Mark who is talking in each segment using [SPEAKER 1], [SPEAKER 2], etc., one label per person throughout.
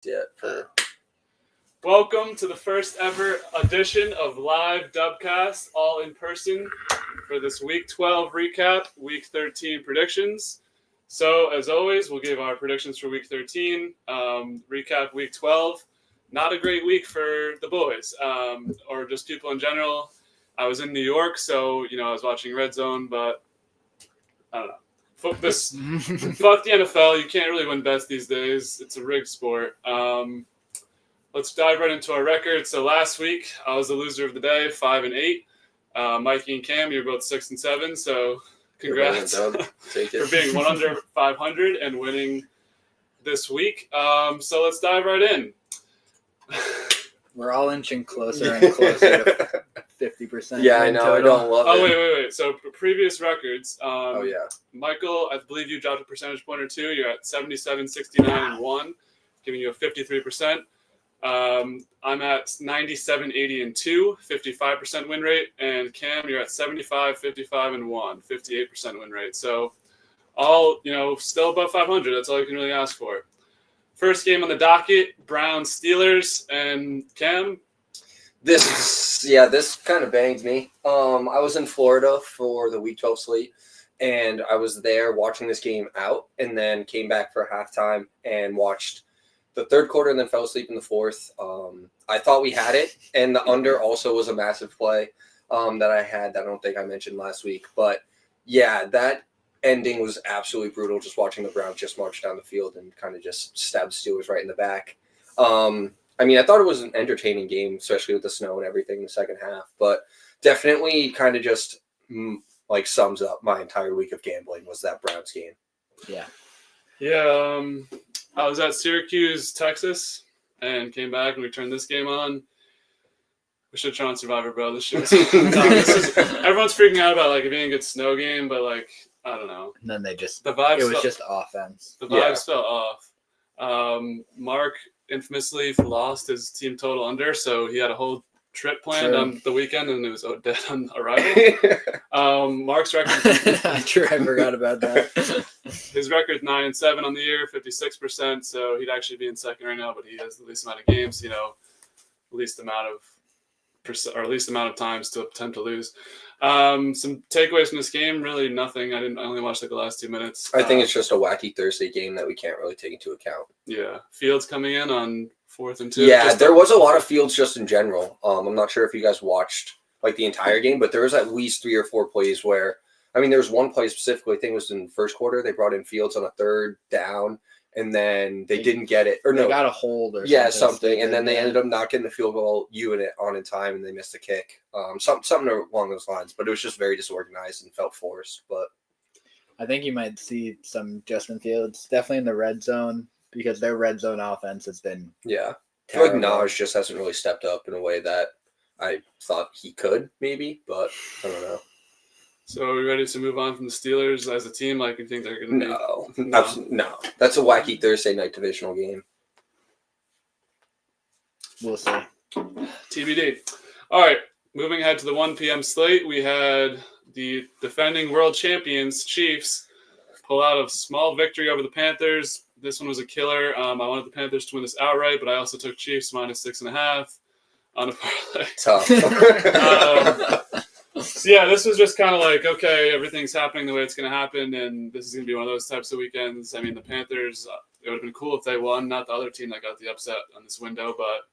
[SPEAKER 1] yet for.
[SPEAKER 2] Welcome to the first ever edition of Live Dubcast, all in person for this Week 12 recap, Week 13 predictions. So, as always, we'll give our predictions for Week 13, recap Week 12. Not a great week for the boys, or just people in general. I was in New York, so, I was watching Red Zone, but I don't know. Fuck the NFL. You can't really win bets these days. It's a rigged sport. Let's dive right into our record. So last week, I was the loser of the day, 5-8. Mikey and Cam, you're both 6-7. So congrats
[SPEAKER 1] Take it.
[SPEAKER 2] for being 1 under 500 and winning this week. So let's dive right in.
[SPEAKER 3] We're all inching closer and closer to 50%.
[SPEAKER 1] Yeah, I know.
[SPEAKER 3] Total.
[SPEAKER 1] I don't love it.
[SPEAKER 2] Oh, wait. So previous records.
[SPEAKER 1] Yeah.
[SPEAKER 2] Michael, I believe you dropped a percentage point or two. You're at 77, 69, and 1, giving you a 53%. I'm at 97, 80, and 2, 55% win rate. And Cam, you're at 75, 55, and 1, 58% win rate. So all, still above 500. That's all you can really ask for. First game on the docket, Browns, Steelers, and Cam.
[SPEAKER 1] This kind of banged me. I was in Florida for the Week 12 slate, and I was there watching this game out, and then came back for halftime and watched the third quarter and then fell asleep in the fourth. I thought we had it, and the under also was a massive play that I had that I don't think I mentioned last week. But, yeah, that ending was absolutely brutal, just watching the Browns just march down the field and kind of just stab the Steelers right in the back. I thought it was an entertaining game, especially with the snow and everything in the second half, but definitely kind of just sums up my entire week of gambling was that Browns game.
[SPEAKER 3] Yeah.
[SPEAKER 2] Yeah, I was at Syracuse, Texas, and came back and we turned this game on. We should try on Survivor, bro. This shit everyone's freaking out about it being a good snow game, but I don't know.
[SPEAKER 3] And then
[SPEAKER 2] it
[SPEAKER 3] was just offense.
[SPEAKER 2] The vibes fell off. Mark infamously lost his team total under, so he had a whole trip planned on the weekend, and it was dead on arrival. Mark's record.
[SPEAKER 3] True, I forgot about that.
[SPEAKER 2] His record's 9-7 on the year, 56%. So he'd actually be in second right now, but he has the least amount of games. Least amount of times to attempt to lose. Some takeaways from this game, really nothing. I only watched the last 2 minutes.
[SPEAKER 1] I think it's just a wacky Thursday game that we can't really take into account.
[SPEAKER 2] Yeah. Fields coming in on 4th and 2.
[SPEAKER 1] Yeah, there was a lot of Fields just in general. I'm not sure if you guys watched the entire game, but there was at least 3 or 4 plays where, there was one play specifically, I think it was in the first quarter, they brought in Fields on a third down, and then they didn't get it. Or no,
[SPEAKER 3] they got a hold or
[SPEAKER 1] something. And then they ended up not getting the field goal unit on in time, and they missed a kick. Something along those lines. But it was just very disorganized and felt forced. But
[SPEAKER 3] I think you might see some Justin Fields definitely in the red zone because their red zone offense has been
[SPEAKER 1] I feel like Naj just hasn't really stepped up in a way that I thought he could, maybe. But I don't know.
[SPEAKER 2] So are we ready to move on from the Steelers as a team? You think they're going to be...
[SPEAKER 1] No. That's a wacky Thursday night divisional game.
[SPEAKER 3] We'll see.
[SPEAKER 2] TBD. All right, moving ahead to the 1 p.m. slate, we had the defending world champions, Chiefs, pull out a small victory over the Panthers. This one was a killer. I wanted the Panthers to win this outright, but I also took Chiefs -6.5 on a parlay.
[SPEAKER 1] Tough.
[SPEAKER 2] So yeah, this was just kind of okay, everything's happening the way it's going to happen, and this is going to be one of those types of weekends. The Panthers, it would have been cool if they won, not the other team that got the upset on this window, but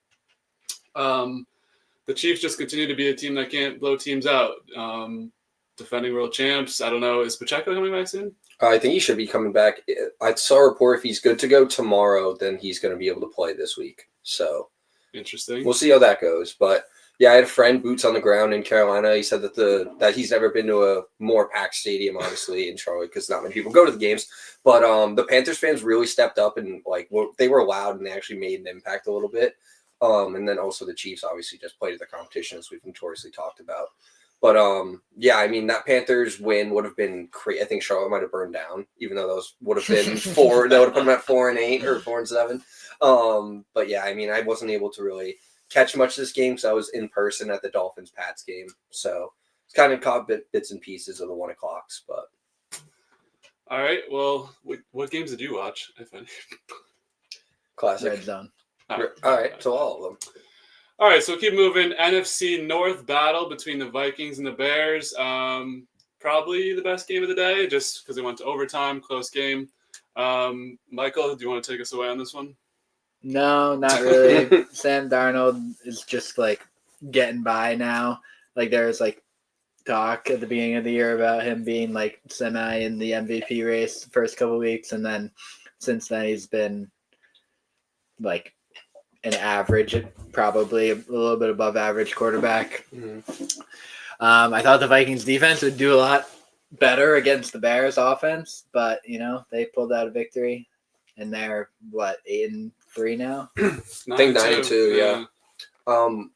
[SPEAKER 2] the Chiefs just continue to be a team that can't blow teams out. Defending world champs, I don't know, is Pacheco coming back soon?
[SPEAKER 1] I think he should be coming back. I saw a report if he's good to go tomorrow, then he's going to be able to play this week. So
[SPEAKER 2] interesting.
[SPEAKER 1] We'll see how that goes, but yeah, I had a friend, boots on the ground in Carolina. He said that he's never been to a more packed stadium, honestly, in Charlotte, because not many people go to the games. But the Panthers fans really stepped up and they were loud and they actually made an impact a little bit. And then also the Chiefs obviously just played to the competition, as we've notoriously talked about. But that Panthers win would have been crazy. I think Charlotte might have burned down, even though those would have been 4. That would have put them at 4-8 or 4-7. But yeah, I wasn't able to really catch much of this game because I was in person at the Dolphins-Pats game. So it's kind of caught bits and pieces of the 1 o'clocks. But
[SPEAKER 2] all right, well, what games did you watch, if any?
[SPEAKER 1] Classic.
[SPEAKER 3] Red zone.
[SPEAKER 2] All
[SPEAKER 1] right, so all of them.
[SPEAKER 2] All right, so we'll keep moving. NFC North battle between the Vikings and the Bears. Probably the best game of the day, just because it went to overtime, close game. Michael, do you want to take us away on this one?
[SPEAKER 3] No, not really. Sam Darnold is just like getting by now. Like there's like talk at the beginning of the year about him being like semi in the MVP race the first couple of weeks, and then since then he's been like an average, probably a little bit above average quarterback.
[SPEAKER 1] Mm-hmm.
[SPEAKER 3] I thought the Vikings defense would do a lot better against the Bears offense, but they pulled out a victory, and they're 8-3 now.
[SPEAKER 1] I think 9-2, yeah.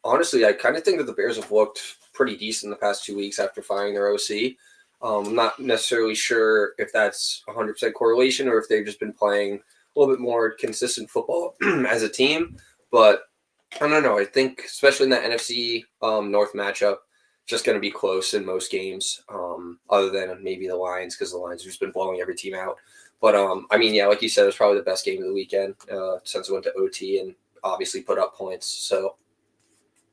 [SPEAKER 1] Honestly, I kind of think that the Bears have looked pretty decent the past 2 weeks after firing their OC. I'm not necessarily sure if that's 100% correlation or if they've just been playing a little bit more consistent football as a team. But I don't know. I think especially in that NFC North matchup, just going to be close in most games, other than maybe the Lions, because the Lions have just been blowing every team out. But, I mean, yeah, like you said, it was probably the best game of the weekend since it went to OT and obviously put up points. So,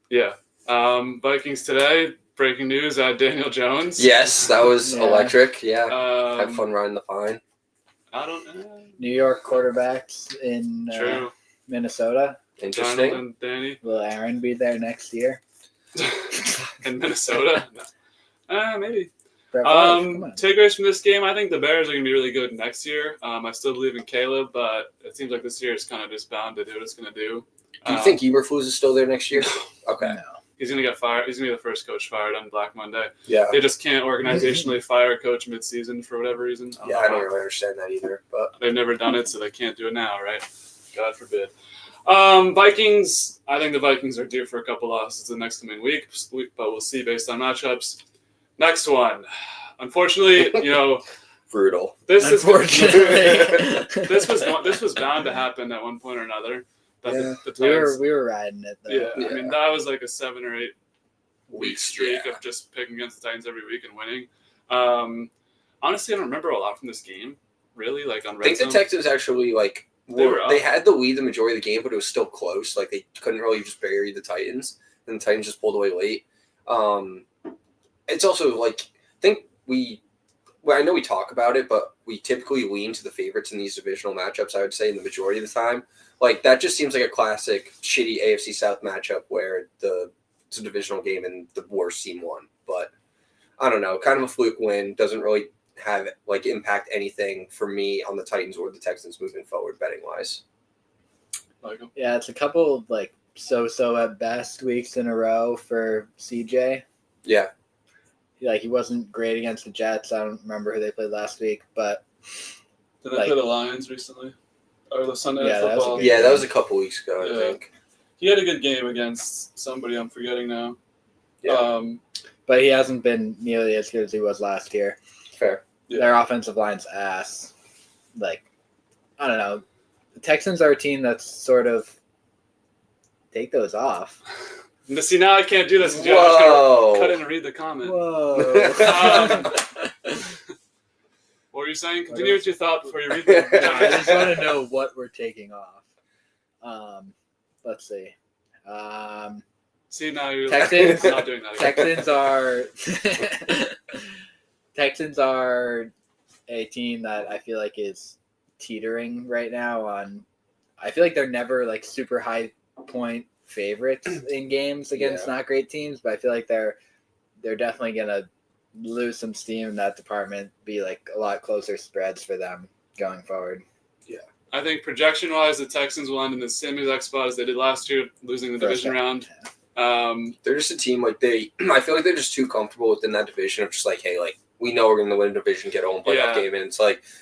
[SPEAKER 2] yeah. Vikings today, breaking news, Daniel Jones.
[SPEAKER 1] Yes, that was electric. Yeah. Had fun riding the pine.
[SPEAKER 2] I don't know.
[SPEAKER 3] New York quarterbacks in Minnesota.
[SPEAKER 1] Interesting.
[SPEAKER 2] Donald and Danny.
[SPEAKER 3] Will Aaron be there next year?
[SPEAKER 2] In Minnesota? No. Maybe.
[SPEAKER 3] Come
[SPEAKER 2] Takeaways from this game, I think the Bears are going to be really good next year. I still believe in Caleb, but it seems like this year is kind of just bound to do what it's going to do.
[SPEAKER 1] Do you think Eberflus is still there next year? Okay.
[SPEAKER 3] No.
[SPEAKER 2] He's going to get fired. He's going to be the first coach fired on Black Monday.
[SPEAKER 1] Yeah.
[SPEAKER 2] They just can't organizationally fire a coach mid-season for whatever reason.
[SPEAKER 1] I don't really understand that either. But
[SPEAKER 2] they've never done it, so they can't do it now, right? God forbid. Vikings, I think the Vikings are due for a couple losses the next coming week, but we'll see based on matchups. Next one. Unfortunately,
[SPEAKER 1] brutal.
[SPEAKER 2] This was bound to happen at one point or another.
[SPEAKER 3] Yeah,
[SPEAKER 2] the Titans,
[SPEAKER 3] we were riding it though.
[SPEAKER 2] Yeah, I mean that was like a 7 or 8 week streak of just picking against the Titans every week and winning. Honestly, I don't remember a lot from this game. Really, like on red zone.
[SPEAKER 1] The Texans actually they had the lead the majority of the game, but it was still close. Like they couldn't really just bury the Titans, and the Titans just pulled away late. It's also I know we talk about it, but we typically lean to the favorites in these divisional matchups. I would say in the majority of the time, that just seems like a classic shitty AFC South matchup where it's a divisional game and the worst team won. But I don't know, kind of a fluke win, doesn't really have impact anything for me on the Titans or the Texans moving forward betting wise.
[SPEAKER 3] Yeah, it's a couple of so at best weeks in a row for CJ.
[SPEAKER 1] Yeah.
[SPEAKER 3] He wasn't great against the Jets. I don't remember who they played last week, but
[SPEAKER 2] did they play the Lions recently? Or the Sunday Night Football?
[SPEAKER 1] That was a couple weeks ago, I think.
[SPEAKER 2] He had a good game against somebody I'm forgetting now.
[SPEAKER 1] Yeah.
[SPEAKER 3] But he hasn't been nearly as good as he was last year.
[SPEAKER 1] Fair.
[SPEAKER 3] Yeah. Their offensive line's ass. I don't know. The Texans are a team that's sort of take those off.
[SPEAKER 2] See, now I can't do this. I'm just going to cut in and read the comment.
[SPEAKER 3] Whoa.
[SPEAKER 2] What were you saying? Continue with your thought before you read it.
[SPEAKER 3] No, I just want to know what we're taking off. Let's see.
[SPEAKER 2] See, now you're
[SPEAKER 3] Texans,
[SPEAKER 2] not doing that again.
[SPEAKER 3] Texans are a team that I feel like is teetering right now on. I feel like they're never super high point favorites in games against not great teams, but I feel like they're definitely gonna lose some steam in that department, be a lot closer spreads for them going forward.
[SPEAKER 2] Yeah, I think projection wise the Texans will end in the same exact spot as they did last year, losing the division round.
[SPEAKER 1] They're just a team I feel like they're just too comfortable within that division of just hey, we know we're gonna win a division, get a home playoff game, and it's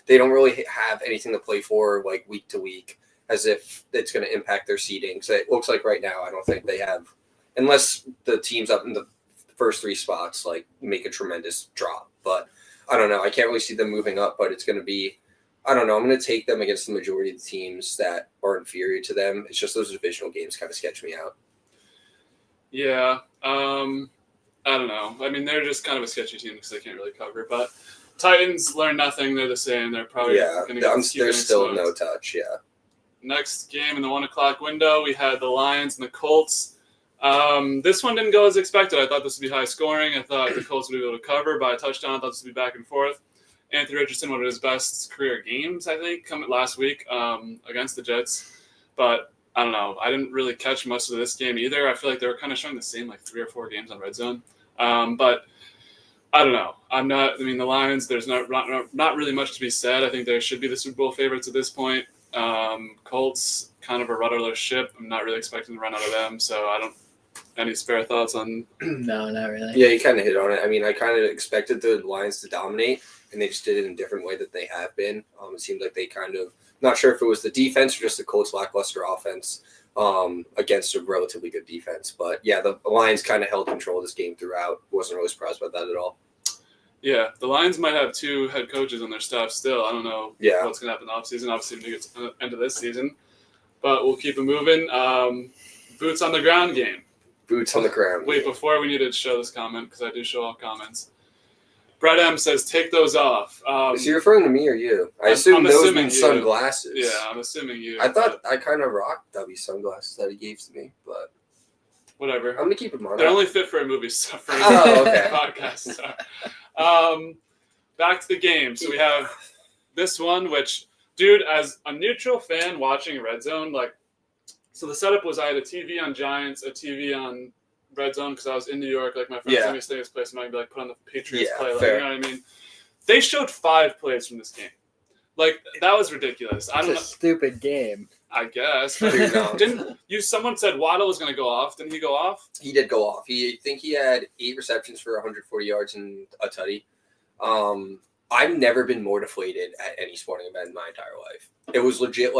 [SPEAKER 1] they don't really have anything to play for week to week, as if it's going to impact their seeding. So it looks like right now, I don't think they have, unless the teams up in the first 3 spots make a tremendous drop. But I don't know. I can't really see them moving up, but it's going to be, I don't know. I'm going to take them against the majority of the teams that are inferior to them. It's just those divisional games kind of sketch me out.
[SPEAKER 2] Yeah. I don't know. I mean, they're just kind of a sketchy team because they can't really cover. But Titans learn nothing. They're the same. They're probably going to get
[SPEAKER 1] they're still no touch. Yeah.
[SPEAKER 2] next game in the 1 o'clock window, we had the Lions and the Colts. This one didn't go as expected. I thought this would be high scoring. I thought the Colts would be able to cover by a touchdown. I thought this would be back and forth. Anthony Richardson, one of his best career games, I think, coming last week against the Jets. But I don't know. I didn't really catch much of this game either. I feel like they were kind of showing the same 3 or 4 games on Red Zone. But I don't know. The Lions, there's not really much to be said. I think they should be the Super Bowl favorites at this point. Colts, kind of a rudderless ship. I'm not really expecting to run out of them. So I don't. Any spare thoughts on?
[SPEAKER 3] No, not really.
[SPEAKER 1] Yeah, you kind of hit on it. I kind of expected the Lions to dominate, and they just did it in a different way that they have been. It seemed like they kind of, not sure if it was the defense or just the Colts' lackluster offense against a relatively good defense. But yeah, the Lions kind of held control of this game throughout. Wasn't really surprised by that at all.
[SPEAKER 2] Yeah, the Lions might have 2 head coaches on their staff still. I don't know what's going to happen in the offseason. Obviously, we get to the end of this season. But we'll keep it moving. Boots on the ground game.
[SPEAKER 1] Boots on the ground.
[SPEAKER 2] Wait, before we need to show this comment, because I do show all comments. Brett M says, take those off.
[SPEAKER 1] Is he referring to me or you? I assume those mean sunglasses.
[SPEAKER 2] Yeah, I'm assuming you.
[SPEAKER 1] I thought I kind of rocked W sunglasses that he gave to me, but
[SPEAKER 2] whatever.
[SPEAKER 1] I'm going to keep them on.
[SPEAKER 2] They're only fit for a movie, so for
[SPEAKER 1] okay.
[SPEAKER 2] podcast. So. Back to the game. So we have this one, which, dude, as a neutral fan watching Red Zone, so the setup was I had a TV on Giants, a TV on Red Zone because I was in New York. My friends let me stay in this place and I could put on the Patriots play. You know what I mean? They showed 5 plays from this game. That was ridiculous.
[SPEAKER 3] It's a stupid game.
[SPEAKER 2] I guess. Someone said Waddle was going to go off. Didn't he go off?
[SPEAKER 1] He did go off. I think he had 8 receptions for 140 yards and a tutty. I've never been more deflated at any sporting event in my entire life. It was legit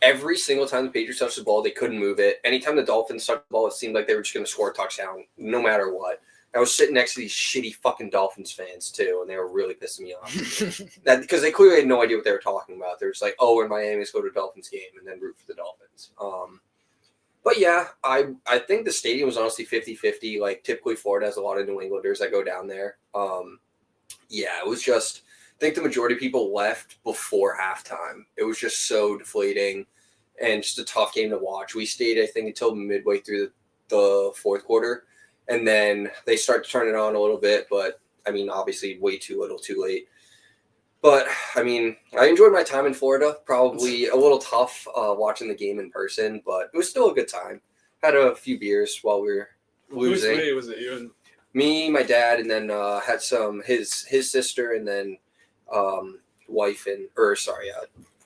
[SPEAKER 1] every single time the Patriots touched the ball, they couldn't move it. Anytime the Dolphins touched the ball, it seemed like they were just going to score a touchdown, no matter what. I was sitting next to these shitty fucking Dolphins fans, too, and they were really pissing me off. Because they clearly had no idea what they were talking about. They were just like, oh, we're in Miami, let's go to a Dolphins game, and then root for the Dolphins. But, yeah, I think the stadium was honestly 50-50. Typically Florida has a lot of New Englanders that go down there. Yeah, it was just... I think the majority of people left before halftime. It was just so deflating and just a tough game to watch. We stayed, I think, until midway through the fourth quarter, and then they start to turn it on a little bit, but, obviously way too little, too late. But, I enjoyed my time in Florida. Probably a little tough watching the game in person, but it was still a good time. Had a few beers while we were losing.
[SPEAKER 2] Whose was it? You and
[SPEAKER 1] me, my dad, and then had some his sister, and then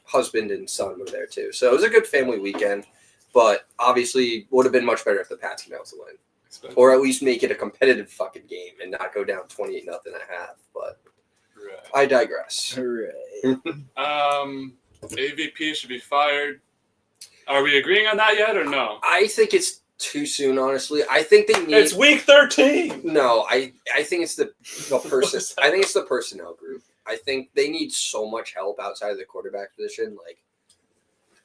[SPEAKER 1] husband and son were there too. So it was a good family weekend, but obviously would have been much better if the Pats came out to win, or at least make it a competitive fucking game and not go down 28-0 at half. But I digress.
[SPEAKER 2] AVP should be fired. Are we agreeing on that yet or no?
[SPEAKER 1] I think it's too soon, honestly. I think they need.
[SPEAKER 2] It's week 13.
[SPEAKER 1] No, I think it's the person. I think it's the personnel group. I think they need so much help outside of the quarterback position.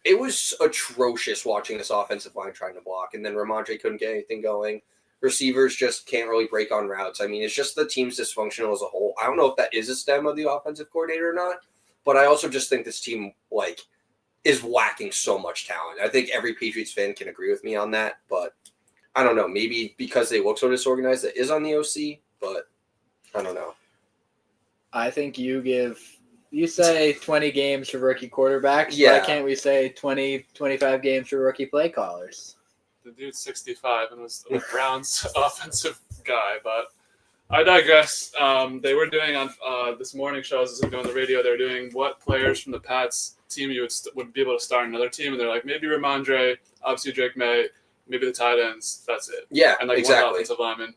[SPEAKER 1] It was atrocious watching this offensive line trying to block, and then Ramondre couldn't get anything going. Receivers just can't really break on routes. It's just the team's dysfunctional as a whole. I don't know if that is a stem of the offensive coordinator or not, but I also just think this team, is lacking so much talent. I think every Patriots fan can agree with me on that, but I don't know. Maybe because they look so disorganized, that is on the OC, but I don't know.
[SPEAKER 3] I think you say 20 games for rookie quarterbacks.
[SPEAKER 1] Yeah.
[SPEAKER 3] Why can't we say 20, 25 games for rookie play callers?
[SPEAKER 2] The dude's 65 and was a Browns offensive guy, but I digress. They were doing on this morning show, I was listening on the radio, they were doing what players from the Pats team you would be able to start another team, and they're like, maybe Ramondre, obviously Drake May, maybe the tight ends, that's it.
[SPEAKER 1] Yeah,
[SPEAKER 2] and
[SPEAKER 1] exactly.
[SPEAKER 2] One offensive lineman.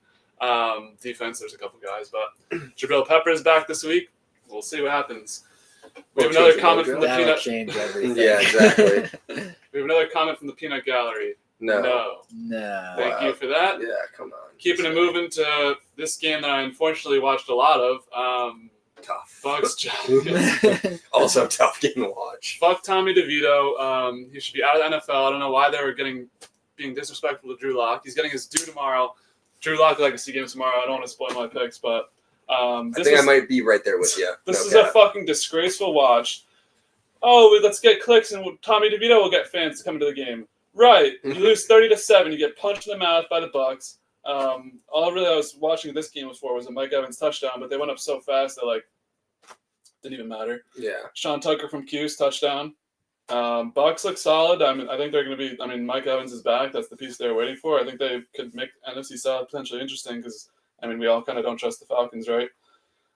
[SPEAKER 2] Defense, there's a couple guys, but Jabril Peppers back this week. We'll see what happens. We have another comment from the
[SPEAKER 3] That'll change everything.
[SPEAKER 1] Yeah, exactly.
[SPEAKER 2] We have another comment from the Peanut Gallery.
[SPEAKER 1] No.
[SPEAKER 2] Thank you for that.
[SPEAKER 1] Yeah, come on.
[SPEAKER 2] Keeping it moving to this game that I unfortunately watched a lot of.
[SPEAKER 1] Tough.
[SPEAKER 2] Bucks Giants.
[SPEAKER 1] Also tough game to watch.
[SPEAKER 2] Fuck Tommy DeVito. He should be out of the NFL. I don't know why they were being disrespectful to Drew Lock. He's getting his due tomorrow. Drew Lock legacy game tomorrow. I don't want to spoil my picks, but
[SPEAKER 1] I think I might be right there with you.
[SPEAKER 2] This is a fucking disgraceful watch. oh, let's get clicks and Tommy DeVito will get fans to come into the game. Right. You lose 30-7. You get punched in the mouth by the Bucs. All really I was watching this game was a Mike Evans touchdown, but they went up so fast that didn't even matter.
[SPEAKER 1] Yeah.
[SPEAKER 2] Sean Tucker from Q's touchdown. Bucs look solid. I think they're going to be. Mike Evans is back. That's the piece they're waiting for. I think they could make NFC South potentially interesting because we all kind of don't trust the Falcons, right?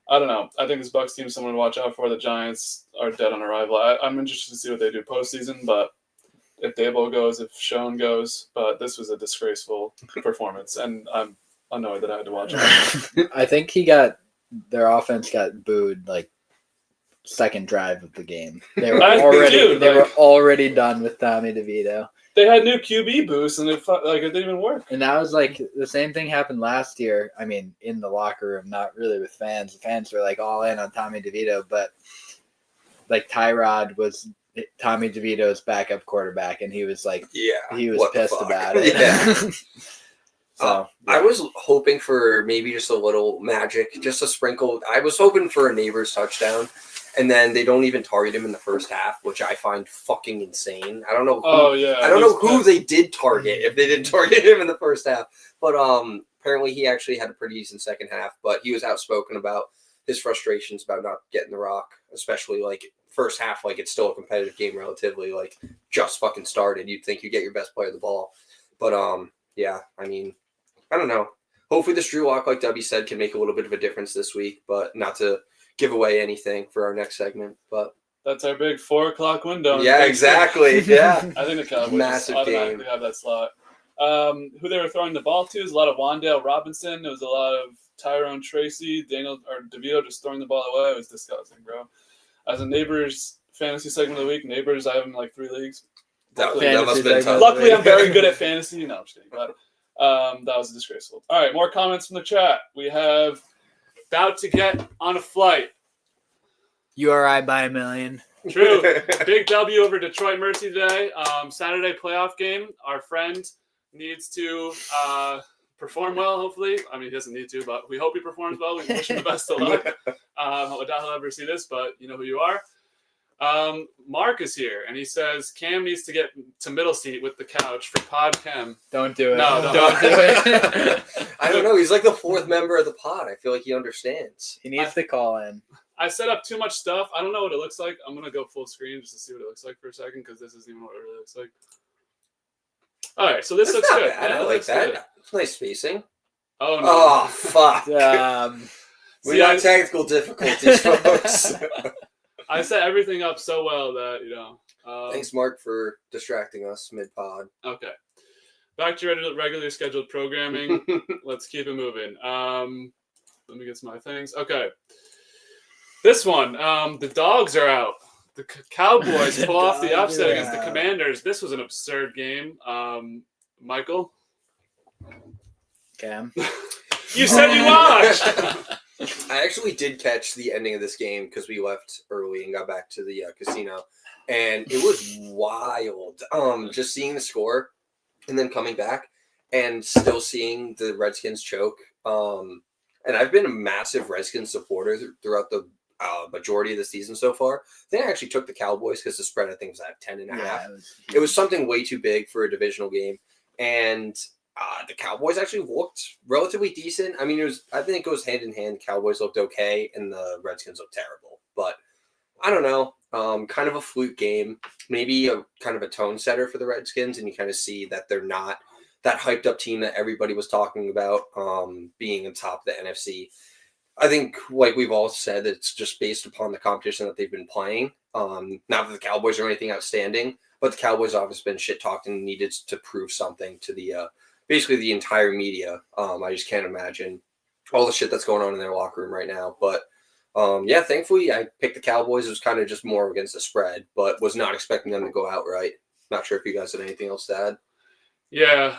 [SPEAKER 2] I don't know. I think this Bucs team is someone to watch out for. The Giants are dead on arrival. I'm interested to see what they do postseason, but if Dable goes, if Schoen goes, but this was a disgraceful performance, and I'm annoyed that I had to watch it.
[SPEAKER 3] I think their offense got booed second drive of the game. They were already done with Tommy DeVito.
[SPEAKER 2] They had new QB boosts, and it didn't even work.
[SPEAKER 3] And that was the same thing happened last year. In the locker room, not really with fans. The fans were all in on Tommy DeVito, but Tyrod was Tommy DeVito's backup quarterback, and he was he was pissed about it.
[SPEAKER 1] Yeah.
[SPEAKER 3] So
[SPEAKER 1] I was hoping for maybe just a little magic, just a sprinkle. I was hoping for a Neighbors touchdown. And then they don't even target him in the first half, which I find fucking insane. I don't know. I don't know who they did target if they didn't target him in the first half. But apparently he actually had a pretty decent second half. But he was outspoken about his frustrations about not getting the rock, especially first half. It's still a competitive game relatively. Just fucking started. You'd think you get your best player the ball. But yeah. I don't know. Hopefully this Drew Lock, like Debbie said, can make a little bit of a difference this week. But not to give away anything for our next segment, but
[SPEAKER 2] that's our big 4:00 window.
[SPEAKER 1] Yeah, exactly. Yeah,
[SPEAKER 2] I think the Cowboys
[SPEAKER 1] massive
[SPEAKER 2] automatically have that slot. Who they were throwing the ball to is a lot of Wan'Dale Robinson. It was a lot of Tyrone Tracy, DeVito just throwing the ball away. It was disgusting, bro. As a Neighbors fantasy segment of the week, Neighbors, I have in 3 leagues.
[SPEAKER 1] That must have been tough.
[SPEAKER 2] Luckily, I'm very good at fantasy. No, I'm just kidding. But that was disgraceful. All right, more comments from the chat. We have about to get on a flight.
[SPEAKER 3] URI by a million.
[SPEAKER 2] True. Big W over Detroit Mercy today. Saturday playoff game. Our friend needs to perform well, hopefully. He doesn't need to, but we hope he performs well. We wish him the best of luck. I doubt he'll ever see this, but you know who you are. Mark is here, and he says Cam needs to get to middle seat with the couch for Pod Cam.
[SPEAKER 3] Don't do it.
[SPEAKER 2] No,
[SPEAKER 3] don't do it.
[SPEAKER 1] I don't know. He's the 4th member of the pod. I feel like he understands.
[SPEAKER 3] He needs to call in.
[SPEAKER 2] I set up too much stuff. I don't know what it looks like. I'm going to go full screen just to see what it looks like for a second because this isn't even what it really looks like. All right, so this looks good.
[SPEAKER 1] Bad.
[SPEAKER 2] Yeah,
[SPEAKER 1] I like that.
[SPEAKER 2] Good.
[SPEAKER 1] It's nice spacing.
[SPEAKER 2] Oh, no.
[SPEAKER 1] Oh, fuck. We got
[SPEAKER 2] I-
[SPEAKER 1] technical difficulties, folks.
[SPEAKER 2] I set everything up so well that,
[SPEAKER 1] Thanks, Mark, for distracting us mid-pod.
[SPEAKER 2] Okay. Back to regularly scheduled programming. Let's keep it moving. Let me get to my things. Okay. This one, the Dogs are out. The Cowboys pull off the upset against the Commanders. This was an absurd game. Michael?
[SPEAKER 3] Cam?
[SPEAKER 2] You said you watched!
[SPEAKER 1] I actually did catch the ending of this game because we left early and got back to the casino. And it was wild. Just seeing the score and then coming back and still seeing the Redskins choke. And I've been a massive Redskins supporter throughout the majority of the season so far. They actually took the Cowboys because the spread, I think, was at 10.5. It was something way too big for a divisional game. And the Cowboys actually looked relatively decent. I think it goes hand in hand. Cowboys looked okay, and the Redskins looked terrible. But I don't know. Kind of a fluke game. Maybe a kind of a tone setter for the Redskins, and you kind of see that they're not that hyped up team that everybody was talking about being on top of the NFC. I think, like we've all said, it's just based upon the competition that they've been playing. Not that the Cowboys are anything outstanding, but the Cowboys have obviously been shit-talked and needed to prove something to the basically the entire media. I just can't imagine all the shit that's going on in their locker room right now. But yeah, thankfully I picked the Cowboys. It was kind of just more against the spread, but was not expecting them to go outright. Not sure if you guys had anything else to add.
[SPEAKER 2] Yeah,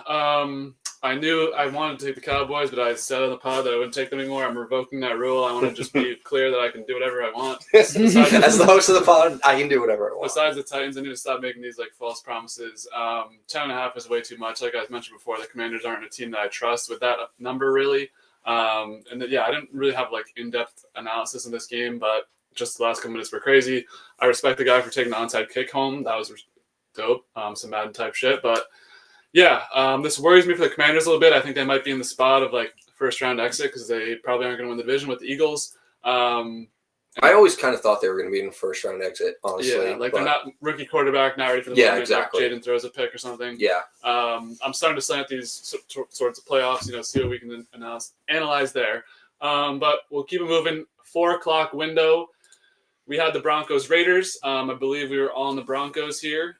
[SPEAKER 2] I knew I wanted to take the Cowboys, but I said on the pod that I wouldn't take them anymore. I'm revoking that rule. I want to just be clear that I can do whatever I want.
[SPEAKER 1] As the host of the pod, I can do whatever I want.
[SPEAKER 2] Besides the Titans, I need to stop making these false promises. 10.5 is way too much. Like I mentioned before, the Commanders aren't a team that I trust with that number really. I didn't really have in-depth analysis of this game, but just the last couple minutes were crazy. I respect the guy for taking the onside kick home. That was dope. Some Madden type shit. But yeah, this worries me for the Commanders a little bit. I think they might be in the spot of like first round exit because they probably aren't going to win the division with the Eagles.
[SPEAKER 1] I always kind of thought they were going to be in the first round exit, honestly.
[SPEAKER 2] Yeah, like they're not rookie quarterback, not ready for the moment.
[SPEAKER 1] Exactly.
[SPEAKER 2] Like Jaden throws a pick or something.
[SPEAKER 1] Yeah.
[SPEAKER 2] I'm starting to slant these sorts of playoffs, see what we can analyze there. But we'll keep it moving. 4:00 window. We had the Broncos Raiders. I believe we were all in the Broncos here.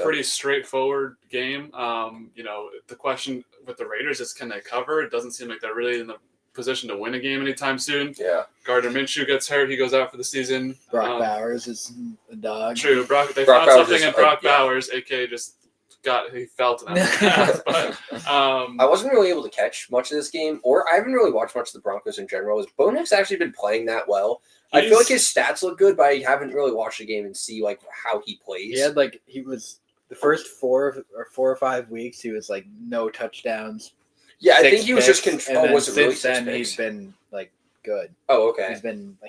[SPEAKER 2] Pretty straightforward game. The question with the Raiders is can they cover? It doesn't seem like they're really in the position to win a game anytime soon.
[SPEAKER 1] Yeah.
[SPEAKER 2] Gardner Minshew gets hurt. He goes out for the season.
[SPEAKER 3] Brock Bowers is a dog.
[SPEAKER 2] True. They
[SPEAKER 1] Brock
[SPEAKER 2] found
[SPEAKER 1] Bowers
[SPEAKER 2] something in Brock Bowers, a.k.a. he felt it. But,
[SPEAKER 1] I wasn't really able to catch much of this game, or I haven't really watched much of the Broncos in general. Has Bo Nix actually been playing that well? I feel like his stats look good, but I haven't really watched the game and see like how he plays.
[SPEAKER 3] He was the first 4 or 5 weeks. He was like no touchdowns.
[SPEAKER 1] Yeah, I think he was just control.
[SPEAKER 3] And
[SPEAKER 1] was it really
[SPEAKER 3] since then,
[SPEAKER 1] 6
[SPEAKER 3] he's been like good.
[SPEAKER 1] Oh, okay.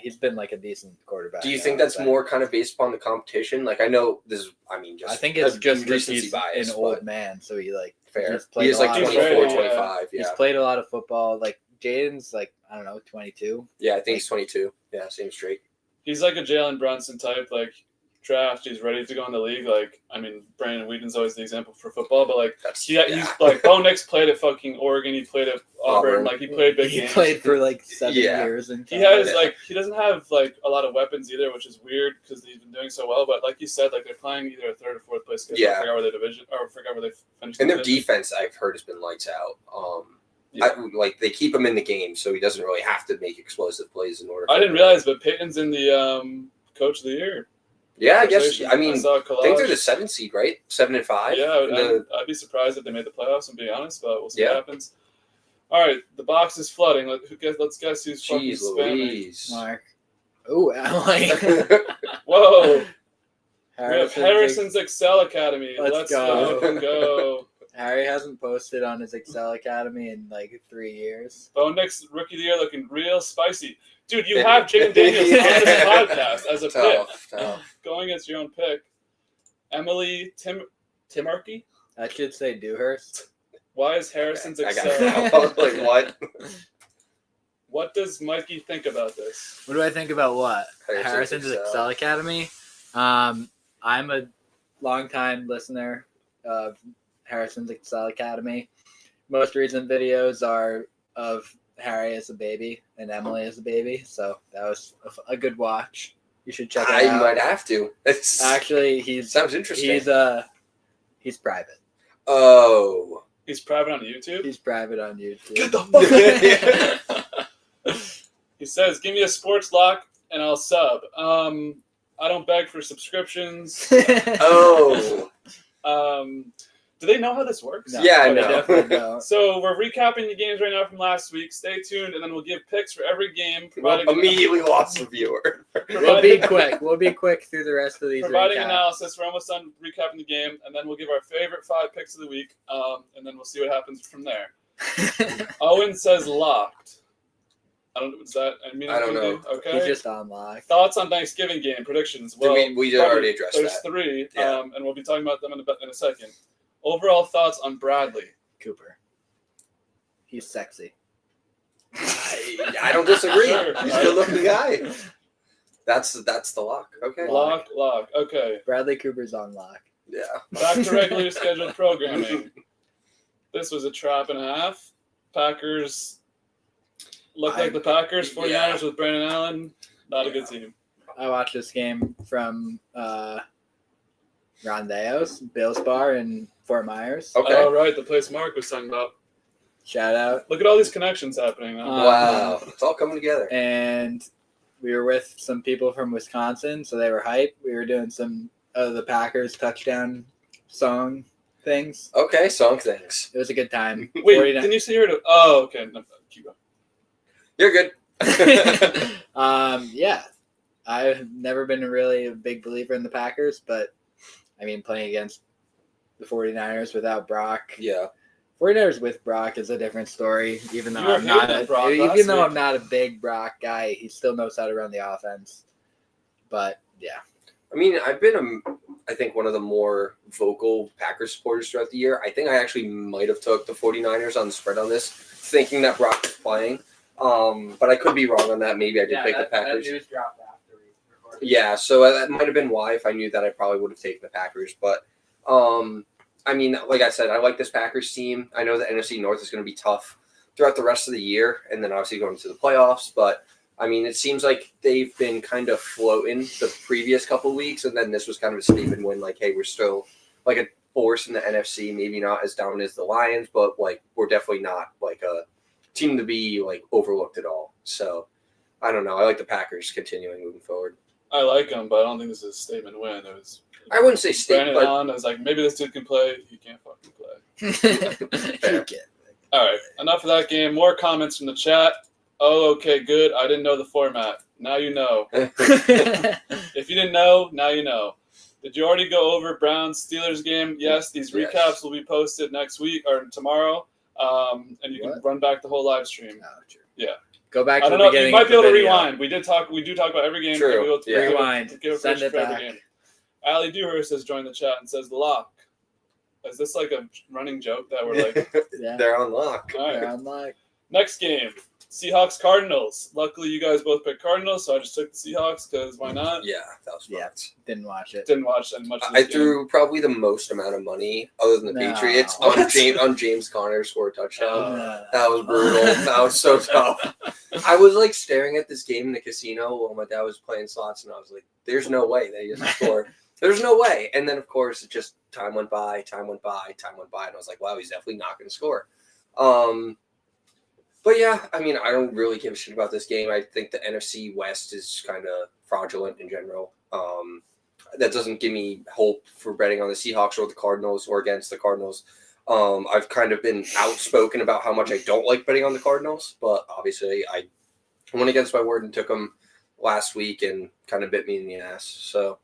[SPEAKER 3] He's been like a decent quarterback.
[SPEAKER 1] Do you think that's more kind of based upon the competition? Like I know this.
[SPEAKER 3] I think it's just
[SPEAKER 1] recency bias.
[SPEAKER 3] An old man, so he like
[SPEAKER 1] fair. He is like 24, 25. Yeah.
[SPEAKER 3] He's played a lot of football. Like Jaden's like I don't know 22.
[SPEAKER 1] Yeah, I think he's 22. Yeah, same streak.
[SPEAKER 2] He's like a Jalen Brunson type, like draft. He's ready to go in the league. Like, I mean, Brandon Whedon's always the example for football, but like, he's like Bo Nix played at fucking Oregon. He played at Auburn. Like, he played big games.
[SPEAKER 3] He played for like 7 years, and
[SPEAKER 2] he doesn't have like a lot of weapons either, which is weird because he's been doing so well. But like you said, like they're playing either a third or fourth place. I forgot where they finished.
[SPEAKER 1] And their defense, I've heard, has been lights out. They keep him in the game, so he doesn't really have to make explosive plays in order.
[SPEAKER 2] I didn't realize, but Peyton's in the Coach of the Year.
[SPEAKER 1] Yeah, I guess. I mean, I think they're the 7th seed, right? 7 and 5.
[SPEAKER 2] Yeah, I'd be surprised if they made the playoffs. I'm being honest, but we'll see what happens. All right, the box is flooding. Let's guess who's fucking spamming.
[SPEAKER 3] Mark. Oh, like.
[SPEAKER 2] Whoa. We have Harrison's Excel Academy. Let's go.
[SPEAKER 3] Harry hasn't posted on his Excel Academy in like 3 years.
[SPEAKER 2] Bo Nix Rookie of the Year looking real spicy. Dude, you have Jaden Daniels on this podcast as a pick. Going against your own pick. Emily Timarkey?
[SPEAKER 3] I should say Dewhurst.
[SPEAKER 2] Why is Harrison's Excel?
[SPEAKER 1] Like what?
[SPEAKER 2] What does Mikey think about this?
[SPEAKER 3] What do I think about what? Harrison's Excel Academy. I'm a longtime listener of Harrison's Excel Academy. Most recent videos are of Harry as a baby and Emily as a baby, so that was a good watch. You should check it out.
[SPEAKER 1] I might have to.
[SPEAKER 3] Actually,
[SPEAKER 1] sounds interesting.
[SPEAKER 3] He's private.
[SPEAKER 1] Oh.
[SPEAKER 2] He's private on YouTube?
[SPEAKER 3] He's private on YouTube.
[SPEAKER 1] Get the fuck
[SPEAKER 2] He says, give me a sports lock and I'll sub. I don't beg for subscriptions.
[SPEAKER 1] Oh.
[SPEAKER 2] Do they know how this works?
[SPEAKER 1] No, yeah, I know.
[SPEAKER 3] Definitely don't.
[SPEAKER 2] So we're recapping the games right now from last week. Stay tuned, and then we'll give picks for every game.
[SPEAKER 1] Immediately lost a viewer.
[SPEAKER 3] We'll be quick. We'll be quick through the rest of these.
[SPEAKER 2] Providing analysis. We're almost done recapping the game, and then we'll give our favorite 5 picks of the week, and then we'll see what happens from there. Owen says locked. I don't know. Okay.
[SPEAKER 3] He's just on lock.
[SPEAKER 2] Thoughts on Thanksgiving game predictions? Well,
[SPEAKER 1] we already addressed
[SPEAKER 2] there's
[SPEAKER 1] that.
[SPEAKER 2] 3, and we'll be talking about them in a second. Overall thoughts on Bradley
[SPEAKER 3] Cooper. He's sexy.
[SPEAKER 1] I don't disagree.
[SPEAKER 2] Sure.
[SPEAKER 1] He's a good-looking guy. That's the lock. Okay.
[SPEAKER 2] Lock. Okay.
[SPEAKER 3] Bradley Cooper's on lock.
[SPEAKER 1] Yeah.
[SPEAKER 2] Back to regularly scheduled programming. This was a trap and a half. Packers look like the Packers. 49ers with Brandon Allen. Not a good team.
[SPEAKER 3] I watched this game from Rondeo's Bill's Bar in Fort Myers.
[SPEAKER 1] Okay.
[SPEAKER 2] Oh, right. The place Mark was talking about.
[SPEAKER 3] Shout out.
[SPEAKER 2] Look at all these connections happening now.
[SPEAKER 1] Wow. It's all coming together.
[SPEAKER 3] And we were with some people from Wisconsin, so they were hype. We were doing some of the Packers touchdown song things.
[SPEAKER 1] Okay, song things.
[SPEAKER 3] It was a good time.
[SPEAKER 2] Wait, didn't you say her? Oh, okay. No, keep going.
[SPEAKER 1] You're good.
[SPEAKER 3] Yeah. I've never been really a big believer in the Packers, but I mean, playing against the 49ers without Brock.
[SPEAKER 1] Yeah.
[SPEAKER 3] 49ers with Brock is a different story. Even though
[SPEAKER 2] You were
[SPEAKER 3] I'm not
[SPEAKER 2] hating Brock last
[SPEAKER 3] even though
[SPEAKER 2] week.
[SPEAKER 3] I'm not a big Brock guy, he still knows how to run the offense. But yeah,
[SPEAKER 1] I mean, I've been, I think, one of the more vocal Packers supporters throughout the year. I think I actually might have took the 49ers on the spread on this, thinking that Brock was playing. But I could be wrong on that. Maybe I did pick the Packers.
[SPEAKER 3] That news dropped after we recorded.
[SPEAKER 1] Yeah, so that might have been why. If I knew that, I probably would have taken the Packers. But, I mean, like I said, I like this Packers team. I know the NFC North is going to be tough throughout the rest of the year, and then obviously going to the playoffs. But, I mean, it seems like they've been kind of floating the previous couple of weeks, and then this was kind of a statement win, like, hey, we're still like a force in the NFC, maybe not as dominant as the Lions, but like we're definitely not like a team to be like overlooked at all. So I don't know. I like the Packers continuing moving forward.
[SPEAKER 2] I like him, but I don't think this is a statement win. It was.
[SPEAKER 1] I wouldn't say statement,
[SPEAKER 2] Brandon
[SPEAKER 1] but
[SPEAKER 2] on. I was like, maybe this dude can play. He can't fucking play.
[SPEAKER 1] Fair.
[SPEAKER 2] All right, enough of that game. More comments from the chat. Oh, okay, good. I didn't know the format. Now you know. If you didn't know, now you know. Did you already go over Browns Steelers game? Yes, these
[SPEAKER 1] Yes.
[SPEAKER 2] recaps will be posted next week or tomorrow, and you can run back the whole live stream.
[SPEAKER 3] Oh, true.
[SPEAKER 2] Yeah.
[SPEAKER 3] Go back
[SPEAKER 2] I
[SPEAKER 3] to
[SPEAKER 2] don't
[SPEAKER 3] the
[SPEAKER 2] know.
[SPEAKER 3] beginning.
[SPEAKER 2] You might
[SPEAKER 3] of
[SPEAKER 2] be able
[SPEAKER 3] the
[SPEAKER 2] to
[SPEAKER 3] video.
[SPEAKER 2] rewind. We do talk about every game.
[SPEAKER 1] True.
[SPEAKER 2] We'll
[SPEAKER 1] Yeah.
[SPEAKER 3] Rewind.
[SPEAKER 2] Give a
[SPEAKER 3] Send
[SPEAKER 2] prediction
[SPEAKER 3] it
[SPEAKER 2] for every
[SPEAKER 3] back.
[SPEAKER 2] game. Ali Dewhurst has joined the chat and says the lock. Is this like a running joke that we're like?
[SPEAKER 3] Yeah.
[SPEAKER 1] They're on lock.
[SPEAKER 2] All right.
[SPEAKER 3] They're on like
[SPEAKER 2] Next game, Seahawks Cardinals. Luckily, you guys both picked Cardinals, so I just took the Seahawks because why not?
[SPEAKER 1] Yeah, that was fun.
[SPEAKER 3] Yeah. Didn't watch it.
[SPEAKER 2] Didn't watch that much. Of
[SPEAKER 1] I
[SPEAKER 2] this game.
[SPEAKER 1] threw probably the most amount of money, other than the
[SPEAKER 3] No.
[SPEAKER 1] Patriots,
[SPEAKER 2] What?
[SPEAKER 1] on James Conner to score a touchdown. That was
[SPEAKER 3] Uh,
[SPEAKER 1] brutal. That was so tough. I was like staring at this game in the casino while my dad was playing slots, and I was like, "There's no way they just score. There's no way." And then, of course, it just time went by, and I was like, "Wow, he's definitely not going to score." But yeah, I mean, I don't really give a shit about this game. I think the NFC West is kind of fraudulent in general. That doesn't give me hope for betting on the Seahawks or the Cardinals or against the Cardinals. I've kind of been outspoken about how much I don't like betting on the Cardinals, but obviously I went against my word and took them last week and kind of bit me in the ass. So,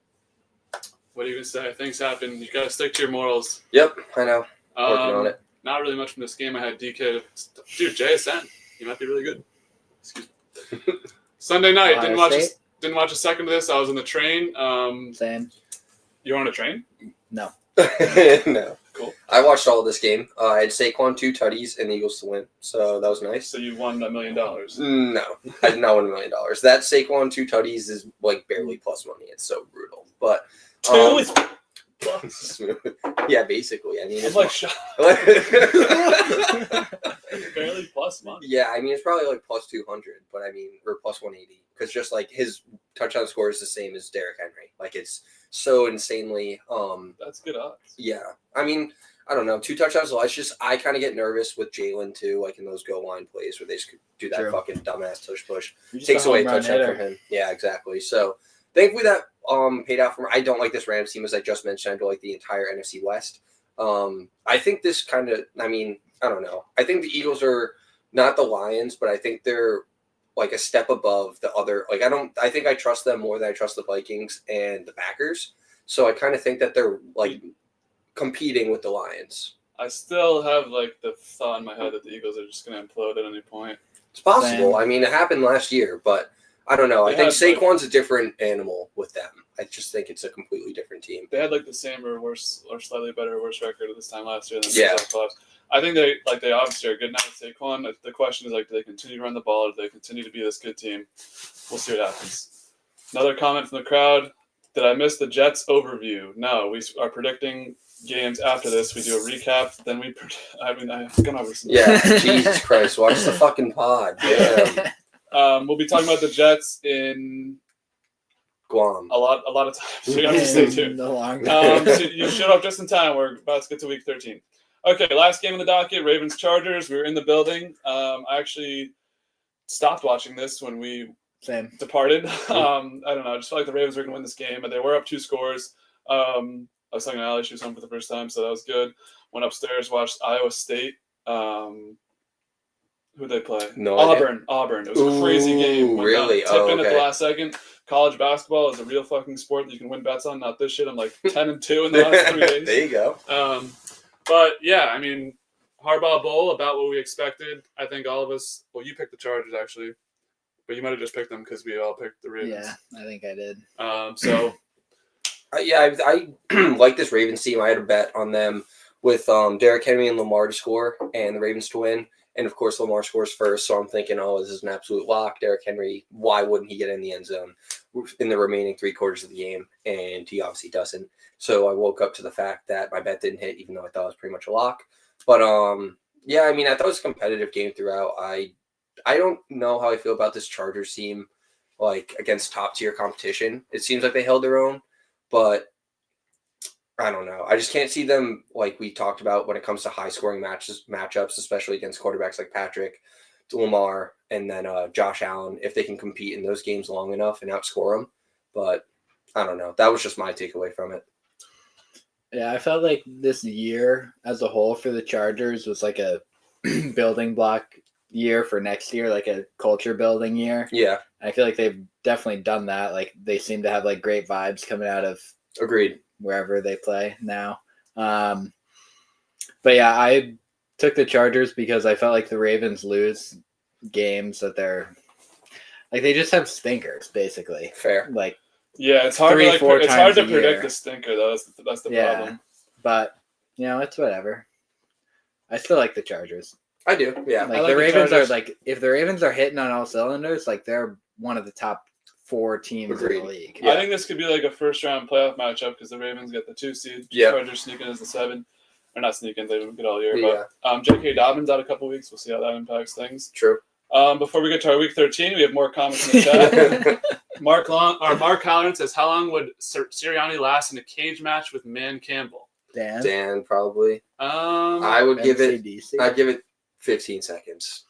[SPEAKER 2] What do you even say? Things happen. You got to stick to your morals.
[SPEAKER 1] yep, I know. Working on it.
[SPEAKER 2] Not really much from this game. I had DK. Dude, JSN. He might be really good. Excuse me. Sunday night.
[SPEAKER 3] Ohio
[SPEAKER 2] Didn't watch a second of this. I was on the train.
[SPEAKER 3] Same.
[SPEAKER 2] You were on a train?
[SPEAKER 3] No.
[SPEAKER 1] No.
[SPEAKER 2] Cool.
[SPEAKER 1] I watched all of this game. I had Saquon 2 tutties and the Eagles to win, so that was nice.
[SPEAKER 2] So you won $1 million.
[SPEAKER 1] No, I did not win $1 million. That Saquon 2 tutties is like barely plus money. It's so brutal, but
[SPEAKER 2] Two is plus.
[SPEAKER 1] smooth. Yeah, basically. I mean,
[SPEAKER 2] I'm
[SPEAKER 1] it's
[SPEAKER 2] like shocked. Barely plus money.
[SPEAKER 1] yeah, I mean, it's probably like plus 200, but I mean, or plus 180, because just like his touchdown score is the same as Derrick Henry. Like it's so insanely.
[SPEAKER 2] That's good odds.
[SPEAKER 1] Yeah, I mean, I don't know, 2 touchdowns. It's just I kind of get nervous with Jalen too, like in those goal line plays where they just do that
[SPEAKER 3] True.
[SPEAKER 1] fucking dumbass tush push.
[SPEAKER 3] You're just
[SPEAKER 1] Takes
[SPEAKER 3] a
[SPEAKER 1] away a
[SPEAKER 3] home run
[SPEAKER 1] touchdown
[SPEAKER 3] hitter.
[SPEAKER 1] from him. Yeah, exactly. So thankfully that paid out for me. I don't like this Rams team, as I just mentioned. I don't like the entire NFC West. I think this kind of, I mean, I don't know. I think the Eagles are not the Lions, but I think they're like a step above the other. Like I think I trust them more than I trust the Vikings and the Packers. So I kind of think that they're like competing with the Lions.
[SPEAKER 2] I still have like the thought in my head that the Eagles are just going to implode at any point.
[SPEAKER 1] It's possible.
[SPEAKER 3] Same.
[SPEAKER 1] I mean, it happened last year, but I don't know. I
[SPEAKER 2] They
[SPEAKER 1] think
[SPEAKER 2] had, like-
[SPEAKER 1] Saquon's a different animal with them. I just think it's a completely different team.
[SPEAKER 2] They had like the same or worse or slightly better or worse record at this time last year than
[SPEAKER 1] Yeah.
[SPEAKER 2] the playoffs. I think they obviously are good now with Saquon. The question is like, do they continue to run the ball? Or do they continue to be this good team? We'll see what happens. Another comment from the crowd. Did I miss the Jets overview? No, we are predicting games after this. We do a recap. Then I've gone over some.
[SPEAKER 1] Yeah, Jesus Christ. Watch the fucking pod. Yeah.
[SPEAKER 2] We'll be talking about the Jets in
[SPEAKER 1] Guam.
[SPEAKER 2] a lot of times. So you have to stay tuned.
[SPEAKER 3] No long
[SPEAKER 2] So you showed up just in time. We're about to get to week 13. Okay, last game on the docket, Ravens-Chargers. We were in the building. I actually stopped watching this when we
[SPEAKER 3] Same.
[SPEAKER 2] departed. I don't know. I just felt like the Ravens were going to win this game, but they were up 2 scores. I was talking to Ali. She was home for the first time, so that was good. Went upstairs, watched Iowa State. Who'd they play?
[SPEAKER 1] No idea.
[SPEAKER 2] Auburn. It was a crazy game. Went down,
[SPEAKER 1] really?
[SPEAKER 2] Tip
[SPEAKER 1] Oh,
[SPEAKER 2] in at the
[SPEAKER 1] okay.
[SPEAKER 2] last second. College basketball is a real fucking sport that you can win bets on. Not this shit. I'm like 10-2 in the last 3 days.
[SPEAKER 1] There you go.
[SPEAKER 2] But yeah, I mean, Harbaugh Bowl, about what we expected. I think all of us. Well, you picked the Chargers actually, but you might have just picked them because we all picked the Ravens.
[SPEAKER 3] Yeah, I think I did.
[SPEAKER 2] So
[SPEAKER 1] I like this Ravens team. I had a bet on them with Derrick Henry and Lamar to score and the Ravens to win. And, of course, Lamar scores first, so I'm thinking, this is an absolute lock. Derrick Henry, why wouldn't he get in the end zone in the remaining 3 quarters of the game? And he obviously doesn't. So I woke up to the fact that my bet didn't hit, even though I thought it was pretty much a lock. But, yeah, I mean, I thought it was a competitive game throughout. I don't know how I feel about this Chargers team, like, against top-tier competition. It seems like they held their own, but I don't know. I just can't see them, like we talked about, when it comes to high-scoring matchups, especially against quarterbacks like Patrick, Lamar, and then Josh Allen, if they can compete in those games long enough and outscore them. But I don't know. That was just my takeaway from it.
[SPEAKER 3] Yeah, I felt like this year as a whole for the Chargers was like a building block year for next year, like a culture building year.
[SPEAKER 1] Yeah.
[SPEAKER 3] I feel like they've definitely done that. Like they seem to have like great vibes coming out of
[SPEAKER 1] Agreed.
[SPEAKER 3] wherever they play now. But yeah, I took the Chargers because I felt like the Ravens lose games that they're like they just have stinkers basically.
[SPEAKER 1] Fair.
[SPEAKER 3] Like
[SPEAKER 2] yeah, it's hard
[SPEAKER 3] 3-4
[SPEAKER 2] to it's hard
[SPEAKER 3] times
[SPEAKER 2] to
[SPEAKER 3] a
[SPEAKER 2] predict
[SPEAKER 3] year.
[SPEAKER 2] the stinker though. That's the
[SPEAKER 3] yeah,
[SPEAKER 2] problem.
[SPEAKER 3] but it's whatever. I still like the Chargers.
[SPEAKER 1] I do. Yeah.
[SPEAKER 3] Like
[SPEAKER 2] I like
[SPEAKER 3] the
[SPEAKER 2] the
[SPEAKER 3] Ravens
[SPEAKER 2] Chargers.
[SPEAKER 3] are like if the Ravens are hitting on all cylinders, like they're one of the top 4 teams in
[SPEAKER 1] Agreed.
[SPEAKER 3] the league.
[SPEAKER 1] Yeah.
[SPEAKER 2] I think this could be like a first round playoff matchup because the Ravens get the 2 seed.
[SPEAKER 1] Yep.
[SPEAKER 2] Chargers sneaking as the 7. Or not sneaking, they don't get all year.
[SPEAKER 1] Yeah.
[SPEAKER 2] But J.K. Dobbins out a couple weeks. We'll see how that impacts things.
[SPEAKER 1] True.
[SPEAKER 2] Before we get to our week 13, we have more comments in the chat. Mark Holland says, "How long would Sirianni last in a cage match with Man Campbell?"
[SPEAKER 1] Dan probably.
[SPEAKER 2] Um,
[SPEAKER 1] I would give it.
[SPEAKER 3] NCDC.
[SPEAKER 1] I'd give it 15 seconds.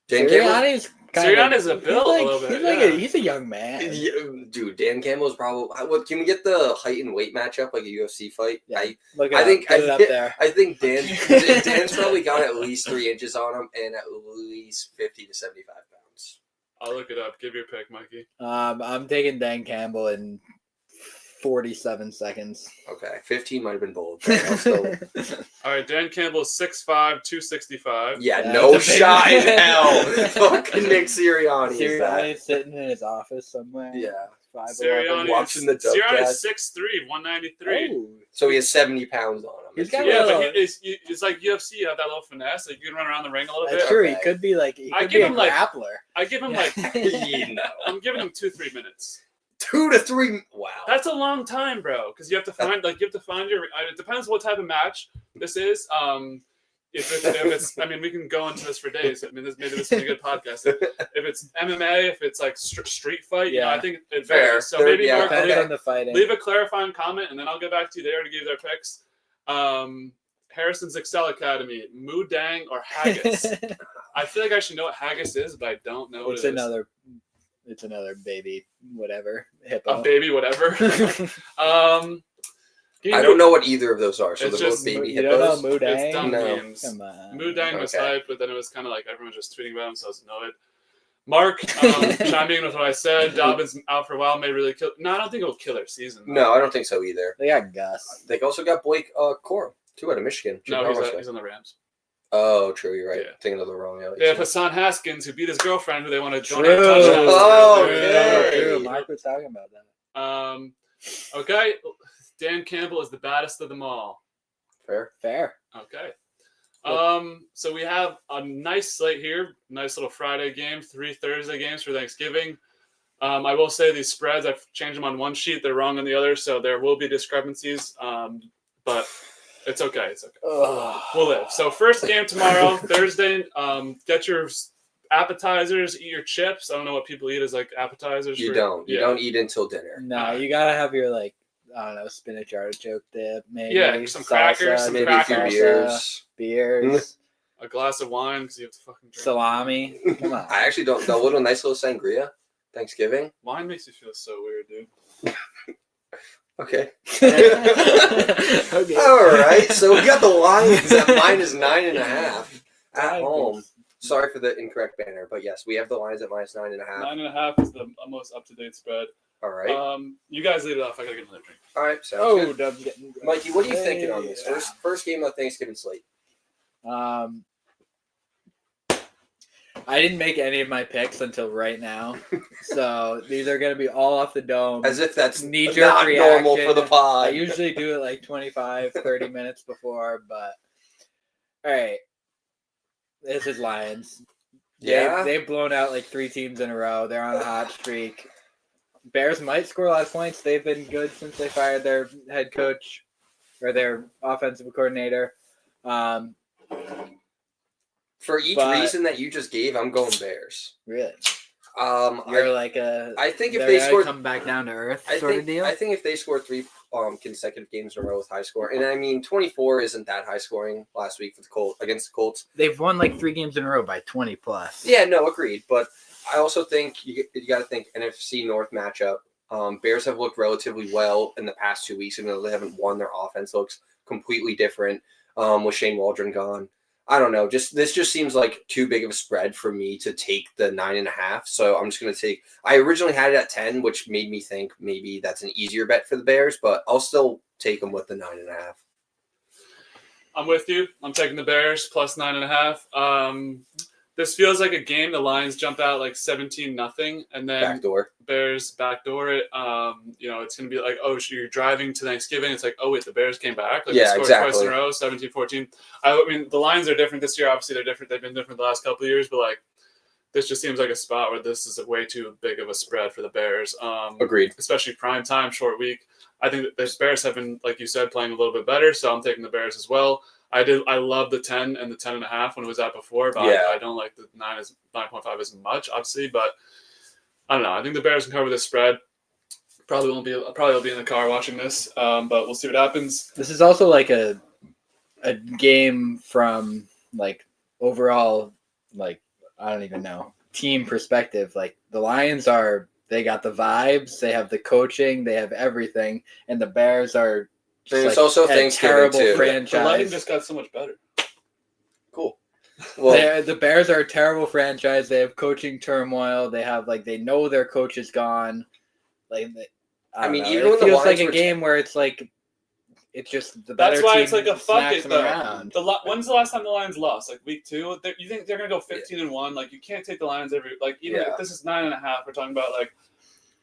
[SPEAKER 1] Dan Campbell.
[SPEAKER 3] Sirianni's
[SPEAKER 2] Sirianni's a build a little bit.
[SPEAKER 3] He's a young man.
[SPEAKER 1] Yeah, dude, Dan Campbell's probably. What can we get the height and weight matchup like a UFC fight?
[SPEAKER 3] Yeah.
[SPEAKER 1] I
[SPEAKER 3] Look it
[SPEAKER 1] I
[SPEAKER 3] up.
[SPEAKER 1] think
[SPEAKER 3] Put it up there.
[SPEAKER 1] I think Dan's probably got at least 3 inches on him and at least 50 to 75 pounds.
[SPEAKER 2] I'll look it up. Give your pick, Mikey.
[SPEAKER 3] I'm taking Dan Campbell in 47 seconds.
[SPEAKER 1] Okay, 15 might have been bold. But I'll still,
[SPEAKER 2] All right, Dan Campbell's 6'5", 265.
[SPEAKER 1] yeah,
[SPEAKER 3] Yeah,
[SPEAKER 1] no
[SPEAKER 3] that's a big-
[SPEAKER 1] shot in hell. Fucking Nick Sirianni is that.
[SPEAKER 3] Sirianni's sitting in his office somewhere.
[SPEAKER 1] Yeah.
[SPEAKER 3] 5'11".
[SPEAKER 1] Watching the
[SPEAKER 2] Sirianni's
[SPEAKER 1] Dubcast.
[SPEAKER 2] 6'3", 193.
[SPEAKER 3] Oh.
[SPEAKER 1] So he has 70 pounds on him.
[SPEAKER 3] He's got
[SPEAKER 2] Yeah,
[SPEAKER 3] little-
[SPEAKER 2] but it's like UFC. You have that little finesse. Like you can run around the ring a little
[SPEAKER 3] That's
[SPEAKER 2] bit.
[SPEAKER 3] true.
[SPEAKER 1] Okay.
[SPEAKER 3] He could be like
[SPEAKER 2] I
[SPEAKER 3] be
[SPEAKER 2] give
[SPEAKER 3] a
[SPEAKER 2] him, like-
[SPEAKER 3] grappler.
[SPEAKER 2] I give him like
[SPEAKER 1] You know.
[SPEAKER 2] I'm giving him 2-3 minutes.
[SPEAKER 1] 2 to 3. Wow.
[SPEAKER 2] That's a long time, bro. Because you have to find your. It depends what type of match this is. If it's, I mean, we can go into this for days. I mean, maybe this is a good podcast. If it's MMA, if it's like street fight, you know, I think it
[SPEAKER 1] Fair.
[SPEAKER 2] varies. So maybe
[SPEAKER 1] Yeah.
[SPEAKER 2] Mark,
[SPEAKER 3] Depends
[SPEAKER 1] Okay.
[SPEAKER 3] on the fighting.
[SPEAKER 2] leave a clarifying comment, and then I'll get back to you. They already gave their picks. Harrison's Excel Academy, Moo Dang or Haggis. I feel like I should know what haggis is, but I don't know what
[SPEAKER 3] It's
[SPEAKER 2] it is.
[SPEAKER 3] another baby, whatever. Hippo.
[SPEAKER 2] A baby, whatever.
[SPEAKER 1] I don't know what either of those are. So
[SPEAKER 2] It's
[SPEAKER 1] they're both
[SPEAKER 2] just-
[SPEAKER 1] baby
[SPEAKER 3] You don't know
[SPEAKER 1] hippos.
[SPEAKER 3] Moo Dang?
[SPEAKER 2] It's dumb
[SPEAKER 1] No.
[SPEAKER 2] memes.
[SPEAKER 3] Come on.
[SPEAKER 2] Moo Dang was
[SPEAKER 1] Okay.
[SPEAKER 2] hype, but then it was kind of like everyone was just tweeting about him, so I was annoyed. Mark chiming in with what I said. Dobbins out for a while may really kill. No, I don't think it'll kill their season.
[SPEAKER 1] No, I don't think so either.
[SPEAKER 3] They got Gus.
[SPEAKER 1] They also got Blake Corum, too, out of Michigan.
[SPEAKER 2] No, he's on the Rams.
[SPEAKER 1] Oh, true. You're right.
[SPEAKER 2] Yeah.
[SPEAKER 1] Thinking of the wrong LA
[SPEAKER 2] They have
[SPEAKER 1] team.
[SPEAKER 2] Hassan Haskins, who beat his girlfriend, who they want to
[SPEAKER 3] True.
[SPEAKER 2] donate touchdowns.
[SPEAKER 1] Oh,
[SPEAKER 2] to.
[SPEAKER 1] okay.
[SPEAKER 3] True. Mark was talking about that.
[SPEAKER 2] Okay. Dan Campbell is the baddest of them all.
[SPEAKER 3] Fair.
[SPEAKER 2] Okay. So we have a nice slate here. Nice little Friday game, 3 Thursday games for Thanksgiving. I will say these spreads, I've changed them on one sheet. They're wrong on the other, so there will be discrepancies. But it's okay. It's okay. We'll live. So first game tomorrow, Thursday. Get your appetizers, eat your chips. I don't know what people eat as like appetizers.
[SPEAKER 1] You
[SPEAKER 2] for-
[SPEAKER 1] don't. You
[SPEAKER 2] yeah.
[SPEAKER 1] don't eat until dinner.
[SPEAKER 3] No, you gotta have your like I don't know, spinach artichoke dip, maybe.
[SPEAKER 2] Yeah, some crackers, some
[SPEAKER 1] Maybe a few
[SPEAKER 2] crackers.
[SPEAKER 1] beers.
[SPEAKER 2] A glass of wine because you have to fucking drink.
[SPEAKER 3] Salami. Come on.
[SPEAKER 1] I actually don't. A little nice little sangria. Thanksgiving.
[SPEAKER 2] Wine makes you feel so weird, dude.
[SPEAKER 1] Okay.
[SPEAKER 3] Okay.
[SPEAKER 1] All right. So we got the Lions at -9.5 at home. Sorry for the incorrect banner, but yes, we have the Lions at -9.5.
[SPEAKER 2] 9.5 is the most up-to-date spread.
[SPEAKER 1] All right.
[SPEAKER 2] You guys lead it off. I gotta get another drink.
[SPEAKER 1] All right. Sounds
[SPEAKER 3] Oh,
[SPEAKER 1] good.
[SPEAKER 3] Dub's getting
[SPEAKER 1] Mikey, what are you thinking on this
[SPEAKER 3] Yeah.
[SPEAKER 1] first game of Thanksgiving slate?
[SPEAKER 3] I didn't make any of my picks until right now, so these are going to be all off the dome.
[SPEAKER 1] As if that's
[SPEAKER 3] knee-jerk
[SPEAKER 1] not
[SPEAKER 3] reaction.
[SPEAKER 1] normal for the pod.
[SPEAKER 3] I usually do it like 25, 30 minutes before, but all right. This is Lions.
[SPEAKER 1] Yeah.
[SPEAKER 3] They've blown out like 3 teams in a row. They're on a hot streak. Bears might score a lot of points. They've been good since they fired their head coach or their offensive coordinator.
[SPEAKER 1] For each reason that you just gave, I'm going Bears.
[SPEAKER 3] Really?
[SPEAKER 1] You're
[SPEAKER 3] I
[SPEAKER 1] think if they score,
[SPEAKER 3] come back down to earth
[SPEAKER 1] of
[SPEAKER 3] deal.
[SPEAKER 1] I think if they score 3 consecutive games in a row with high score, and I mean 24 isn't that high scoring last week for the Colts against the Colts.
[SPEAKER 3] They've won like 3 games in a row by 20 plus.
[SPEAKER 1] Yeah, no, agreed. But I also think you got to think NFC North matchup. Bears have looked relatively well in the past 2 weeks, even though they haven't won. Their offense looks completely different with Shane Waldron gone. I don't know. This just seems like too big of a spread for me to take the 9.5. So I'm just going to take. I originally had it at 10, which made me think maybe that's an easier bet for the Bears, but I'll still take them with the 9.5.
[SPEAKER 2] I'm with you. I'm taking the Bears plus 9.5. This feels like a game. The Lions jump out like 17-0, and then
[SPEAKER 1] Backdoor.
[SPEAKER 2] Bears backdoor it. It's going to be like, oh, so you're driving to Thanksgiving. It's like, oh, wait, the Bears came back. Like,
[SPEAKER 1] Yeah,
[SPEAKER 2] they scored
[SPEAKER 1] exactly.
[SPEAKER 2] twice in a row, 17-14. I mean, the Lions are different this year. Obviously, they're different. They've been different the last couple of years, but like, this just seems like a spot where this is way too big of a spread for the Bears.
[SPEAKER 1] Agreed.
[SPEAKER 2] Especially prime time, short week. I think that the Bears have been, like you said, playing a little bit better, so I'm taking the Bears as well. I love the 10 and the 10.5 when it was at before, but
[SPEAKER 1] yeah.
[SPEAKER 2] I don't like the 9.5 as much, obviously. But I don't know. I think the Bears can cover this spread. Probably will be in the car watching this, but we'll see what happens.
[SPEAKER 3] This is also like a game from like overall, like I don't even know, team perspective. Like the Lions they got the vibes, they have the coaching, they have everything, and the Bears are.
[SPEAKER 1] It's also Thanksgiving
[SPEAKER 3] terrible
[SPEAKER 1] too.
[SPEAKER 3] Franchise.
[SPEAKER 2] The Lightning just got so much better.
[SPEAKER 1] Cool. Well,
[SPEAKER 3] the Bears are a terrible franchise. They have coaching turmoil. They have they know their coach is gone. Even
[SPEAKER 1] when
[SPEAKER 3] it
[SPEAKER 1] the
[SPEAKER 3] feels like
[SPEAKER 1] Lions
[SPEAKER 3] a game where it's like it's just the
[SPEAKER 2] That's
[SPEAKER 3] better
[SPEAKER 2] why
[SPEAKER 3] team
[SPEAKER 2] it's like a fuck
[SPEAKER 3] smacks
[SPEAKER 2] it
[SPEAKER 3] them
[SPEAKER 2] though.
[SPEAKER 3] around.
[SPEAKER 2] When's the last time the Lions lost? Like week 2? You think they're gonna go 15-1? Like you can't take the Lions every even if this is 9.5. We're talking about like.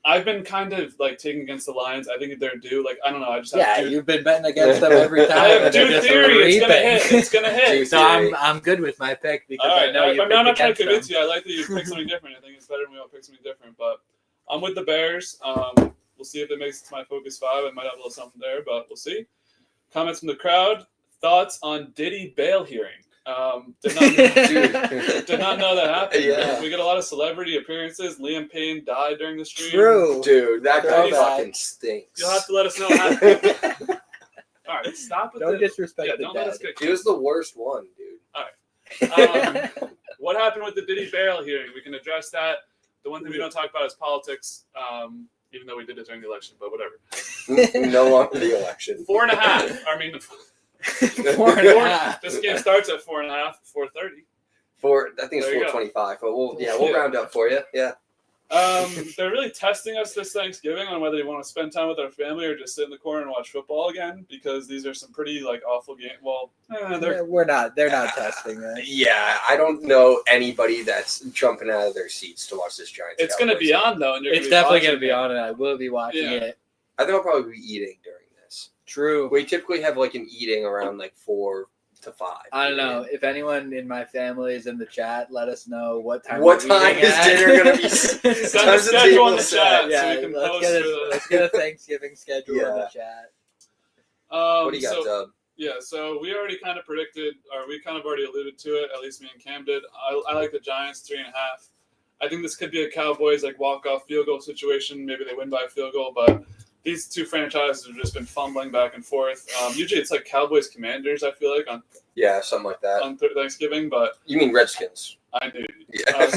[SPEAKER 2] I've been kind of taking against the Lions. I think they're due. I don't know. I just have
[SPEAKER 3] you've been betting against them every time.
[SPEAKER 2] I have due theory. It's gonna hit.
[SPEAKER 3] So I'm good with my pick because I know you.
[SPEAKER 2] I'm not trying to convince you. I like that you pick something different. I think it's better when we all pick something different. But I'm with the Bears. We'll see if it makes it to my Focus 5. I might have a little something there, but we'll see. Comments from the crowd. Thoughts on Diddy bail hearing? Did not know that happened.
[SPEAKER 1] Yeah.
[SPEAKER 2] We get a lot of celebrity appearances. Liam Payne died during the stream.
[SPEAKER 3] True.
[SPEAKER 1] Dude, that guy
[SPEAKER 3] Throwback.
[SPEAKER 1] fucking stinks.
[SPEAKER 2] You'll have to let us know what happened. All right, stop with
[SPEAKER 3] Don't disrespect the
[SPEAKER 2] don't let us
[SPEAKER 3] dead.
[SPEAKER 2] get.
[SPEAKER 1] He was the worst one, dude.
[SPEAKER 2] What happened with the Diddy bail hearing? We can address that. The one thing we don't talk about is politics, even though we did it during the election, but whatever.
[SPEAKER 1] No longer the election.
[SPEAKER 2] 4.5. I mean,
[SPEAKER 3] 4.5.
[SPEAKER 2] This game starts at 4.5, 4:30.
[SPEAKER 1] I think
[SPEAKER 2] There you
[SPEAKER 1] it's
[SPEAKER 2] go.
[SPEAKER 1] 4:25, but we'll round up for you. Yeah.
[SPEAKER 2] They're really testing us this Thanksgiving on whether you want to spend time with our family or just sit in the corner and watch football again, because these are some pretty awful games. Well,
[SPEAKER 3] They're not testing us.
[SPEAKER 1] Yeah, I don't know anybody that's jumping out of their seats to watch this Giants.
[SPEAKER 2] it's going to be on though, and
[SPEAKER 3] It's definitely going to be on, and I will be watching it.
[SPEAKER 1] I think I'll probably be eating during this.
[SPEAKER 3] True.
[SPEAKER 1] We typically have an eating around 4 to 5.
[SPEAKER 3] I don't know if anyone in my family is in the chat. Let us know what time.
[SPEAKER 1] What time is dinner going to be?
[SPEAKER 2] Send a schedule in the chat.
[SPEAKER 3] Yeah,
[SPEAKER 2] so we can
[SPEAKER 3] let's get a Thanksgiving schedule in the chat.
[SPEAKER 1] What do you got, Dub?
[SPEAKER 2] Yeah, so we already kind of predicted, or we kind of already alluded to it. At least me and Cam did. I like the Giants 3.5. I think this could be a Cowboys walk-off field goal situation. Maybe they win by a field goal, but these two franchises have just been fumbling back and forth. Usually it's Cowboys Commanders, I feel like,
[SPEAKER 1] something like that.
[SPEAKER 2] on Thanksgiving, but
[SPEAKER 1] You mean Redskins?
[SPEAKER 2] I knew.
[SPEAKER 1] Yeah.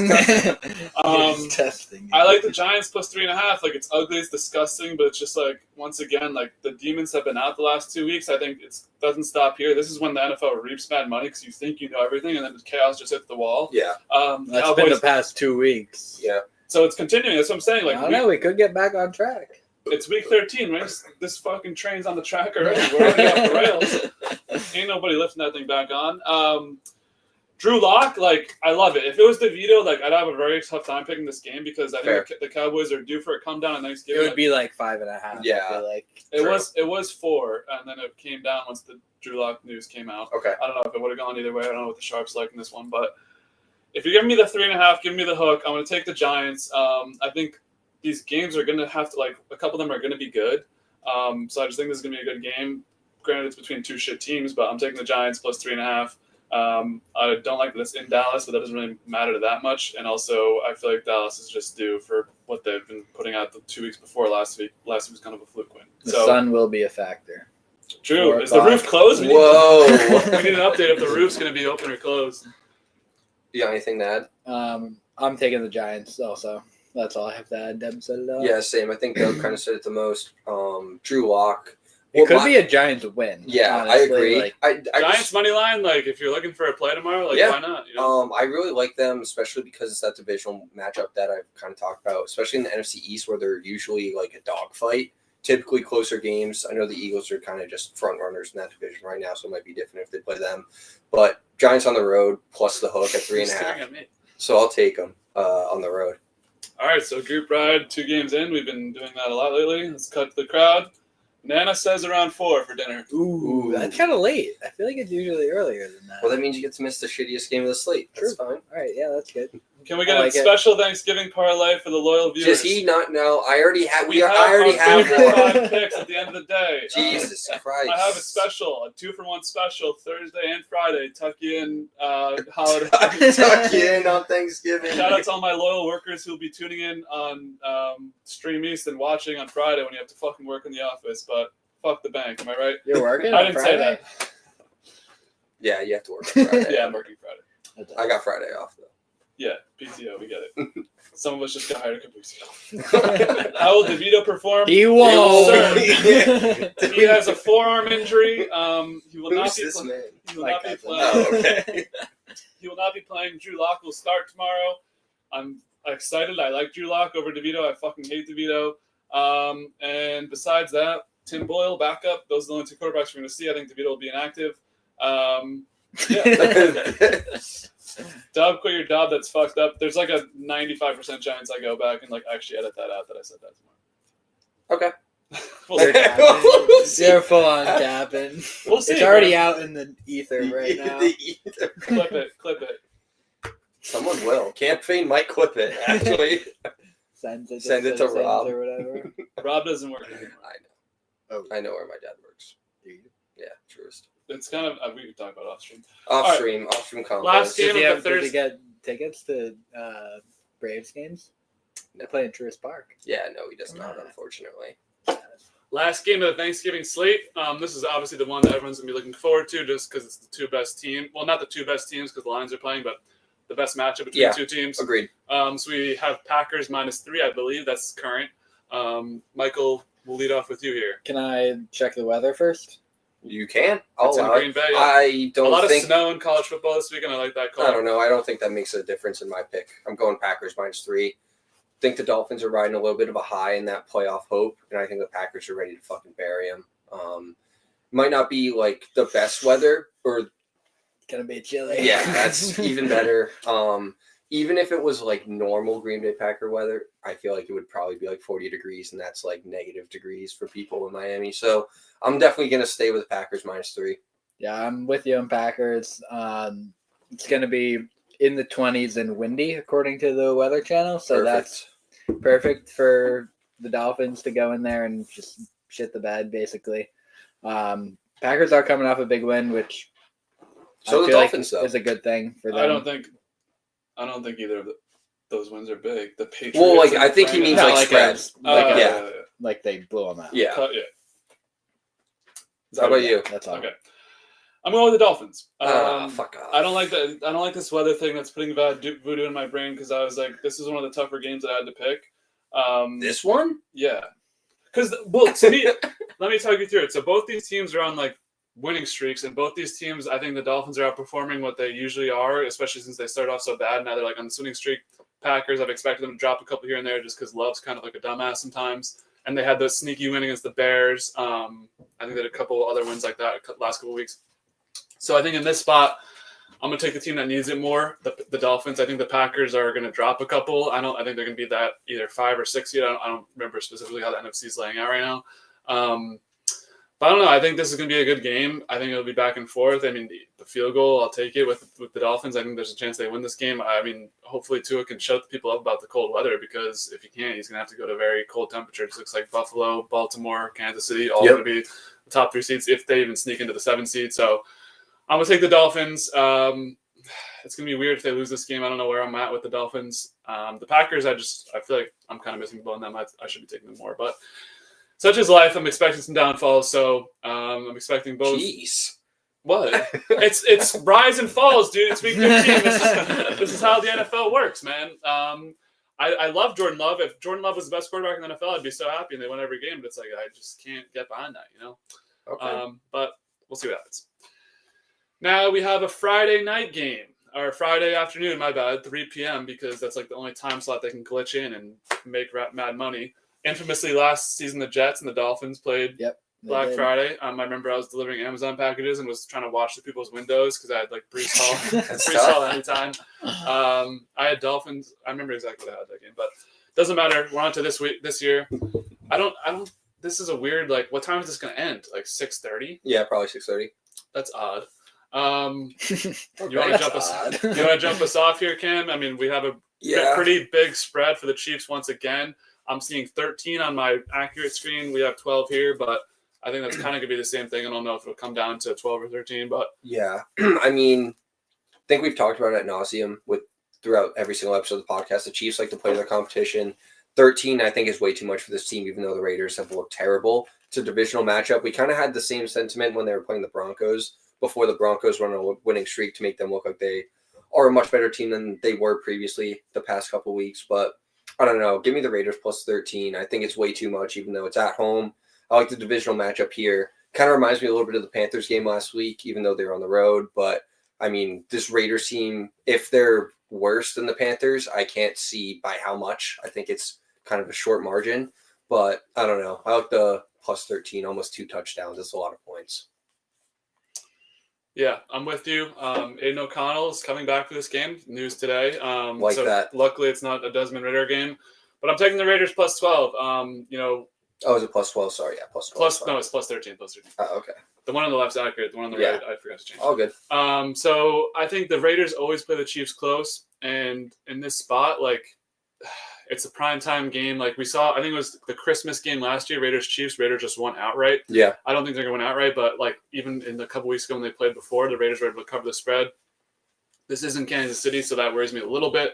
[SPEAKER 3] Testing.
[SPEAKER 2] I like the Giants plus 3.5. It's ugly, it's disgusting, but it's just once again, the demons have been out the last 2 weeks. I think it doesn't stop here. This is when the NFL reaps mad money because you think you know everything, and then the chaos just hits the wall.
[SPEAKER 1] Yeah.
[SPEAKER 3] That's
[SPEAKER 2] Cowboys,
[SPEAKER 3] been the past 2 weeks.
[SPEAKER 1] Yeah.
[SPEAKER 2] So it's continuing. That's what I'm saying.
[SPEAKER 3] I don't know. We could get back on track.
[SPEAKER 2] It's week 13, right? This fucking train's on the track already. We're already off the rails. Ain't nobody lifting that thing back on. Drew Lock, like, I love it. If it was DeVito, like, I'd have a very tough time picking this game because I think the Cowboys are due for a come down on Thanksgiving.
[SPEAKER 3] It would be like 5.5.
[SPEAKER 1] Yeah.
[SPEAKER 3] I feel like.
[SPEAKER 2] It was 4, and then it came down once the Drew Lock news came out.
[SPEAKER 1] Okay.
[SPEAKER 2] I don't know if it would have gone either way. I don't know what the Sharps like in this one, but if you're giving me the 3.5, give me the hook. I'm going to take the Giants. I think these games are going to have to, like, a couple of them are going to be good. So I just think this is going to be a good game. Granted, it's between two shit teams, but I'm taking the Giants plus 3.5. I don't like that it's in Dallas, but that doesn't really matter that much. And also, I feel like Dallas is just due for what they've been putting out the 2 weeks before last week. Last week was kind of a fluke win.
[SPEAKER 3] The sun will be a factor.
[SPEAKER 2] True. Is the roof closed?
[SPEAKER 1] Whoa.
[SPEAKER 2] We need an update if the roof's going to be open or closed.
[SPEAKER 1] You got anything to add?
[SPEAKER 3] I'm taking the Giants also. That's all I have to add. Deb said it all.
[SPEAKER 1] Yeah, same. I think Doug kind of said it the most. Drew Lock.
[SPEAKER 3] It could be a Giants win.
[SPEAKER 1] Yeah,
[SPEAKER 3] honestly.
[SPEAKER 1] I agree.
[SPEAKER 3] Like,
[SPEAKER 1] I
[SPEAKER 2] Giants
[SPEAKER 1] just,
[SPEAKER 2] money line, like if you're looking for a play tomorrow, like
[SPEAKER 1] Yeah.
[SPEAKER 2] why not? You know?
[SPEAKER 1] I really like them, especially because it's that divisional matchup that I've kind of talked about, especially in the NFC East where they're usually like a dogfight. Typically closer games. I know the Eagles are kind of just front runners in that division right now, so it might be different if they play them. But Giants on the road plus the hook at
[SPEAKER 2] You're staring
[SPEAKER 1] 3.5.
[SPEAKER 2] at me.
[SPEAKER 1] So I'll take them on the road.
[SPEAKER 2] All right, so group ride, 2 games in. We've been doing that a lot lately. Let's cut to the crowd. Nana says around 4 for dinner.
[SPEAKER 3] ooh, that's kind of late. I feel like it's usually earlier than that.
[SPEAKER 1] Well, that means you get to miss the shittiest game of the slate. That's fine.
[SPEAKER 3] All right, yeah, that's good.
[SPEAKER 2] Can we get
[SPEAKER 3] I
[SPEAKER 2] a
[SPEAKER 3] like it.
[SPEAKER 2] special Thanksgiving parlay for the loyal viewers?
[SPEAKER 1] Does he not know? I already have.
[SPEAKER 2] We have
[SPEAKER 1] I already
[SPEAKER 2] our
[SPEAKER 1] have
[SPEAKER 2] favorite
[SPEAKER 1] one.
[SPEAKER 2] 5 picks at the end of the day.
[SPEAKER 1] Jesus Christ!
[SPEAKER 2] I have a special, a 2-for-1 special, Thursday and Friday. Tuck you in holiday.
[SPEAKER 1] Tuck you in on Thanksgiving.
[SPEAKER 2] Shout out to all my loyal workers who'll be tuning in on Stream East and watching on Friday when you have to fucking work in the office. But fuck the bank, am I right?
[SPEAKER 3] You're working?
[SPEAKER 2] I
[SPEAKER 3] on
[SPEAKER 2] didn't say
[SPEAKER 3] Friday?
[SPEAKER 2] that.
[SPEAKER 1] Yeah, you have to work on Friday.
[SPEAKER 2] Yeah, I'm working Friday.
[SPEAKER 1] I got Friday off though.
[SPEAKER 2] Yeah, PTO, we get it. Some of us just got hired a couple weeks ago. How will DeVito perform?
[SPEAKER 3] He won't.
[SPEAKER 2] He has a forearm injury. He will not
[SPEAKER 1] Who's
[SPEAKER 2] be.
[SPEAKER 1] this man?
[SPEAKER 2] He will
[SPEAKER 3] Like
[SPEAKER 2] not be
[SPEAKER 3] that.
[SPEAKER 2] playing.
[SPEAKER 1] Oh, okay.
[SPEAKER 2] He will not be playing. Drew Lock will start tomorrow. I'm excited. I like Drew Lock over DeVito. I fucking hate DeVito. And besides that, Tim Boyle backup. Those are the only 2 quarterbacks we're going to see. I think DeVito will be inactive. Yeah. Dub, quit your job. That's fucked up. There's like a 95% chance I go back and like actually edit that out that I said that tomorrow.
[SPEAKER 1] Okay.
[SPEAKER 2] We'll see.
[SPEAKER 1] We'll see.
[SPEAKER 3] You're full on capping.
[SPEAKER 2] We'll see.
[SPEAKER 3] It's already out in the ether right now.
[SPEAKER 2] Clip it.
[SPEAKER 1] Someone will. Campaign might clip it. Actually,
[SPEAKER 3] Send it
[SPEAKER 1] to Rob
[SPEAKER 3] or whatever.
[SPEAKER 2] Rob doesn't work anymore.
[SPEAKER 1] I know. I know where my dad works.
[SPEAKER 3] Do you?
[SPEAKER 1] Yeah, truest.
[SPEAKER 2] It's kind of we can talk about off stream.
[SPEAKER 1] Off stream combos.
[SPEAKER 2] Last game
[SPEAKER 3] Did
[SPEAKER 2] of the
[SPEAKER 3] you
[SPEAKER 2] Thursday.
[SPEAKER 3] get tickets to Braves games? They play in Truist Park.
[SPEAKER 1] Yeah, no, he does not, unfortunately.
[SPEAKER 2] Last game of the Thanksgiving slate. This is obviously the one that everyone's gonna be looking forward to, just because it's the 2 best teams. Well, not the 2 best teams because the Lions are playing, but the best matchup between the 2 teams.
[SPEAKER 1] Agreed.
[SPEAKER 2] So we have Packers -3, I believe. That's current. Michael, we'll lead off with you here.
[SPEAKER 3] Can I check the weather first?
[SPEAKER 1] You can. I'll
[SPEAKER 2] It's in
[SPEAKER 1] allow it.
[SPEAKER 2] Green Bay. Yeah.
[SPEAKER 1] I
[SPEAKER 2] A lot
[SPEAKER 1] don't
[SPEAKER 2] of
[SPEAKER 1] think.
[SPEAKER 2] snow in college football this week, and I like that call.
[SPEAKER 1] I don't know. I don't think that makes a difference in my pick. I'm going Packers -3. Think the Dolphins are riding a little bit of a high in that playoff hope, and I think the Packers are ready to fucking bury them. Might not be like the best weather, or
[SPEAKER 3] It's gonna be chilly.
[SPEAKER 1] yeah, that's even better. Even if it was like normal Green Bay Packer weather, I feel like it would probably be like 40 degrees, and that's like negative degrees for people in Miami. So I'm definitely gonna stay with Packers -3.
[SPEAKER 3] Yeah, I'm with you on Packers. It's gonna be in the 20s and windy, according to the Weather Channel. So that's perfect for the Dolphins to go in there and just shit the bed, basically. Packers are coming off a big win, which
[SPEAKER 1] So
[SPEAKER 3] I
[SPEAKER 1] the
[SPEAKER 3] feel
[SPEAKER 1] Dolphins, though.
[SPEAKER 3] is a good thing for them.
[SPEAKER 2] I don't think either of those wins are big. The Patriots.
[SPEAKER 1] Well, like
[SPEAKER 2] and
[SPEAKER 1] I think he
[SPEAKER 2] Rams-
[SPEAKER 1] means
[SPEAKER 3] No,
[SPEAKER 1] like
[SPEAKER 3] like
[SPEAKER 1] spreads.
[SPEAKER 3] a-
[SPEAKER 2] yeah.
[SPEAKER 3] like they blew them out.
[SPEAKER 1] Yeah.
[SPEAKER 2] Yeah.
[SPEAKER 1] How about you?
[SPEAKER 3] That's all.
[SPEAKER 2] Okay. I'm going with the Dolphins.
[SPEAKER 1] Fuck off.
[SPEAKER 2] I don't like that. I don't like this weather thing that's putting bad voodoo in my brain because I was like, this is one of the tougher games that I had to pick.
[SPEAKER 1] This one?
[SPEAKER 2] Yeah. Because, well, to me, let me talk you through it. So both these teams are on like winning streaks, and both these teams, I think the Dolphins are outperforming what they usually are, especially since they started off so bad. Now they're like on the winning streak. Packers, I've expected them to drop a couple here and there just because Love's kind of like a dumbass sometimes. and they had the sneaky win against the Bears. I think they had a couple other wins like that last couple weeks. So I think in this spot, I'm going to take the team that needs it more, the Dolphins. I think the Packers are going to drop a couple. I think they're going to be that either 5 or 6 seed. I don't remember specifically how the NFC is laying out right now. But I don't know. I think this is going to be a good game. I think it'll be back and forth. I mean, the field goal, I'll take it with the Dolphins. I think there's a chance they win this game. I mean, hopefully Tua can shut the people up about the cold weather, because if he can't, he's going to have to go to very cold temperatures. It looks like Buffalo, Baltimore, Kansas City, all going to be the top 3 seeds if they even sneak into the 7 seed. So I'm going to take the Dolphins. It's going to be weird if they lose this game. I don't know where I'm at with the Dolphins. The Packers, I feel like I'm kind of missing the boat on them. I should be taking them more. But such is life. I'm expecting some downfalls. So I'm expecting both.
[SPEAKER 1] Jeez.
[SPEAKER 2] What? It's rise and falls, dude. It's week 15. This is how the NFL works, man. I love Jordan Love. If Jordan Love was the best quarterback in the NFL, I'd be so happy and they won every game. But it's like I just can't get behind that, you know?
[SPEAKER 1] Okay.
[SPEAKER 2] But we'll see what happens. Now we have a Friday night game. Or Friday afternoon, my bad, 3 p.m. because that's like the only time slot they can glitch in and make mad money. Infamously, last season, the Jets and the Dolphins played Black Friday. I remember I was delivering Amazon packages and was trying to watch the people's windows because I had like Brees Hall anytime. I had Dolphins. I remember exactly what I had that game, but it doesn't matter. We're on to this year. I don't. This is a weird, like, what time is this going to end? Like 6:30?
[SPEAKER 1] Yeah, probably 6:30.
[SPEAKER 2] That's odd. You want to jump us off here, Cam? I mean, we have a pretty big spread for the Chiefs once again. I'm seeing 13 on my accurate screen. We have 12 here, but I think that's kind of going to be the same thing. I don't know if it'll come down to 12 or 13, but
[SPEAKER 1] yeah. I mean, I think we've talked about it ad nauseum throughout every single episode of the podcast. The Chiefs like to play their competition. 13, I think, is way too much for this team, even though the Raiders have looked terrible. It's a divisional matchup. We kind of had the same sentiment when they were playing the Broncos before the Broncos went on a winning streak to make them look like they are a much better team than they were previously the past couple of weeks. But I don't know. Give me the Raiders plus 13. I think it's way too much, even though it's at home. I like the divisional matchup here. Kind of reminds me a little bit of the Panthers game last week, even though they're on the road. But, I mean, this Raiders team, if they're worse than the Panthers, I can't see by how much. I think it's kind of a short margin. But, I don't know. I like the plus 13, almost 2 touchdowns. That's a lot of points.
[SPEAKER 2] Yeah, I'm with you. Aiden O'Connell is coming back for this game. News today.
[SPEAKER 1] That.
[SPEAKER 2] Luckily, it's not a Desmond Ridder game. But I'm taking the Raiders plus 12.
[SPEAKER 1] Oh, is it plus 12? Sorry, yeah, plus 12.
[SPEAKER 2] No, it's plus 13. Plus 13.
[SPEAKER 1] Oh, okay.
[SPEAKER 2] The one on the left's accurate. The one on the right, I forgot to change.
[SPEAKER 1] All good.
[SPEAKER 2] So I think the Raiders always play the Chiefs close. And in this spot, like, it's a primetime game. Like we saw, I think it was the Christmas game last year, Raiders-Chiefs. Raiders just won outright.
[SPEAKER 1] Yeah.
[SPEAKER 2] I don't think they're going to win outright, but like even in the couple weeks ago when they played before, the Raiders were able to cover the spread. This isn't Kansas City, so that worries me a little bit,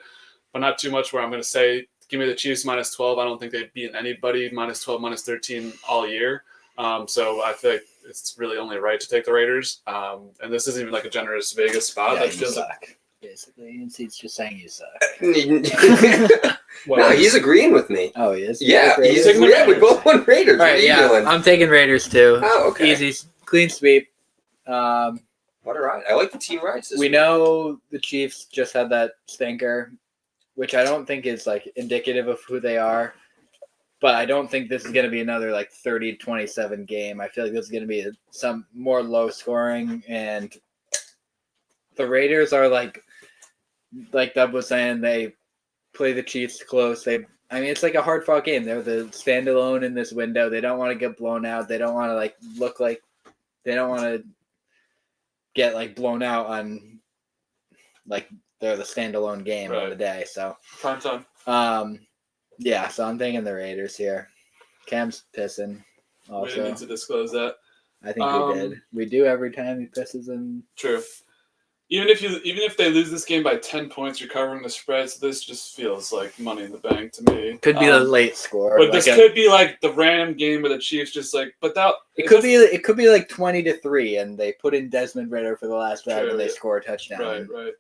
[SPEAKER 2] but not too much where I'm going to say, give me the Chiefs minus 12. I don't think they've beaten anybody minus 12, minus 13 all year. So I feel like it's really only right to take the Raiders. And this isn't even like a generous Vegas spot.
[SPEAKER 3] Yeah,
[SPEAKER 2] that feels like
[SPEAKER 3] basically, he's just saying you suck.
[SPEAKER 1] No, he's agreeing with me.
[SPEAKER 3] Oh, he is?
[SPEAKER 1] Yeah, we both won Raiders.
[SPEAKER 3] All right, yeah, I'm taking Raiders too.
[SPEAKER 1] Oh, okay.
[SPEAKER 3] Easy, clean sweep.
[SPEAKER 1] What a ride. I like the team rides.
[SPEAKER 3] We know the Chiefs just had that stinker, which I don't think is like indicative of who they are. But I don't think this is going to be another like 30-27 game. I feel like this is going to be some more low scoring, and the Raiders are like Dub was saying, they play the Chiefs close. It's like a hard fought game. They're the standalone in this window. They don't want to get blown out. They don't want to they don't want to get like blown out on like they're the standalone game of the day. So
[SPEAKER 2] prime time.
[SPEAKER 3] Yeah, so I'm thinking the Raiders here. Cam's pissing. Also,
[SPEAKER 2] we didn't need to disclose that.
[SPEAKER 3] I think we did. We do every time he pisses in.
[SPEAKER 2] True. Even if they lose this game by 10 points, you're covering the spread. So this just feels like money in the bank to me.
[SPEAKER 3] Could be a late score,
[SPEAKER 2] but this could be like the random game where the Chiefs just like. But that
[SPEAKER 3] it could be like 20-3, and they put in Desmond Ridder for the last drive, and they score a touchdown.
[SPEAKER 2] Right.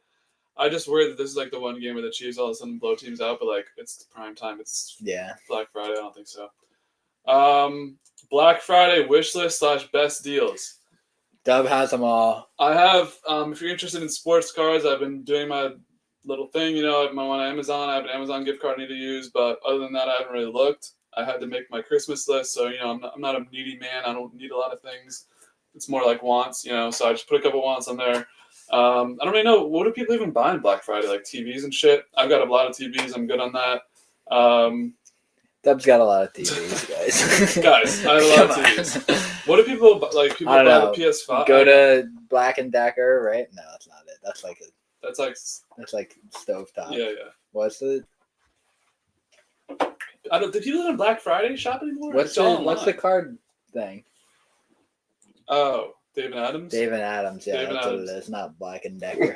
[SPEAKER 2] I just worry that this is like the one game where the Chiefs all of a sudden blow teams out, but like it's prime time. It's Black Friday. I don't think so. Black Friday wish list / best deals.
[SPEAKER 3] Dub has them all.
[SPEAKER 2] I have. If you're interested in sports cards, I've been doing my little thing. I have my one on Amazon. I have an Amazon gift card I need to use, but other than that, I haven't really looked. I had to make my Christmas list, so I'm not a needy man. I don't need a lot of things. It's more like wants, so I just put a couple wants on there. I don't really know, what do people even buy on Black Friday, like TVs and shit? I've got a lot of TVs. I'm good on that.
[SPEAKER 3] Dub's got a lot of TVs, guys.
[SPEAKER 2] Guys, I have a lot of TVs. What do people like? People buy the PS5.
[SPEAKER 3] Go to Black and Decker, right? No, that's not it. That's like stovetop.
[SPEAKER 2] Yeah.
[SPEAKER 3] What's it?
[SPEAKER 2] Do people on Black Friday shop anymore?
[SPEAKER 3] What's the card thing?
[SPEAKER 2] Oh, David Adams.
[SPEAKER 3] David Adams, yeah,
[SPEAKER 2] David
[SPEAKER 3] that's
[SPEAKER 2] Adams.
[SPEAKER 3] what it is. Not Black and Decker.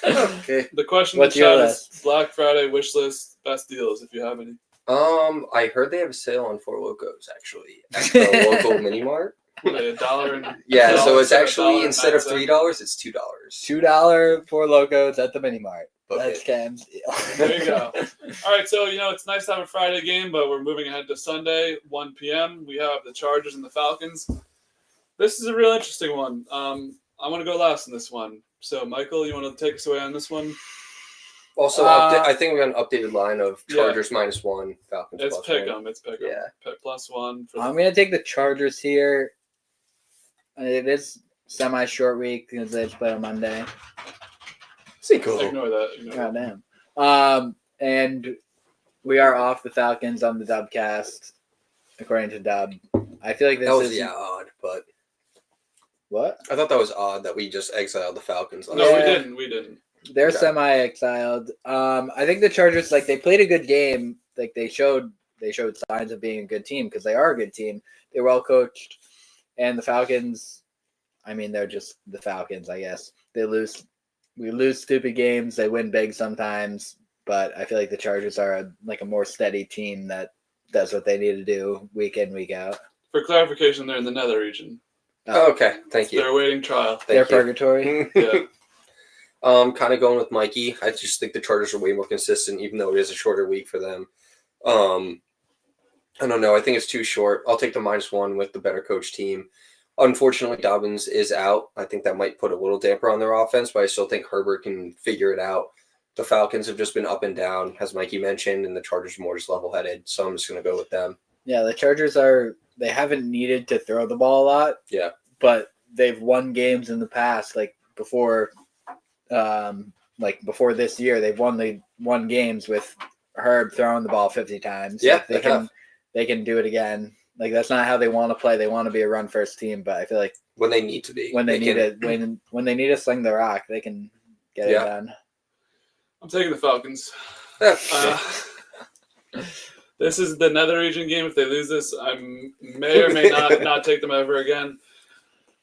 [SPEAKER 1] Okay.
[SPEAKER 2] The question
[SPEAKER 3] What's
[SPEAKER 2] in the
[SPEAKER 3] your
[SPEAKER 2] chat
[SPEAKER 3] list?
[SPEAKER 2] is Black Friday wish list, best deals if you have any.
[SPEAKER 1] I heard they have a sale on Four Locos actually at the local mini mart.
[SPEAKER 2] What, $1?
[SPEAKER 1] Yeah, so it's
[SPEAKER 2] $1
[SPEAKER 1] actually instead of
[SPEAKER 2] $1.09.
[SPEAKER 1] $3, it's $2.
[SPEAKER 3] $2 for logos at the mini mart.
[SPEAKER 1] Okay.
[SPEAKER 3] That's Cam's deal.
[SPEAKER 2] There you go. All right, so it's nice to have a Friday game, but we're moving ahead to Sunday, 1 p.m. We have the Chargers and the Falcons. This is a real interesting one. I want to go last in this one. So, Michael, you want to take us away on this one?
[SPEAKER 1] Also, I think we got an updated line of Chargers -1, Falcons
[SPEAKER 2] It's
[SPEAKER 1] +1.
[SPEAKER 2] pick 'em. It's pick 'em.
[SPEAKER 1] Yeah.
[SPEAKER 2] Pick +1.
[SPEAKER 3] I'm going to take the Chargers here. It is semi-short week because they just play on Monday.
[SPEAKER 1] Cool.
[SPEAKER 2] Ignore that.
[SPEAKER 3] Goddamn. And we are off the Falcons on the Dubcast, according to Dub. I feel like this is
[SPEAKER 1] odd, but
[SPEAKER 3] what?
[SPEAKER 1] I thought that was odd that we just exiled the Falcons.
[SPEAKER 2] No,
[SPEAKER 3] Yeah.
[SPEAKER 2] we didn't.
[SPEAKER 3] They're
[SPEAKER 1] Okay.
[SPEAKER 3] semi-exiled. I think the Chargers, they played a good game. Like they showed signs of being a good team because they are a good team. They're well coached, and the Falcons. I mean, they're just the Falcons, I guess. We lose stupid games. They win big sometimes, but I feel like the Chargers are a more steady team that does what they need to do week in, week out.
[SPEAKER 2] For clarification, they're in the nether region.
[SPEAKER 1] Oh, okay, thank you.
[SPEAKER 2] They're awaiting trial.
[SPEAKER 3] They're
[SPEAKER 1] Thank you.
[SPEAKER 3] purgatory.
[SPEAKER 2] Yeah.
[SPEAKER 1] Kind of going with Mikey. I just think the Chargers are way more consistent, even though it is a shorter week for them. I don't know. I think it's too short. I'll take the -1 with the better coach team. Unfortunately, Dobbins is out. I think that might put a little damper on their offense, but I still think Herbert can figure it out. The Falcons have just been up and down, as Mikey mentioned, and the Chargers are more just level-headed, so I'm just going to go with them.
[SPEAKER 3] Yeah, the Chargers they haven't needed to throw the ball a lot.
[SPEAKER 1] Yeah.
[SPEAKER 3] But they've won games in the past, before this year, they've won games with Herb throwing the ball 50 times.
[SPEAKER 1] Yeah,
[SPEAKER 3] they can do it again. That's not how they want to play. They want to be a run first team, but I feel like
[SPEAKER 1] when they need to be,
[SPEAKER 3] when they need to sling the rock, they can get it done.
[SPEAKER 2] I'm taking the Falcons.
[SPEAKER 1] Yeah.
[SPEAKER 2] This is the nether region game. If they lose this, I may or may not take them ever again.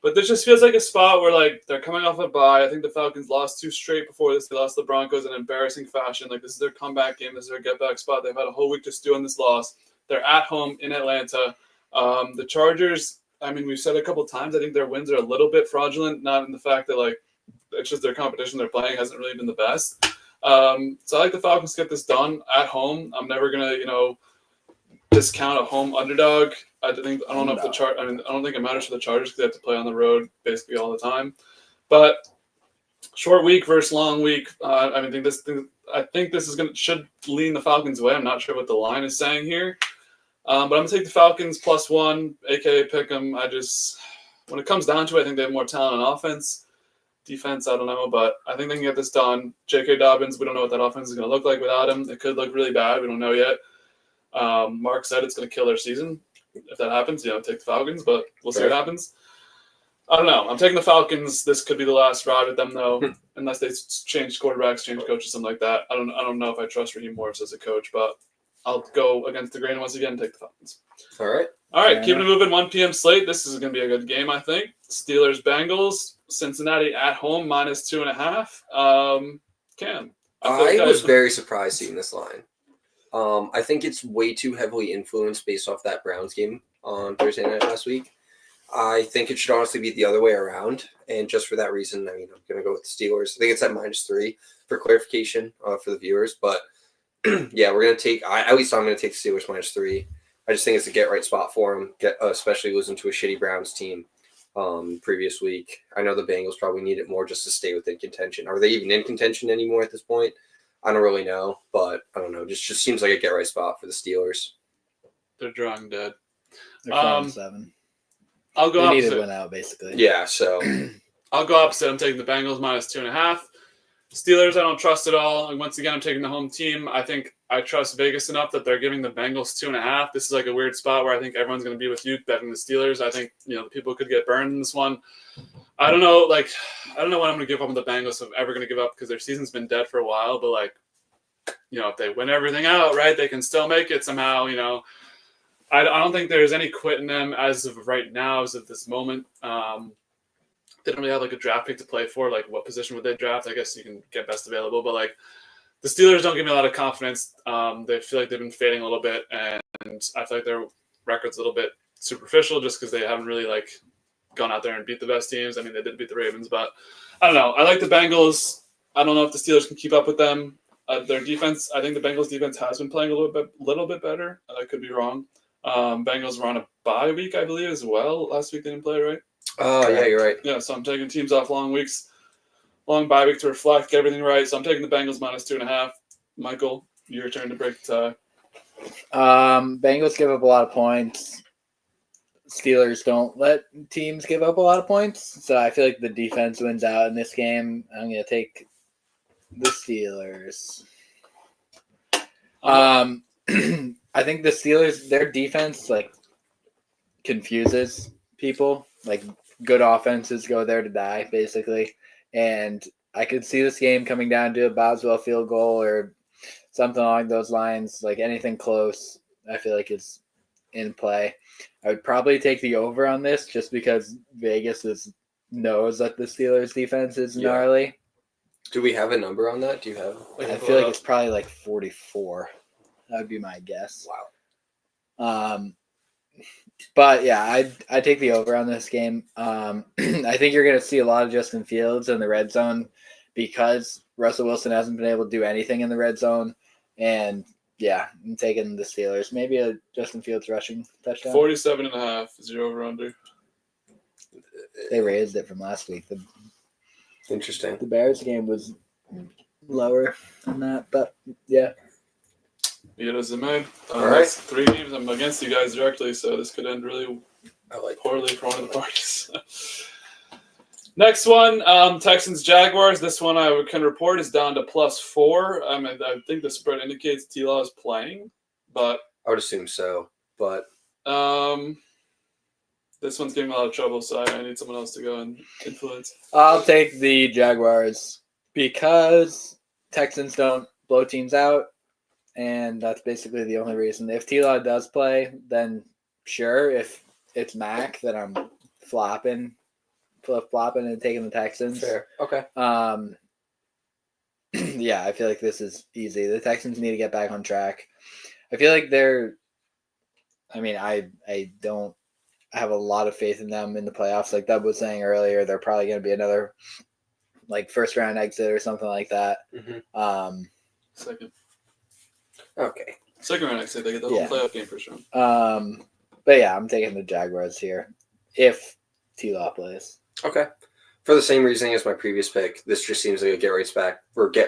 [SPEAKER 2] But this just feels like a spot where they're coming off a bye. I think the Falcons lost 2 straight before this. They lost the Broncos in embarrassing fashion. This is their comeback game. This is their get back spot. They've had a whole week to stew on this loss. They're at home in Atlanta. The Chargers, we've said a couple times, I think their wins are a little bit fraudulent, not in the fact that it's just their competition they're playing hasn't really been the best. So I like the Falcons to get this done at home. I'm never gonna, discount a home underdog. I don't think it matters for the Chargers because they have to play on the road basically all the time. But short week versus long week. I think this should lean the Falcons' way. I'm not sure what the line is saying here, but I'm gonna take the Falcons +1, aka pick 'em. When it comes down to it, I think they have more talent on offense. Defense, I don't know, but I think they can get this done. J.K. Dobbins, we don't know what that offense is going to look like without him. It could look really bad. We don't know yet. Mark said it's going to kill their season. If that happens, take the Falcons, but we'll see what happens. I don't know. I'm taking the Falcons. This could be the last ride with them, though, unless they change quarterbacks, change coaches, something like that. I don't know if I trust Raheem Morris as a coach, but I'll go against the grain once again and take the Falcons.
[SPEAKER 1] All right.
[SPEAKER 2] Keeping it moving. 1 p.m. slate. This is going to be a good game, I think. Steelers, Bengals, Cincinnati at home -2.5. Cam.
[SPEAKER 1] I was very surprised seeing this line. I think it's way too heavily influenced based off that Browns game on Thursday night last week. I think it should honestly be the other way around. And just for that reason, I'm going to go with the Steelers. I think it's at -3 for clarification for the viewers. But yeah, we're going to take, at least I'm going to take the Steelers -3. I just think it's a get-right spot for them, especially losing to a shitty Browns team previous week. I know the Bengals probably need it more just to stay within contention. Are they even in contention anymore at this point? I don't really know, but I don't know. Just seems like a get-right spot for the Steelers.
[SPEAKER 2] They're drawing dead.
[SPEAKER 3] They're 5-7.
[SPEAKER 2] I'll go
[SPEAKER 3] They
[SPEAKER 2] opposite.
[SPEAKER 3] needed to win out, basically.
[SPEAKER 1] Yeah, so
[SPEAKER 2] I'll go opposite. I'm taking the Bengals -2.5. Steelers, I don't trust at all. And once again, I'm taking the home team. I think I trust Vegas enough that they're giving the Bengals 2.5. This is like a weird spot where I think everyone's going to be with you betting the Steelers. I think, the people could get burned in this one. I don't know. I don't know when I'm going to give up on the Bengals. If I'm ever going to give up because their season's been dead for a while. But if they win everything out, right, they can still make it somehow. I don't think there's any quit in them as of right now, as of this moment. They don't really have a draft pick to play for. What position would they draft? I guess you can get best available. But the Steelers don't give me a lot of confidence. They feel like they've been fading a little bit, and I feel like their record's a little bit superficial just because they haven't really gone out there and beat the best teams. I mean, they did beat the Ravens, but I don't know. I like the Bengals. I don't know if the Steelers can keep up with them. Their defense, I think the Bengals defense has been playing a little bit better. I could be wrong. Bengals were on a bye week, I believe, as well. Last week they didn't play, right?
[SPEAKER 1] Oh, yeah, you're right.
[SPEAKER 2] Yeah, so I'm taking teams off long bye week to reflect, get everything right. So I'm taking the Bengals -2.5. Michael, your turn to break the tie.
[SPEAKER 3] Bengals give up a lot of points. Steelers don't let teams give up a lot of points. So I feel like the defense wins out in this game. I'm going to take the Steelers. I think the Steelers, their defense, confuses people. Good offenses go there to die, basically. And I could see this game coming down to a Boswell field goal or something along those lines. Anything close, I feel like is in play. I would probably take the over on this just because Vegas knows that the Steelers defense is gnarly.
[SPEAKER 1] Do we have a number on that? Do you have?
[SPEAKER 3] I feel like it's probably 44. That would be my guess.
[SPEAKER 1] Wow.
[SPEAKER 3] But yeah, I take the over on this game. I think you're going to see a lot of Justin Fields in the red zone because Russell Wilson hasn't been able to do anything in the red zone. And yeah, I'm taking the Steelers. Maybe a Justin Fields rushing touchdown.
[SPEAKER 2] 47.5 is your over/under.
[SPEAKER 3] They raised it from last week.
[SPEAKER 1] Interesting.
[SPEAKER 3] The Bears game was lower than that, but yeah.
[SPEAKER 2] Be it as it may.
[SPEAKER 1] All right.
[SPEAKER 2] That's 3 games. I'm against you guys directly, so this could end really poorly for one of the parties. Next one, Texans-Jaguars. This one I can report is down to +4. I think the spread indicates T-Law is playing, but
[SPEAKER 1] I would assume so, but
[SPEAKER 2] this one's giving me a lot of trouble, so I need someone else to go and influence.
[SPEAKER 3] I'll take the Jaguars because Texans don't blow teams out, and that's basically the only reason. If T-Law does play, then sure. If it's Mac, then I'm flip-flopping and taking the Texans.
[SPEAKER 1] fair. Okay.
[SPEAKER 3] Yeah, I feel like this is easy. The Texans need to get back on track. I feel like I don't have a lot of faith in them in the playoffs. Like Dub was saying earlier, they're probably going to be another first round exit or something like that.
[SPEAKER 1] Mm-hmm.
[SPEAKER 2] Second.
[SPEAKER 1] Okay.
[SPEAKER 2] Second round exit. They get the whole playoff game first round.
[SPEAKER 3] But yeah, I'm taking the Jaguars here if T-Law plays.
[SPEAKER 1] Okay. For the same reasoning as my previous pick, this just seems like a get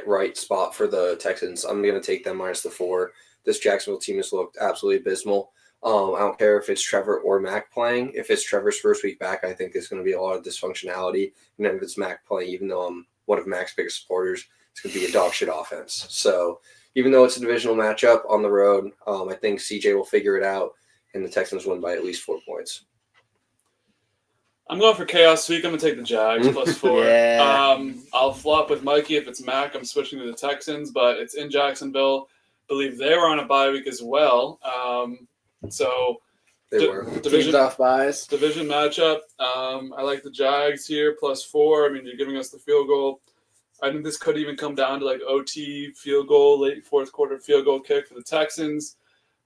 [SPEAKER 1] right spot for the Texans. I'm going to take them -4. This Jacksonville team has looked absolutely abysmal. I don't care if it's Trevor or Mac playing. If it's Trevor's first week back, I think there's going to be a lot of dysfunctionality. And then if it's Mac playing, even though I'm one of Mac's biggest supporters, it's going to be a dog shit offense. So even though it's a divisional matchup on the road, I think CJ will figure it out, and the Texans win by at least 4 points.
[SPEAKER 2] I'm going for chaos week. I'm going to take the Jags +4.
[SPEAKER 3] Yeah.
[SPEAKER 2] I'll flop with Mikey. If it's Mac, I'm switching to the Texans, but it's in Jacksonville. I believe they were on a bye week as well. So
[SPEAKER 1] They were.
[SPEAKER 3] Teams off buys.
[SPEAKER 2] Division matchup. I like the Jags here +4. I mean, you're giving us the field goal. I think this could even come down to OT field goal, late fourth quarter field goal kick for the Texans.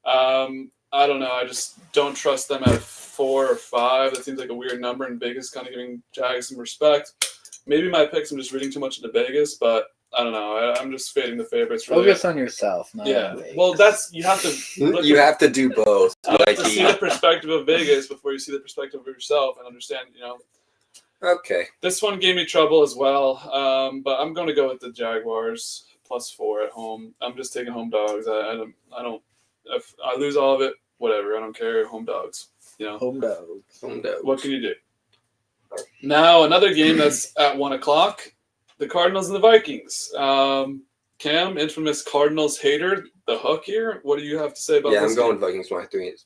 [SPEAKER 2] I don't know. I just don't trust them at 4 or 5. That seems like a weird number, and Vegas kind of giving Jags some respect. Maybe my picks, I'm just reading too much into Vegas, but I don't know. I'm just fading the favorites. Really.
[SPEAKER 3] Focus on yourself. Not on Vegas.
[SPEAKER 2] Well, you have to.
[SPEAKER 1] You have to do both.
[SPEAKER 2] You have to see the perspective of Vegas before you see the perspective of yourself and understand.
[SPEAKER 1] Okay.
[SPEAKER 2] This one gave me trouble as well, but I'm going to go with the Jaguars +4 at home. I'm just taking home dogs. I don't. If I lose all of it, whatever. I don't care. Home dogs.
[SPEAKER 3] Home dogs.
[SPEAKER 2] What can you do? Now another game that's at 1:00. The Cardinals and the Vikings. Cam, infamous Cardinals hater, the hook here. What do you have to say about this?
[SPEAKER 1] Yeah, I'm going Vikings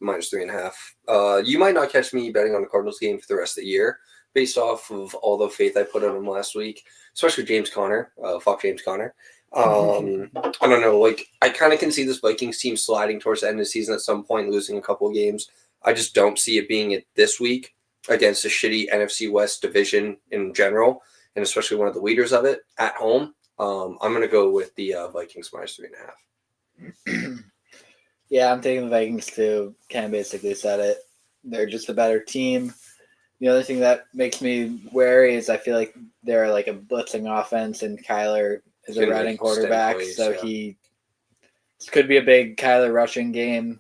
[SPEAKER 1] minus 3.5. You might not catch me betting on the Cardinals game for the rest of the year based off of all the faith I put in them last week, especially James Conner. Fuck James Conner. I don't know. Like, I kind of can see this Vikings team sliding towards the end of the season at some point, losing a couple of games. I just don't see it being it this week against a shitty NFC West division in general, and especially one of the leaders of it at home. I'm going to go with the Vikings minus 3.5.
[SPEAKER 3] Yeah, I'm taking the Vikings too. Ken basically said it. They're just a better team. The other thing that makes me wary is I feel like they're like a blitzing offense, and Kyler is a running quarterback, so he could be a big Kyler rushing game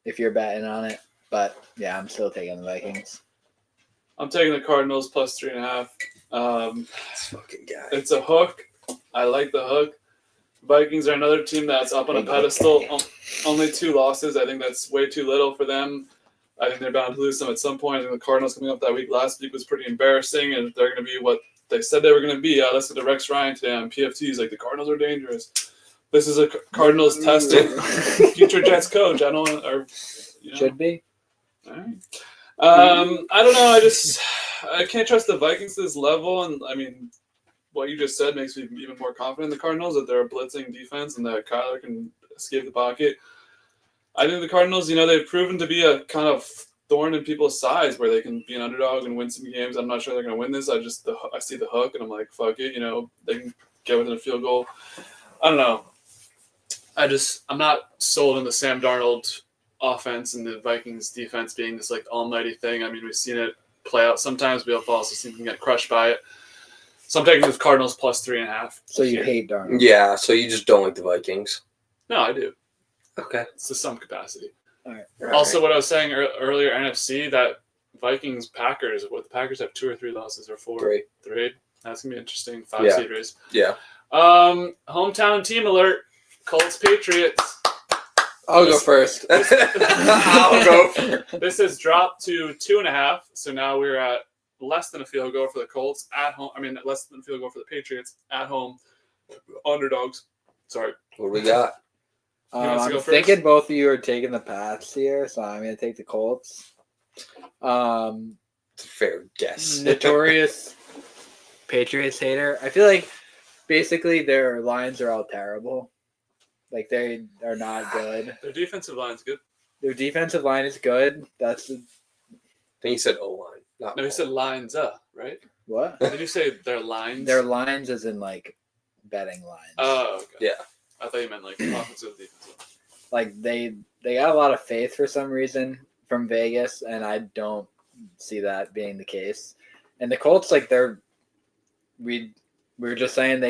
[SPEAKER 3] if you're betting on it. But yeah, I'm still taking the Vikings.
[SPEAKER 2] I'm taking the Cardinals plus 3.5.
[SPEAKER 1] This fucking guy.
[SPEAKER 2] It's a hook. I like the hook. Vikings are another team that's up on a pedestal. Only 2 losses. I think that's way too little for them. I think they're bound to lose them at some point. I think the Cardinals coming up that week last week was pretty embarrassing, and they're going to be what they said they were going to be. I listened to Rex Ryan today on PFT. He's like, the Cardinals are dangerous. This is a Cardinals testing future Jets coach. I don't, or
[SPEAKER 3] should be.
[SPEAKER 2] All right. I don't know. I can't trust the Vikings to this level, and I mean, what you just said makes me even more confident in the Cardinals that they're a blitzing defense and that Kyler can escape the pocket. I think the Cardinals, they've proven to be a kind of thorn in people's sides where they can be an underdog and win some games. I'm not sure they're going to win this. I see the hook and I'm like, fuck it. They can get within a field goal. I don't know. I'm not sold on the Sam Darnold offense and the Vikings defense being this like almighty thing. I mean, we've seen it play out sometimes. We've also seen them get crushed by it. So I'm taking the Cardinals plus 3.5.
[SPEAKER 3] So you hate Darnold?
[SPEAKER 1] Yeah, so you just don't like the Vikings?
[SPEAKER 2] No, I do.
[SPEAKER 1] Okay.
[SPEAKER 2] It's to some capacity.
[SPEAKER 3] All right.
[SPEAKER 2] Also, what I was saying earlier, NFC, that Vikings-Packers, what the Packers have 2 or 3 losses or 4?
[SPEAKER 1] 3.
[SPEAKER 2] 3. That's going to be interesting. 5 seed race.
[SPEAKER 1] Yeah.
[SPEAKER 2] Hometown team alert. Colts-Patriots.
[SPEAKER 1] I'll go first. I'll go first.
[SPEAKER 2] This has dropped to 2.5, so now we're at less than a field goal for the Colts at home. I mean, less than a field goal for the Patriots at home. Underdogs. Sorry.
[SPEAKER 1] What do we got?
[SPEAKER 3] I'm thinking both of you are taking the Pats here, so I'm going to take the Colts.
[SPEAKER 1] Fair guess.
[SPEAKER 3] Notorious Patriots hater. I feel like basically their lines are all terrible. Like, they are not good.
[SPEAKER 2] Their defensive line's good.
[SPEAKER 3] Their defensive line is good.
[SPEAKER 1] I think he said O-line.
[SPEAKER 2] No, he said lines up, right?
[SPEAKER 3] What?
[SPEAKER 2] Did you say their lines?
[SPEAKER 3] Their lines as in, like, betting lines.
[SPEAKER 2] Oh, okay.
[SPEAKER 1] Yeah.
[SPEAKER 2] I thought you meant, like, offensive, defensive.
[SPEAKER 3] Like, they got a lot of faith for some reason from Vegas, and I don't see that being the case. And the Colts, like, we were just saying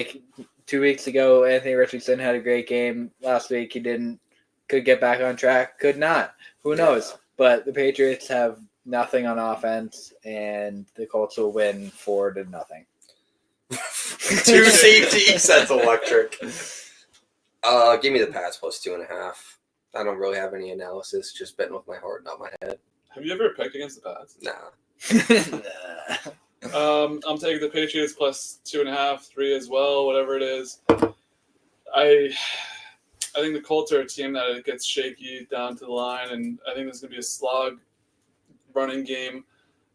[SPEAKER 3] 2 weeks ago, Anthony Richardson had a great game. Last week he didn't. Could get back on track. Could not. Who knows? But the Patriots have nothing on offense, and the Colts will win 4-0.
[SPEAKER 1] 2 safeties. That's electric. Give me the Pats plus 2.5. I don't really have any analysis. Just betting with my heart, not my head.
[SPEAKER 2] Have you ever picked against the Pats?
[SPEAKER 1] Nah.
[SPEAKER 2] I'm taking the Patriots plus 2.5, 3 as well, whatever it is. I think the Colts are a team that it gets shaky down to the line, and I think there's going to be a slog running game.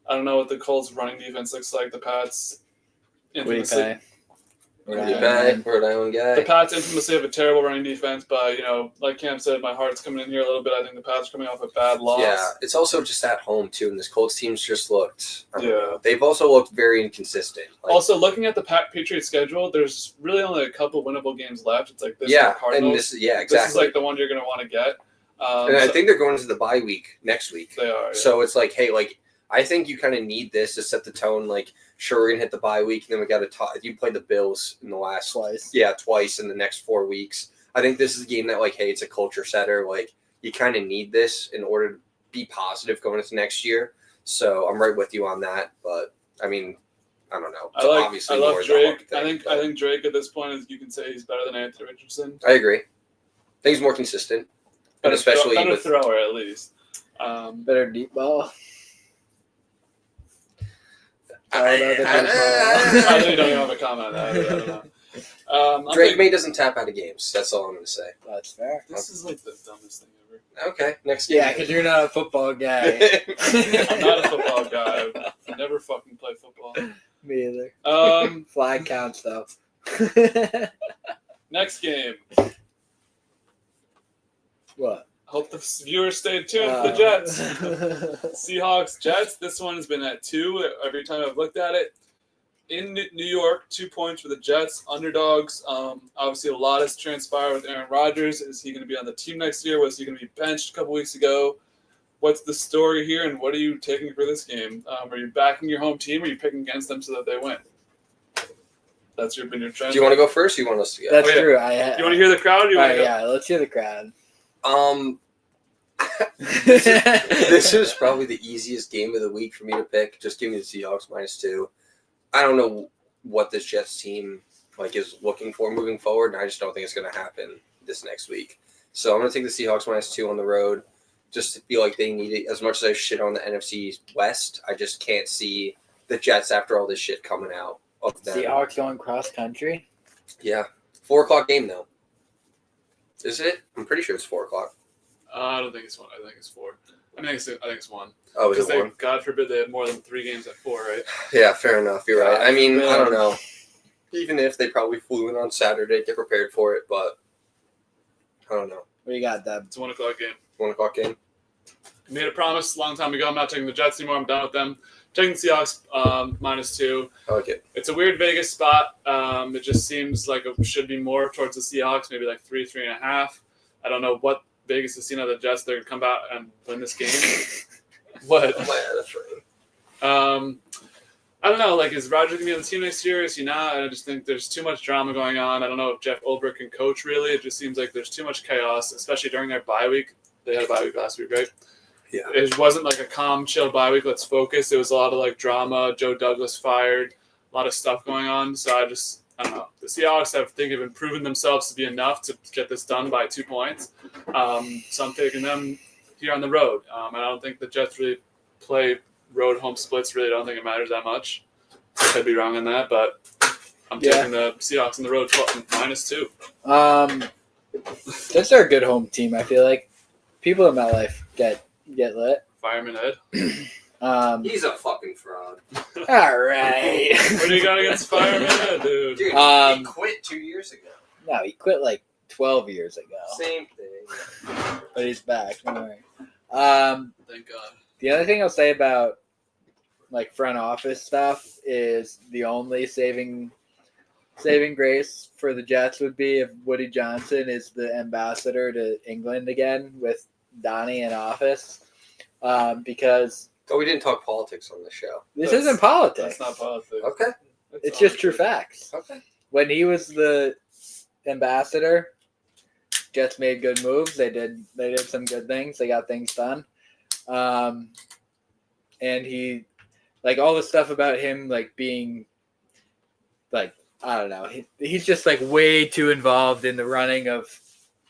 [SPEAKER 2] I don't know what the Colts running defense looks like. The Pats infamously,
[SPEAKER 1] Rhode Island guy.
[SPEAKER 2] The Pats infamously have a terrible running defense, but like Cam said, my heart's coming in here a little bit. I think the Pats are coming off a bad loss.
[SPEAKER 1] Yeah, it's also just at home too, and this Colts team's just looked. They've also looked very inconsistent.
[SPEAKER 2] Also, looking at the Patriots schedule, there's really only a couple winnable games left. It's like this. Cardinals.
[SPEAKER 1] And exactly.
[SPEAKER 2] This is like the one you're going to want to get.
[SPEAKER 1] And I think they're going to the bye week next week.
[SPEAKER 2] They are. Yeah.
[SPEAKER 1] So it's like, hey, I think you kind of need this to set the tone. Like, sure, we're gonna hit the bye week, and then we got to talk. You played the Bills in the last twice in the next 4 weeks. I think this is a game that, like, hey, it's a culture setter. Like, you kind of need this in order to be positive going into next year. So I'm right with you on that. But I mean, I don't know.
[SPEAKER 2] I love Drake. I think Drake at this point is, you can say he's better than Anthony Richardson.
[SPEAKER 1] I agree. I think he's more consistent, and especially
[SPEAKER 2] better thrower at least.
[SPEAKER 3] Better deep ball.
[SPEAKER 2] I really don't have a comment on that. I don't know.
[SPEAKER 1] Drake May doesn't tap out of games. That's all I'm going to say.
[SPEAKER 3] That's fair.
[SPEAKER 2] This is like the dumbest thing ever.
[SPEAKER 1] Okay, next game.
[SPEAKER 3] Yeah, because you're not a football guy.
[SPEAKER 2] I'm not a football guy. I never fucking play football.
[SPEAKER 3] Me either. Flag counts though.
[SPEAKER 2] Next game.
[SPEAKER 3] What?
[SPEAKER 2] Hope the viewers stay tuned for the Jets. Seahawks, Jets. This one has been at 2 every time I've looked at it. In New York, 2 points for the Jets, underdogs. Obviously, a lot has transpired with Aaron Rodgers. Is he going to be on the team next year? Was he going to be benched a couple weeks ago? What's the story here, and what are you taking for this game? Are you backing your home team, or are you picking against them so that they win? That's been your trend.
[SPEAKER 1] Do you want to go first, or you want us to go?
[SPEAKER 3] That's true.
[SPEAKER 2] You want to hear the crowd? Or you want to go?
[SPEAKER 3] Yeah, let's hear the crowd.
[SPEAKER 1] This is probably the easiest game of the week for me to pick. Just give me the Seahawks -2. I don't know what this Jets team is looking for moving forward, and I just don't think it's going to happen this next week. So I'm going to take the Seahawks -2 on the road, just to feel like they need it. As much as I shit on the NFC West, I just can't see the Jets after all this shit coming out of them.
[SPEAKER 3] Seahawks going cross country.
[SPEAKER 1] Yeah, 4:00 game though. Is it? I'm pretty sure it's 4:00.
[SPEAKER 2] I don't think it's 1. I think it's 4. I think it's 1.
[SPEAKER 1] Oh, is
[SPEAKER 2] Because
[SPEAKER 1] it 1?
[SPEAKER 2] God forbid they have more than 3 games at 4, right?
[SPEAKER 1] Yeah, fair enough. You're right. I mean,
[SPEAKER 3] Man.
[SPEAKER 1] I don't know. Even if they probably flew in on Saturday, get prepared for it, but I don't know.
[SPEAKER 3] What you got, Deb?
[SPEAKER 2] It's a 1 o'clock game.
[SPEAKER 1] 1:00 game.
[SPEAKER 2] I made a promise a long time ago. I'm not taking the Jets anymore. I'm done with them. Taking the Seahawks -2.
[SPEAKER 1] I like it.
[SPEAKER 2] It's a weird Vegas spot. It just seems like it should be more towards the Seahawks, maybe like 3.5. I don't know what Vegas has seen out of the Jets. They're going to come out and win this game. What?
[SPEAKER 1] Oh, yeah, that's right.
[SPEAKER 2] I don't know. Is Rodgers going to be on the team next year? Is he not? I just think there's too much drama going on. I don't know if Jeff Ulbrich can coach, really. It just seems like there's too much chaos, especially during their bye week. They had a bye week last week, right?
[SPEAKER 1] Yeah.
[SPEAKER 2] It wasn't like a calm, chill bye week. Let's focus. It was a lot of drama. Joe Douglas fired. A lot of stuff going on. So I don't know. The Seahawks have proven themselves to be enough to get this done by 2 points. So I'm taking them here on the road. I don't think the Jets really play road home splits. Really, don't think it matters that much. I could be wrong on that, but I'm taking the Seahawks on the road -2.
[SPEAKER 3] Jets are a good home team. I feel like people in my life get lit.
[SPEAKER 2] Fireman Ed.
[SPEAKER 1] He's a fucking fraud.
[SPEAKER 3] All right.
[SPEAKER 2] What do you got against Fireman Ed, dude?
[SPEAKER 1] Dude, he quit 2 years ago.
[SPEAKER 3] No, he quit 12 years ago.
[SPEAKER 1] Same thing.
[SPEAKER 3] But he's back. Don't worry.
[SPEAKER 2] Thank God.
[SPEAKER 3] The other thing I'll say about front office stuff is the only saving grace for the Jets would be if Woody Johnson is the ambassador to England again with Donnie in office, because
[SPEAKER 1] we didn't talk politics on the show.
[SPEAKER 3] this isn't politics.
[SPEAKER 2] That's not politics.
[SPEAKER 1] Okay.
[SPEAKER 3] It's just true facts.
[SPEAKER 1] Okay.
[SPEAKER 3] When he was the ambassador, Jets made good moves. They did some good things. They got things done. And he, all the stuff about him, being, I don't know. He's just, way too involved in the running of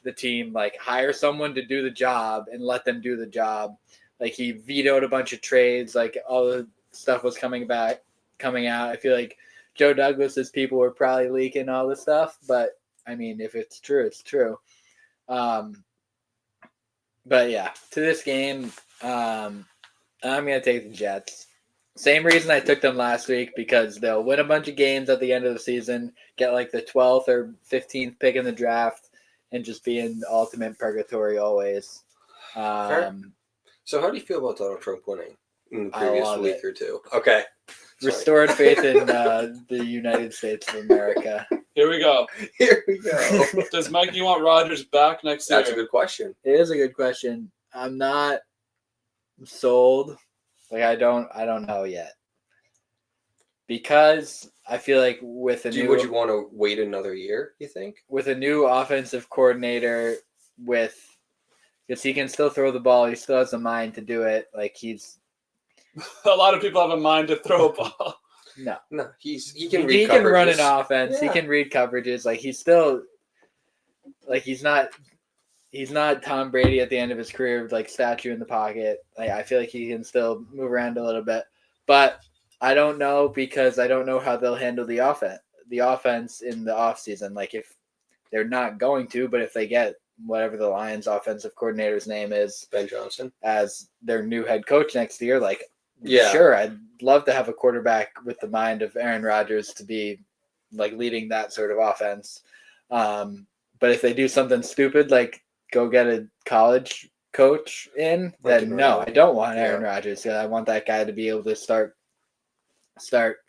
[SPEAKER 3] the team. Hire someone to do the job and let them do the job. He vetoed a bunch of trades. All the stuff was coming out. I feel like Joe Douglas's people were probably leaking all this stuff. But, I mean, if it's true, it's true. But, yeah, to this game, I'm going to take the Jets. Same reason I took them last week, because they'll win a bunch of games at the end of the season, get the 12th or 15th pick in the draft, and just be in ultimate purgatory always.
[SPEAKER 1] So how do you feel about Donald Trump winning in the previous week or two? Okay. Sorry.
[SPEAKER 3] Restored faith in the United States of America.
[SPEAKER 2] Here we go.
[SPEAKER 1] Here we go.
[SPEAKER 2] Does Mikey want Rodgers back next year?
[SPEAKER 1] That's a good question.
[SPEAKER 3] It is a good question. I'm not sold. I don't know yet. Because I feel like with
[SPEAKER 1] would you want to wait another year, you think?
[SPEAKER 3] With a new offensive coordinator, because he can still throw the ball, he still has a mind to do it. He's
[SPEAKER 2] a lot of people have a mind to throw a ball.
[SPEAKER 1] No, he can read.
[SPEAKER 3] He can run an offense.
[SPEAKER 1] Yeah.
[SPEAKER 3] He can read coverages. He's still he's not he's not Tom Brady at the end of his career, like statue in the pocket. Like, I feel like he can still move around a little bit, but I don't know because I don't know how they'll handle the offense in the offseason. Like if they're not going to, but if they get whatever the Lions offensive coordinator's name is,
[SPEAKER 1] Ben Johnson,
[SPEAKER 3] as their new head coach next year, like,
[SPEAKER 1] yeah,
[SPEAKER 3] sure, I'd love to have a quarterback with the mind of Aaron Rodgers to be like leading that sort of offense. But if they do something stupid, like go get a college coach in, then no, I don't want Aaron Rodgers. I want that guy to be able to start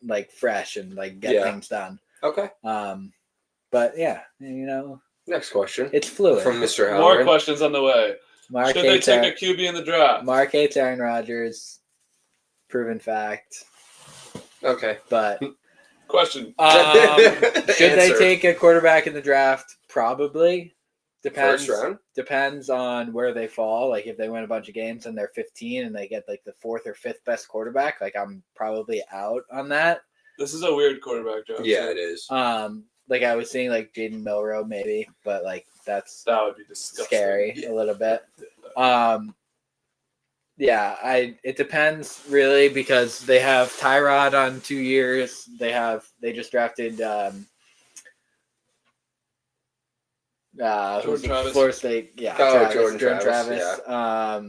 [SPEAKER 3] like fresh and like get things done.
[SPEAKER 1] Okay.
[SPEAKER 3] But yeah, you know.
[SPEAKER 1] Next question.
[SPEAKER 3] It's fluid.
[SPEAKER 1] From Mr. Howard.
[SPEAKER 2] More questions on the way.
[SPEAKER 3] Mark
[SPEAKER 2] Should they take a QB in the draft?
[SPEAKER 3] Mark hates Aaron Rodgers. Proven fact.
[SPEAKER 1] Okay.
[SPEAKER 3] But
[SPEAKER 2] question.
[SPEAKER 3] Should they take a quarterback in the draft? Probably. Depends.
[SPEAKER 1] First round?
[SPEAKER 3] Depends on where they fall. Like if they win a bunch of games and they're 15 and they get like the 4th or 5th best quarterback, like I'm probably out on that.
[SPEAKER 2] This is a weird quarterback draft.
[SPEAKER 1] Yeah, it is.
[SPEAKER 3] Like I was seeing like Jaden Milroe maybe, but like that
[SPEAKER 2] would be disgusting.
[SPEAKER 3] Scary a little bit. It depends really because they have Tyrod on 2 years. They just drafted
[SPEAKER 2] Jordan Travis.
[SPEAKER 3] Florida State. Yeah,
[SPEAKER 1] Jordan Travis.
[SPEAKER 3] Yeah.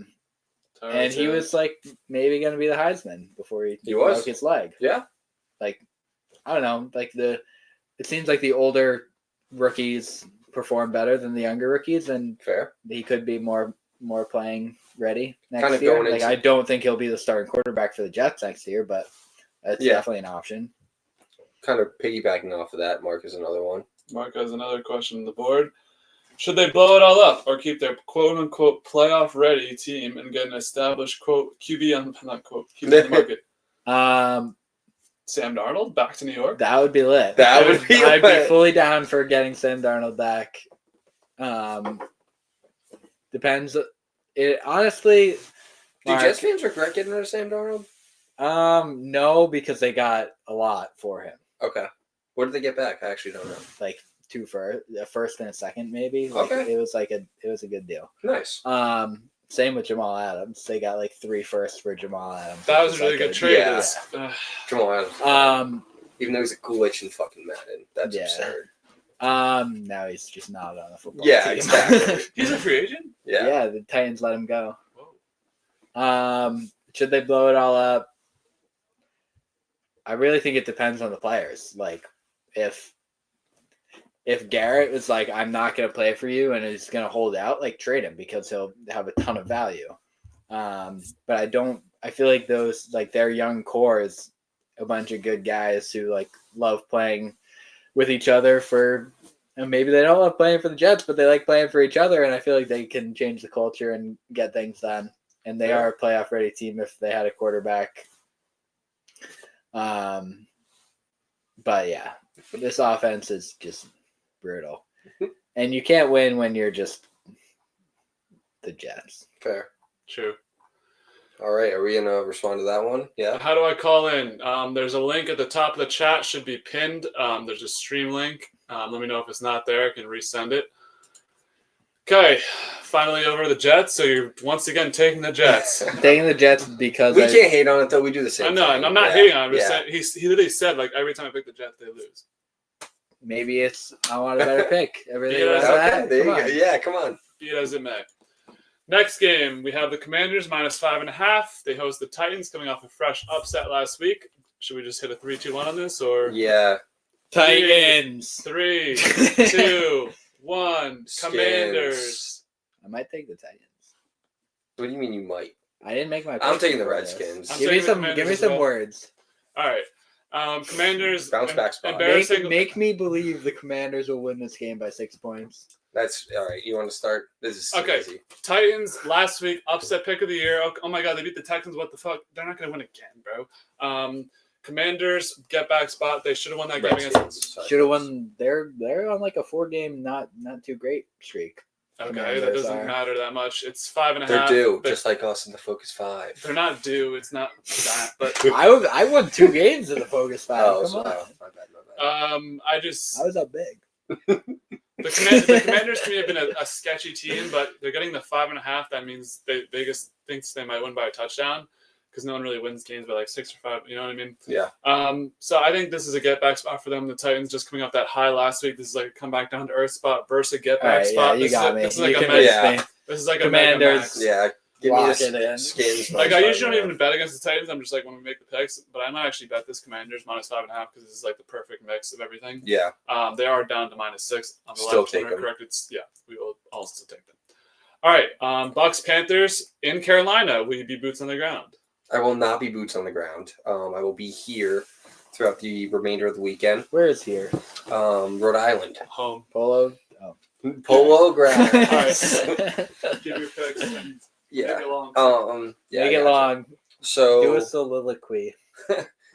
[SPEAKER 3] And he was like maybe going to be the Heisman before he broke his leg.
[SPEAKER 1] Yeah.
[SPEAKER 3] Like I don't know, like it seems like the older rookies perform better than the younger rookies, and
[SPEAKER 1] fair.
[SPEAKER 3] He could be more playing ready next
[SPEAKER 1] kind of
[SPEAKER 3] year.
[SPEAKER 1] Like
[SPEAKER 3] I don't think he'll be the starting quarterback for the Jets next year, but that's definitely an option.
[SPEAKER 1] Kind of piggybacking off of that, Mark is another one.
[SPEAKER 2] Mark has another question on the board. Should they blow it all up or keep their quote-unquote playoff-ready team and get an established quote QB on the market? Sam Darnold back to New York?
[SPEAKER 3] That would be lit. I'd be fully down for getting Sam Darnold back. Depends. It honestly.
[SPEAKER 1] Do Jets fans regret getting rid of Sam Darnold?
[SPEAKER 3] No, because they got a lot for him.
[SPEAKER 1] Okay. What did they get back? I actually don't know.
[SPEAKER 3] Like a first and a second, maybe. Like,
[SPEAKER 1] okay.
[SPEAKER 3] It was a good deal.
[SPEAKER 1] Nice.
[SPEAKER 3] Same with Jamal Adams. They got like 3 firsts for Jamal Adams.
[SPEAKER 2] That was a really good trade.
[SPEAKER 1] Yeah. Jamal Adams. Even though he's a glitch in fucking Madden. That's absurd.
[SPEAKER 3] Now he's just not on the football
[SPEAKER 1] team.
[SPEAKER 2] Exactly. He's a free agent?
[SPEAKER 3] Yeah, the Titans let him go. Whoa. Should they blow it all up? I really think it depends on the players. Like if Garrett was like, I'm not going to play for you and is going to hold out, like trade him because he'll have a ton of value. But I feel like those, like their young core is a bunch of good guys who like love playing with each other and maybe they don't love playing for the Jets, but they like playing for each other. And I feel like they can change the culture and get things done. And they are a playoff ready team if they had a quarterback. But yeah, this offense is just brutal. And you can't win when you're just the Jets.
[SPEAKER 1] Fair.
[SPEAKER 2] True.
[SPEAKER 1] All right. Are we going to respond to that one? Yeah.
[SPEAKER 2] How do I call in? There's a link at the top of the chat. Should be pinned. There's a stream link. Let me know if it's not there. I can resend it. Okay. Finally over the Jets. So you're once again taking the Jets.
[SPEAKER 3] Taking the Jets because
[SPEAKER 1] we can't hate on it, though. We do the same
[SPEAKER 2] thing. I know. And I'm not hating on it. I'm just saying, he literally said, like, every time I pick the Jets, they lose.
[SPEAKER 3] Maybe it's I want a better pick. Everything
[SPEAKER 1] come on.
[SPEAKER 2] Be it as it may. Next game, we have the Commanders -5.5. They host the Titans coming off a fresh upset last week. Should we just hit a 3-2-1 on this? Or
[SPEAKER 3] Titans.
[SPEAKER 2] 3, 2, 1. Commanders.
[SPEAKER 3] I might take the Titans.
[SPEAKER 1] What do you mean you might?
[SPEAKER 3] I didn't make my pick.
[SPEAKER 1] I'm taking the Redskins.
[SPEAKER 3] Give me some words.
[SPEAKER 2] All right. Commanders
[SPEAKER 1] bounce back spot.
[SPEAKER 2] Embarrassing.
[SPEAKER 3] Make me believe the Commanders will win this game by 6 points.
[SPEAKER 1] That's all right. You want to start? This is
[SPEAKER 2] okay.
[SPEAKER 1] Easy.
[SPEAKER 2] Titans last week upset pick of the year. Oh my God, they beat the Texans. What the fuck? They're not going to win again, bro. Commanders get back spot. They should have won that game against.
[SPEAKER 3] Should have won. They're on like a 4-game not too great streak.
[SPEAKER 2] Okay, that doesn't matter that much. It's 5.5.
[SPEAKER 1] They're due, just like us in the Focus 5.
[SPEAKER 2] They're not due. It's not that. But
[SPEAKER 3] I won 2 games in the Focus 5. Come on.
[SPEAKER 1] My bad.
[SPEAKER 2] I
[SPEAKER 3] was up big.
[SPEAKER 2] The Commanders to me have been a sketchy team, but they're getting the 5.5. That means Vegas thinks they might win by a touchdown because no one really wins games by like 6 or 5. You know what I mean?
[SPEAKER 1] Yeah.
[SPEAKER 2] So I think this is a get back spot for them. The Titans just coming off that high last week. This is like a come back down to earth spot versus a get back spot.
[SPEAKER 3] Yeah, you got me.
[SPEAKER 2] This is like This is like
[SPEAKER 3] Commanders.
[SPEAKER 2] a mega max.
[SPEAKER 1] Yeah. Give me
[SPEAKER 3] Lock
[SPEAKER 1] the
[SPEAKER 3] it in.
[SPEAKER 1] Skins.
[SPEAKER 2] Like I usually don't even bet against the Titans. I'm just like when we make the picks, but I might actually bet this Commanders minus 5.5 because this is like the perfect mix of everything.
[SPEAKER 1] Yeah.
[SPEAKER 2] They are down to -6 on the
[SPEAKER 1] Still
[SPEAKER 2] left.
[SPEAKER 1] take them.
[SPEAKER 2] Correct. We will also take them. All right, Bucks Panthers in Carolina. Will you be boots on the ground?
[SPEAKER 1] I will not be boots on the ground. I will be here throughout the remainder of the weekend.
[SPEAKER 3] Where is here?
[SPEAKER 1] Rhode Island.
[SPEAKER 2] Home.
[SPEAKER 3] Polo.
[SPEAKER 1] Polo ground.
[SPEAKER 2] All right. Give your picks. And
[SPEAKER 1] Yeah.
[SPEAKER 2] make it long.
[SPEAKER 1] Yeah.
[SPEAKER 3] Make it long.
[SPEAKER 1] So
[SPEAKER 3] Do a soliloquy.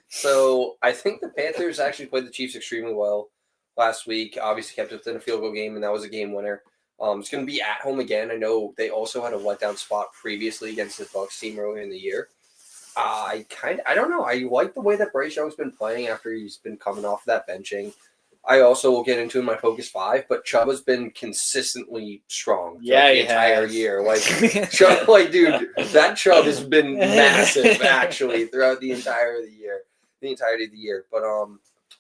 [SPEAKER 1] So I think the Panthers actually played the Chiefs extremely well last week. Obviously kept it within a field goal game, and that was a game winner. It's going to be at home again. I know they also had a letdown spot previously against the Bucs team earlier in the year. I don't know. I like the way that Bryce Young's been playing after he's been coming off that benching. I also will get into my focus 5, but Chubb has been consistently strong throughout the entire year. Like Chubb, dude, that Chubb has been massive actually throughout the entirety of the year. But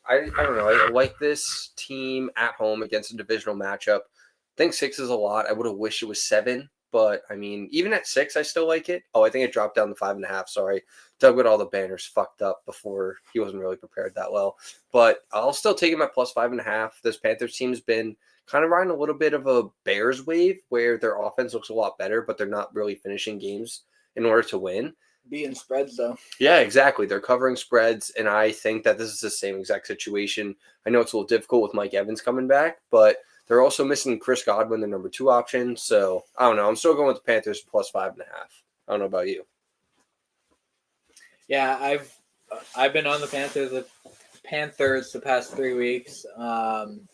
[SPEAKER 1] I don't know. I like this team at home against a divisional matchup. I think 6 is a lot. I would have wished it was 7, but I mean, even at 6, I still like it. Oh, I think it dropped down to 5.5. Sorry. Doug with all the banners fucked up before he wasn't really prepared that well. But I'll still take him at plus 5.5. This Panthers team's been kind of riding a little bit of a Bears wave where their offense looks a lot better, but they're not really finishing games in order to win.
[SPEAKER 3] Beating spreads, though.
[SPEAKER 1] Yeah, exactly. They're covering spreads, and I think that this is the same exact situation. I know it's a little difficult with Mike Evans coming back, but they're also missing Chris Godwin, their number 2 option. So, I don't know. I'm still going with the Panthers plus 5.5. I don't know about you.
[SPEAKER 3] Yeah, I've been on the Panthers the past 3 weeks, and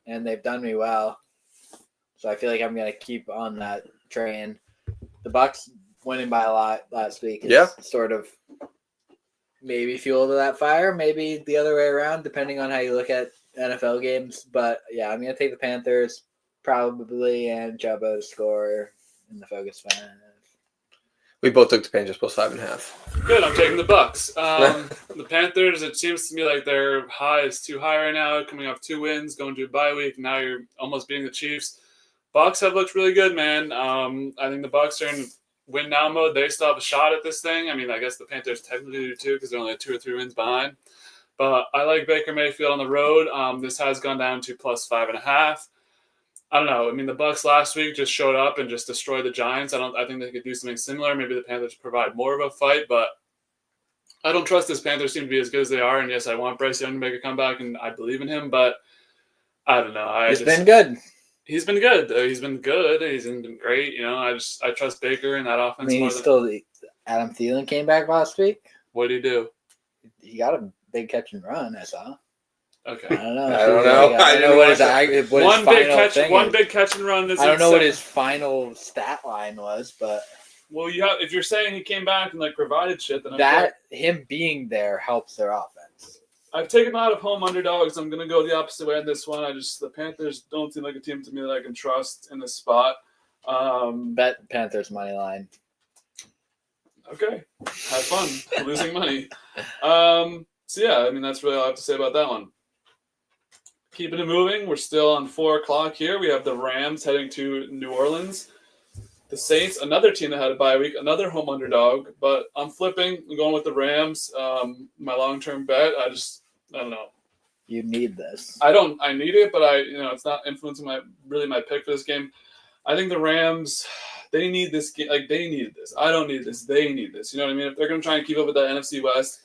[SPEAKER 3] they've done me well. So I feel like I'm gonna keep on that train. The Bucs winning by a lot last week is sort of maybe fuel to that fire, maybe the other way around, depending on how you look at NFL games. But yeah, I'm gonna take the Panthers probably and Jabba to score in the focus 5.
[SPEAKER 1] We both took the Panthers plus 5.5.
[SPEAKER 2] Good. I'm taking the Bucs. The Panthers. It seems to me like their high is too high right now. Coming off 2 wins, going to a bye week. Now you're almost beating the Chiefs. Bucs have looked really good, man. I think the Bucs are in win now mode. They still have a shot at this thing. I mean, I guess the Panthers technically do too because they're only 2 or 3 wins behind. But I like Baker Mayfield on the road. This has gone down to plus 5.5. I don't know. I mean, the Bucs last week just showed up and just destroyed the Giants. I think they could do something similar. Maybe the Panthers provide more of a fight, but I don't trust this Panthers team to be as good as they are. And yes, I want Bryce Young to make a comeback, and I believe in him, but I don't know.
[SPEAKER 3] He's been good.
[SPEAKER 2] He's been good. He's been good. He's been great. You know, I trust Baker in that offense.
[SPEAKER 3] I mean, Adam Thielen came back last week.
[SPEAKER 2] What did he do?
[SPEAKER 3] He got a big catch and run, I saw.
[SPEAKER 2] Okay.
[SPEAKER 3] I don't know.
[SPEAKER 1] I don't know.
[SPEAKER 3] I don't know what his
[SPEAKER 2] one big catch and run.
[SPEAKER 3] I don't know what his final stat line was, but
[SPEAKER 2] well, if you're saying he came back and like provided shit, then
[SPEAKER 3] him being there helps their offense.
[SPEAKER 2] I've taken out of home underdogs. I'm gonna go the opposite way on this one. The Panthers don't seem like a team to me that I can trust in this spot.
[SPEAKER 3] Bet Panthers money line.
[SPEAKER 2] Okay, have fun losing money. So yeah, I mean that's really all I have to say about that one. Keeping it moving, we're still on 4 o'clock here. We have the Rams heading to New Orleans. The Saints, another team that had a bye week, another home underdog. But I'm flipping. I'm going with the Rams. My long-term bet. I don't know.
[SPEAKER 3] You need this.
[SPEAKER 2] I need it, but it's not influencing my pick for this game. I think the Rams, they need this game. Like they need this. I don't need this. They need this. You know what I mean? If they're going to try and keep up with that NFC West,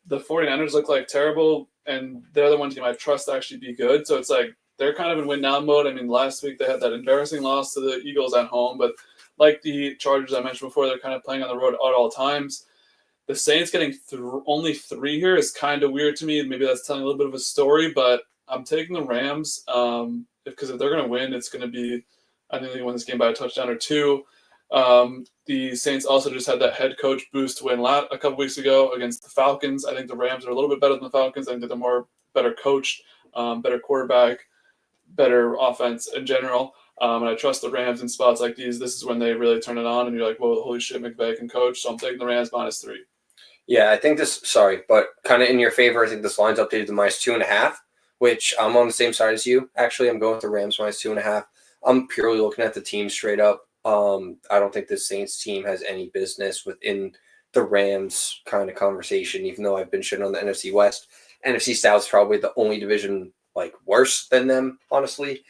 [SPEAKER 2] the 49ers look like terrible, and they're the one team I trust to actually be good. So it's like they're kind of in win now mode. I mean, last week they had that embarrassing loss to the Eagles at home, but like the Chargers I mentioned before, they're kind of playing on the road at all times. The Saints getting only 3 here is kind of weird to me. Maybe that's telling a little bit of a story, but I'm taking the Rams because if they're going to win, it's going to be I think they won this game by a touchdown or 2. The Saints also just had that head coach boost win a couple weeks ago against the Falcons. I think the Rams are a little bit better than the Falcons. I think they're better coached, better quarterback. better offense in general. And I trust the Rams in spots like these. This is when they really turn it on, and you're like, "Whoa, holy shit, McVay can coach." So I'm taking the Rams -3.
[SPEAKER 1] Yeah, I think this. Sorry, but kind of in your favor. I think this line's updated to -2.5, which I'm on the same side as you. Actually, I'm going with the Rams -2.5. I'm purely looking at the team straight up. I don't think the Saints team has any business within the Rams kind of conversation. Even though I've been shitting on the NFC West, NFC South's probably the only division like worse than them, honestly.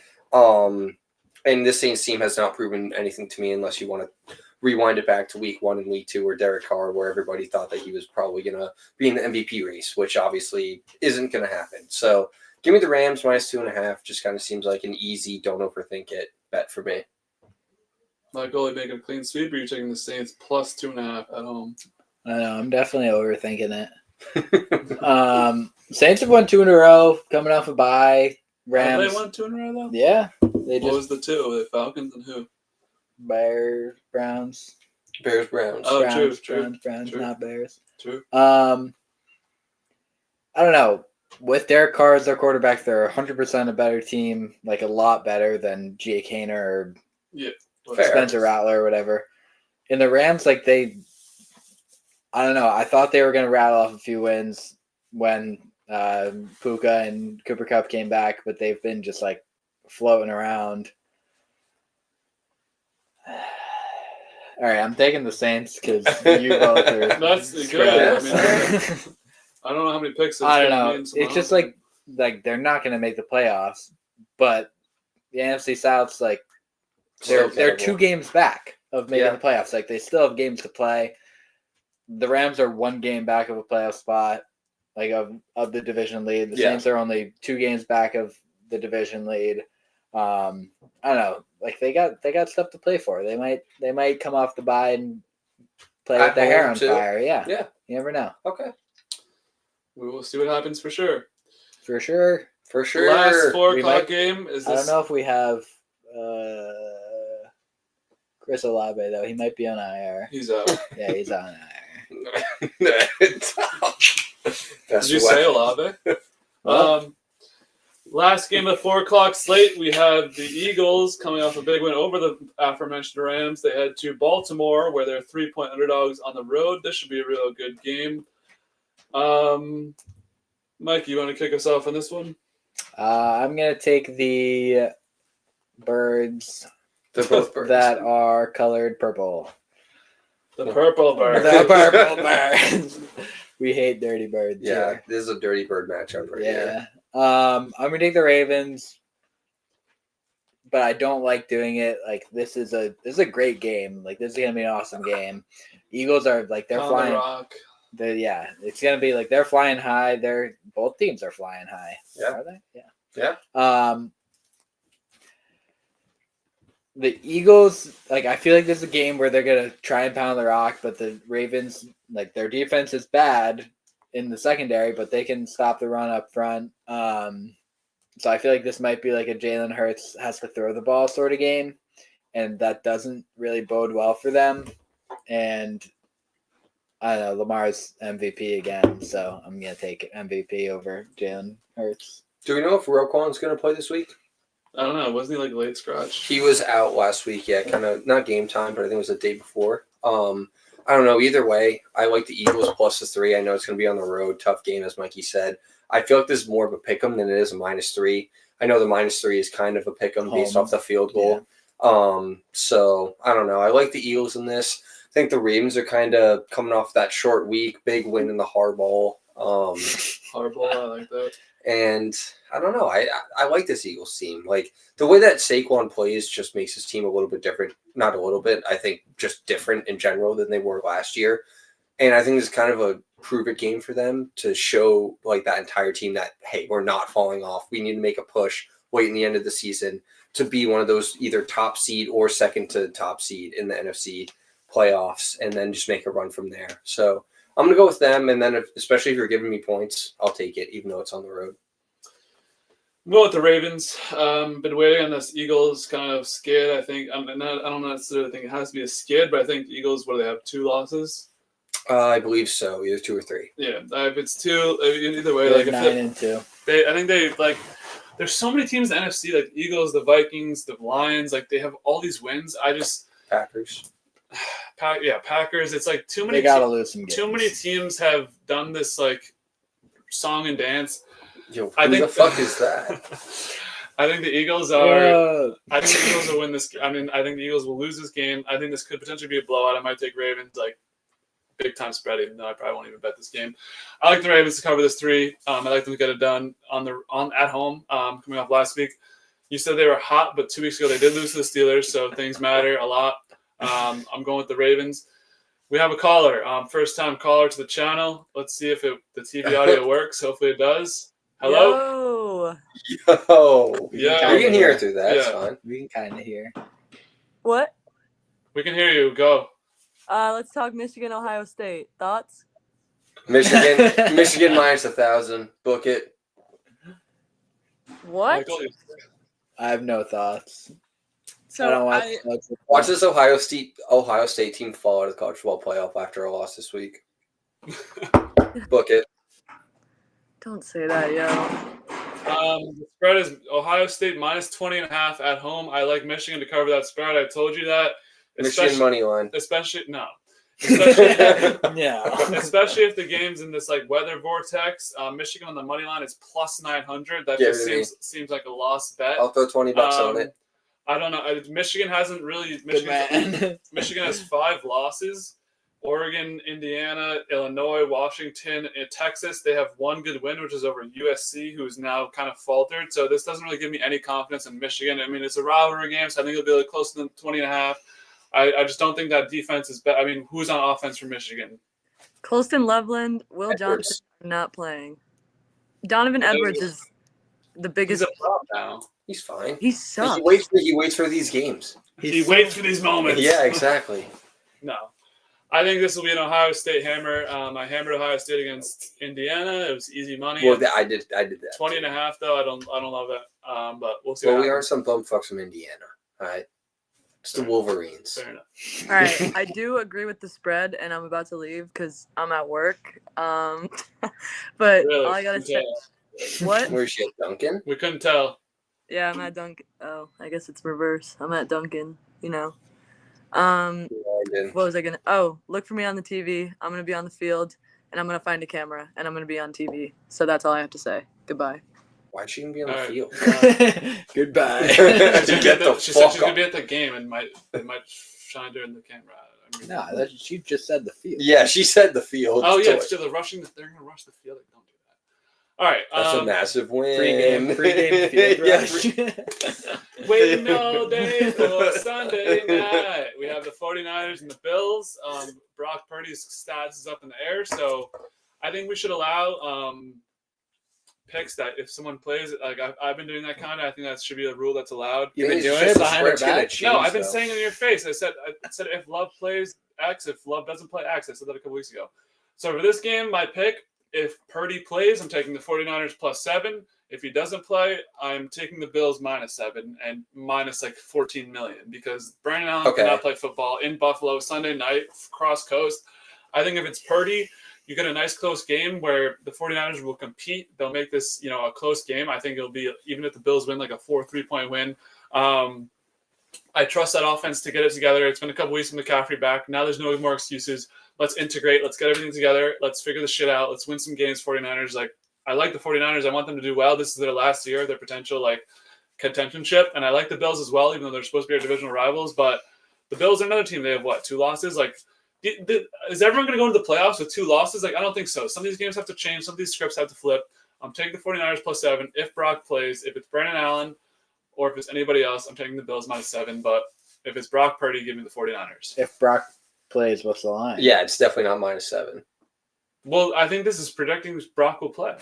[SPEAKER 1] And this Saints team has not proven anything to me unless you want to rewind it back to week 1 and week 2 where Derek Carr, where everybody thought that he was probably going to be in the MVP race, which obviously isn't going to happen. So give me the Rams -2.5. Just kind of seems like an easy, don't overthink it bet for me.
[SPEAKER 2] Like goalie making a clean sweep, or you're taking the Saints +2.5 at home?
[SPEAKER 3] I know, I'm definitely overthinking it. Saints have won 2 in a row, coming off a bye. Rams.
[SPEAKER 2] Have they won 2 in a row, though?
[SPEAKER 3] Yeah.
[SPEAKER 2] What was the 2? The Falcons and who?
[SPEAKER 3] Bears, Browns.
[SPEAKER 1] Bears, Browns.
[SPEAKER 2] Oh,
[SPEAKER 3] Browns,
[SPEAKER 2] true.
[SPEAKER 3] Browns, not Bears.
[SPEAKER 2] True.
[SPEAKER 3] I don't know. With Derek Carr as their quarterback, they're 100% a better team, like a lot better than Jake Haener or Spencer Rattler or whatever. In the Rams, like I don't know. I thought they were going to rattle off a few wins when Puka and Cooper Kupp came back, but they've been just like floating around. All right, I'm taking the Saints because you both are.
[SPEAKER 2] That's good. I mean, I don't know how many picks.
[SPEAKER 3] I don't know. It's just like they're not going to make the playoffs, but the NFC South's like they're 2 games back of making the playoffs. Like they still have games to play. The Rams are 1 game back of a playoff spot, like of the division lead. The Saints are only 2 games back of the division lead. I don't know. Like they got stuff to play for. They might come off the bye and play with their hair on fire. Yeah. You never know.
[SPEAKER 1] Okay.
[SPEAKER 2] We will see what happens for sure.
[SPEAKER 3] For sure.
[SPEAKER 2] Last 4 o'clock game is this.
[SPEAKER 3] I don't know if we have Chris Olave though. He might be on IR.
[SPEAKER 2] He's out.
[SPEAKER 3] Yeah, he's on IR.
[SPEAKER 2] Did you say Olave? Last game of the 4 o'clock slate, we have the Eagles coming off a big win over the aforementioned Rams. They head to Baltimore, where they're 3-point underdogs on the road. This should be a real good game. Mike, you want to kick us off on this one?
[SPEAKER 3] I'm going to take the birds.
[SPEAKER 1] They're both birds
[SPEAKER 3] that are colored purple.
[SPEAKER 2] The purple birds.
[SPEAKER 3] The purple birds. We hate dirty birds.
[SPEAKER 1] Yeah,
[SPEAKER 3] here.
[SPEAKER 1] this is a dirty bird matchup right here.
[SPEAKER 3] I'm gonna take the Ravens, but I don't like doing it. Like this is a great game. Like this is gonna be an awesome game. Eagles are like they're flying.
[SPEAKER 2] The rock.
[SPEAKER 3] It's gonna be like they're flying high. Both teams are flying high.
[SPEAKER 1] Yeah.
[SPEAKER 3] Are they?
[SPEAKER 1] Yeah.
[SPEAKER 3] The Eagles, like I feel like this is a game where they're gonna try and pound the rock, but the Ravens, like their defense is bad in the secondary, but they can stop the run up front. So I feel like this might be like a Jalen Hurts has to throw the ball sort of game, and that doesn't really bode well for them. And I don't know, Lamar's MVP again, so I'm gonna take MVP over Jalen Hurts.
[SPEAKER 1] Do we know if Roquan's going to play this week?
[SPEAKER 2] I don't know. Wasn't he like late scratch?
[SPEAKER 1] He was out last week. Yeah, kind of not game time, but I think it was the day before. I don't know. Either way, I like the Eagles +3. I know it's going to be on the road. Tough game, as Mikey said. I feel like this is more of a pick'em than it is a -3. I know the -3 is kind of a pick'em based off the field goal. Yeah. So I don't know. I like the Eagles in this. I think the Ravens are kind of coming off that short week, big win in the hardball.
[SPEAKER 2] Hardball, I like that.
[SPEAKER 1] And I don't know. I like this Eagles team. Like the way that Saquon plays just makes his team a little bit different. Not a little bit. I think just different in general than they were last year. And I think this is kind of a prove-it game for them to show like that entire team that, hey, we're not falling off. We need to make a push late in the end of the season to be one of those either top seed or second to top seed in the NFC playoffs and then just make a run from there. So I'm going to go with them, and then especially if you're giving me points, I'll take it, even though it's on the road.
[SPEAKER 2] I'm going with the Ravens. Been waiting on this Eagles kind of skid. I think I don't necessarily think it has to be a skid, but I think the Eagles, what do they have, 2 losses?
[SPEAKER 1] I believe so, either 2 or 3.
[SPEAKER 2] Yeah, if it's 2, either way,
[SPEAKER 3] They're
[SPEAKER 2] like
[SPEAKER 3] 9-2.
[SPEAKER 2] I think they there's so many teams in the NFC, like the Eagles, the Vikings, the Lions, like they have all these wins.
[SPEAKER 1] Packers.
[SPEAKER 2] Packers. It's like too many.
[SPEAKER 3] They gotta lose some games.
[SPEAKER 2] Too many teams have done this like song and dance.
[SPEAKER 1] Yo, who the fuck is that?
[SPEAKER 2] I think the Eagles are. I think the Eagles will win this. I mean, I think the Eagles will lose this game. I think this could potentially be a blowout. I might take Ravens like big time spread, even though I probably won't even bet this game. I like the Ravens to cover this 3. I like them to get it done at home. Coming off last week, you said they were hot, but 2 weeks ago they did lose to the Steelers, so things matter a lot. I'm going with the Ravens. We have a caller, first time caller to the channel. Let's see if the TV audio works. Hopefully it does. Hello.
[SPEAKER 1] Yo.
[SPEAKER 2] Yeah.
[SPEAKER 1] We can hear it through that. It's
[SPEAKER 2] Yeah.
[SPEAKER 1] fine.
[SPEAKER 3] We can kind of hear.
[SPEAKER 4] What?
[SPEAKER 2] We can hear you. Go.
[SPEAKER 4] Let's talk Michigan, Ohio State. Thoughts?
[SPEAKER 1] Michigan minus 1,000. Book it.
[SPEAKER 4] What?
[SPEAKER 2] Michael,
[SPEAKER 3] I have no thoughts.
[SPEAKER 4] So
[SPEAKER 3] I don't
[SPEAKER 1] Watch this Ohio State team fall out of the college football playoff after a loss this week. Book it.
[SPEAKER 4] Don't say that, yo.
[SPEAKER 2] the spread is Ohio State minus 20.5 at home. I like Michigan to cover that spread. I told you that.
[SPEAKER 1] Michigan money line.
[SPEAKER 2] Especially
[SPEAKER 3] Yeah.
[SPEAKER 2] especially if the game's in this like weather vortex. Michigan on the money line is plus 900. That just seems like a lost bet.
[SPEAKER 1] I'll throw $20 on it.
[SPEAKER 2] I don't know. Michigan hasn't really. Michigan has 5 losses. Oregon, Indiana, Illinois, Washington, and Texas. They have 1 good win, which is over USC, who's now kind of faltered. So this doesn't really give me any confidence in Michigan. I mean, it's a rivalry game, so I think it'll be like close to 20.5. I just don't think that defense is better. I mean, who's on offense for Michigan?
[SPEAKER 4] Colston Loveland, Will Johnson are not playing. Donovan Edwards is the biggest.
[SPEAKER 2] He's a prop now.
[SPEAKER 1] He's fine.
[SPEAKER 4] He sucks.
[SPEAKER 1] He waits for these games.
[SPEAKER 2] He waits for these moments.
[SPEAKER 1] Yeah, exactly.
[SPEAKER 2] No. I think this will be an Ohio State hammer. I hammered Ohio State against Indiana. It was easy money.
[SPEAKER 1] Well, I did that.
[SPEAKER 2] 20.5 though. I don't love it. But we'll see.
[SPEAKER 1] Well, we are some bum fucks from Indiana. All right. It's the Wolverines.
[SPEAKER 2] Fair enough.
[SPEAKER 4] All right, I do agree with the spread, and I'm about to leave because I'm at work. But
[SPEAKER 2] Really?
[SPEAKER 4] all I gotta say, what?
[SPEAKER 1] Where's she at Duncan?
[SPEAKER 2] We couldn't tell.
[SPEAKER 4] Yeah, I'm at Duncan. Oh, I guess it's reverse. I'm at Duncan. You know. What was I gonna? Oh, look for me on the TV. I'm gonna be on the field, and I'm gonna find a camera, and I'm gonna be on TV. So that's all I have to say. Goodbye.
[SPEAKER 1] Why should she be on the field?
[SPEAKER 3] Goodbye.
[SPEAKER 2] She said she's gonna be at the game and might shine during the camera. I mean,
[SPEAKER 3] No, she just said the field.
[SPEAKER 1] Yeah, she said the field.
[SPEAKER 2] oh yeah, they're rushing. They're gonna rush the field. Like, don't do that. All right.
[SPEAKER 1] That's a massive win.
[SPEAKER 3] Pre-game field rush.
[SPEAKER 2] Waiting all day for Sunday night. We have the 49ers and the Bills. Brock Purdy's stats is up in the air, so I think we should allow picks that if someone plays it, like I've been doing that kind of. I think that should be a rule that's allowed.
[SPEAKER 3] You've been doing it behind her back?
[SPEAKER 2] No, I've been saying it in your face. I said if Love plays X, if Love doesn't play X. I said that a couple weeks ago. So for this game, my pick, if Purdy plays, I'm taking the 49ers plus 7. If he doesn't play, I'm taking the Bills minus 7 and minus like 14 million because Brandon Allen cannot play football in Buffalo Sunday night, cross coast. I think if it's Purdy, you get a nice close game where the 49ers will compete. They'll make this, a close game. I think it'll be, even if the Bills win, like a 4-3-point win. I trust that offense to get it together. It's been a couple weeks from McCaffrey back. Now there's no more excuses. Let's integrate. Let's get everything together. Let's figure this shit out. Let's win some games, 49ers. Like, I like the 49ers. I want them to do well. This is their last year, their potential, contentionship. And I like the Bills as well, even though they're supposed to be our divisional rivals. But the Bills are another team. They have, 2 losses? Is everyone going to go into the playoffs with 2 losses? I don't think so. Some of these games have to change. Some of these scripts have to flip. I'm taking the 49ers plus 7. If Brock plays, if it's Brandon Allen, or if it's anybody else, I'm taking the Bills minus 7. But if it's Brock Purdy, give me the 49ers.
[SPEAKER 3] If Brock plays, what's the line?
[SPEAKER 1] Yeah, it's definitely not minus 7.
[SPEAKER 2] Well, I think this is predicting Brock will play.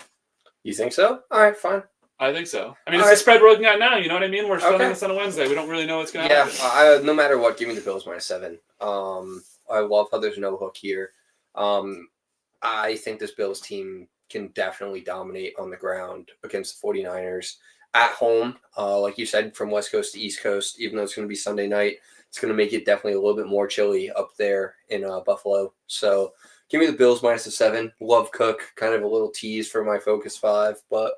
[SPEAKER 1] You think so? All right, fine.
[SPEAKER 2] I think so. I mean, it's the spread we're looking at now. You know what I mean? We're filming this on a Wednesday. We don't really know what's going to happen.
[SPEAKER 1] Yeah, no matter what, give me the Bills minus 7. I love how there's no hook here. I think this Bills team can definitely dominate on the ground against the 49ers. At home, like you said, from West Coast to East Coast, even though it's going to be Sunday night, it's going to make it definitely a little bit more chilly up there in Buffalo. So give me the Bills minus the 7. Love Cook, kind of a little tease for my Focus 5, but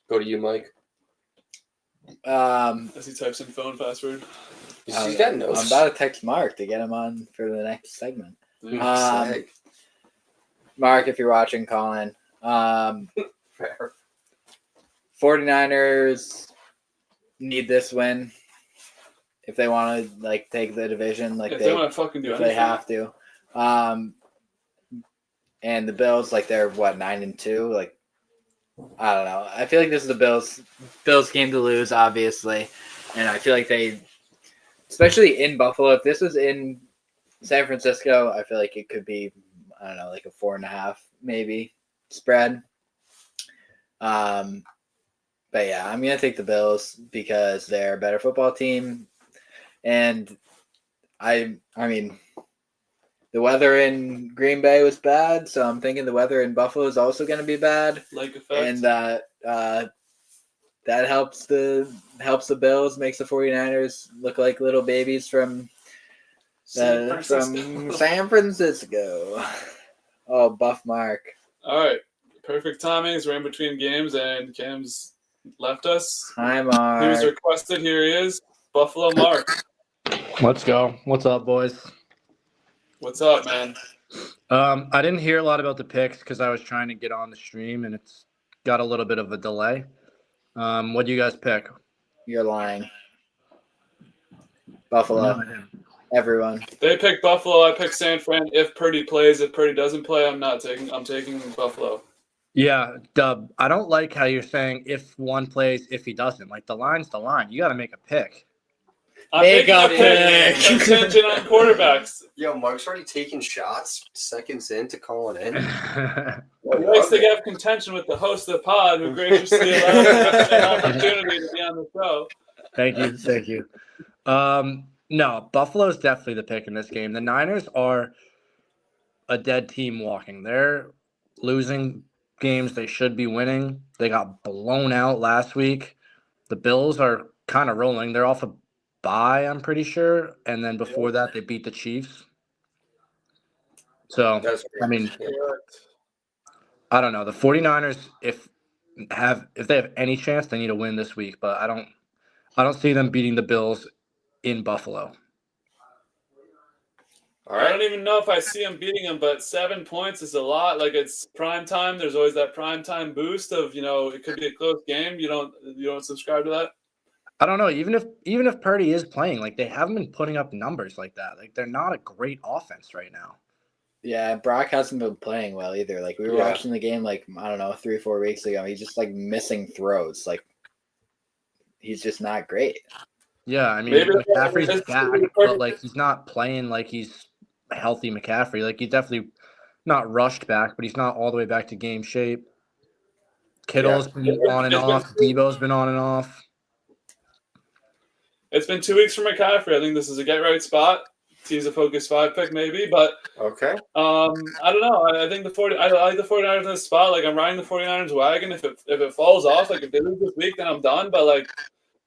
[SPEAKER 1] go to you, Mike.
[SPEAKER 2] As he types in phone password.
[SPEAKER 1] He's got notes.
[SPEAKER 3] I'm about to text Mark to get him on for the next segment. Mark, if you're watching, call in. 49ers need this win if they want to take the division.
[SPEAKER 2] If they want to fucking do anything,
[SPEAKER 3] they have to. And the Bills, they're 9-2. I don't know. I feel like this is the Bills game to lose, obviously, and I feel like they, especially in Buffalo. If this was in San Francisco, I feel like it could be, I don't know, a 4.5 maybe spread. But yeah, I'm gonna take the Bills because they're a better football team, and I mean, the weather in Green Bay was bad, so I'm thinking the weather in Buffalo is also going to be bad, and that helps the Bills, makes the 49ers look like little babies from San Francisco. Oh, buff Mark.
[SPEAKER 2] All right, perfect timings. We're in between games, and Cam's left us.
[SPEAKER 3] Hi, Mark.
[SPEAKER 2] He was requested. Here he is, Buffalo Mark.
[SPEAKER 5] Let's go. What's up, boys?
[SPEAKER 2] What's up, man?
[SPEAKER 5] I didn't hear a lot about the picks because I was trying to get on the stream and it's got a little bit of a delay. What do you guys pick?
[SPEAKER 3] You're lying. Buffalo.
[SPEAKER 5] No, I didn't.
[SPEAKER 3] Everyone.
[SPEAKER 2] They picked Buffalo. I picked San Fran. If Purdy plays, if Purdy doesn't play, I'm taking Buffalo.
[SPEAKER 5] Yeah, Dub. I don't like how you're saying if one plays, if he doesn't. The line's the line. You got to make a pick.
[SPEAKER 2] I'm making a pick. Contingent on quarterbacks.
[SPEAKER 1] Yo, Mark's already taking shots seconds into calling in.
[SPEAKER 2] He likes to have contention with the host of the pod, who graciously allowed an opportunity to be on the show.
[SPEAKER 5] Thank you. No, Buffalo's definitely the pick in this game. The Niners are a dead team walking. They're losing games they should be winning. They got blown out last week. The Bills are kind of rolling. They're off a bye, I'm pretty sure. And then before that, they beat the Chiefs. So, I mean, I don't know. The 49ers, if they have any chance, they need to win this week. But I don't see them beating the Bills in Buffalo.
[SPEAKER 1] All right.
[SPEAKER 2] I don't even know if I see them beating them, but 7 points is a lot. It's prime time. There's always that prime time boost of, it could be a close game. You don't subscribe to that?
[SPEAKER 5] I don't know. Even if Purdy is playing, they haven't been putting up numbers like that. They're not a great offense right now.
[SPEAKER 3] Yeah, Brock hasn't been playing well either. We were watching the game, I don't know, 3 or 4 weeks ago. He's just missing throws. He's just not great.
[SPEAKER 5] Yeah, I mean, McCaffrey's back, but he's not playing like he's a healthy McCaffrey. He's definitely not rushed back, but he's not all the way back to game shape. Kittle's been on and off. Debo's been on and off.
[SPEAKER 2] It's been 2 weeks for McCaffrey. I think this is a get-right spot. He's a focus 5 pick maybe, but
[SPEAKER 1] okay.
[SPEAKER 2] I don't know. I think I like the 49ers in this spot. I'm riding the 49ers wagon. If it falls off, if they lose this week, then I'm done. But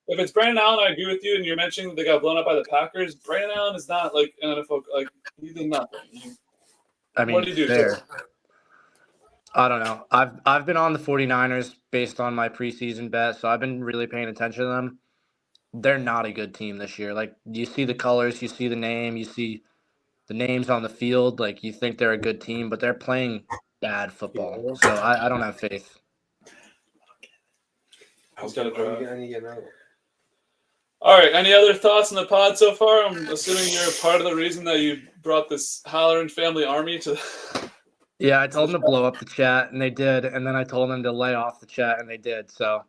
[SPEAKER 2] if it's Brandon Allen, I agree with you. And you're mentioning that they got blown up by the Packers. Brandon Allen is not an NFL. He did nothing. What did he do?
[SPEAKER 5] Fair. I don't know. I've been on the 49ers based on my preseason bet, so I've been really paying attention to them. They're not a good team this year. You see the colors, you see the name, you see the names on the field. You think they're a good team, but they're playing bad football. So I don't have faith.
[SPEAKER 2] He's got to drive. All right. Any other thoughts on the pod so far? I'm assuming you're part of the reason that you brought this Halloran family army to.
[SPEAKER 5] Yeah, I told them to blow up the chat, and they did. And then I told them to lay off the chat, and they did. So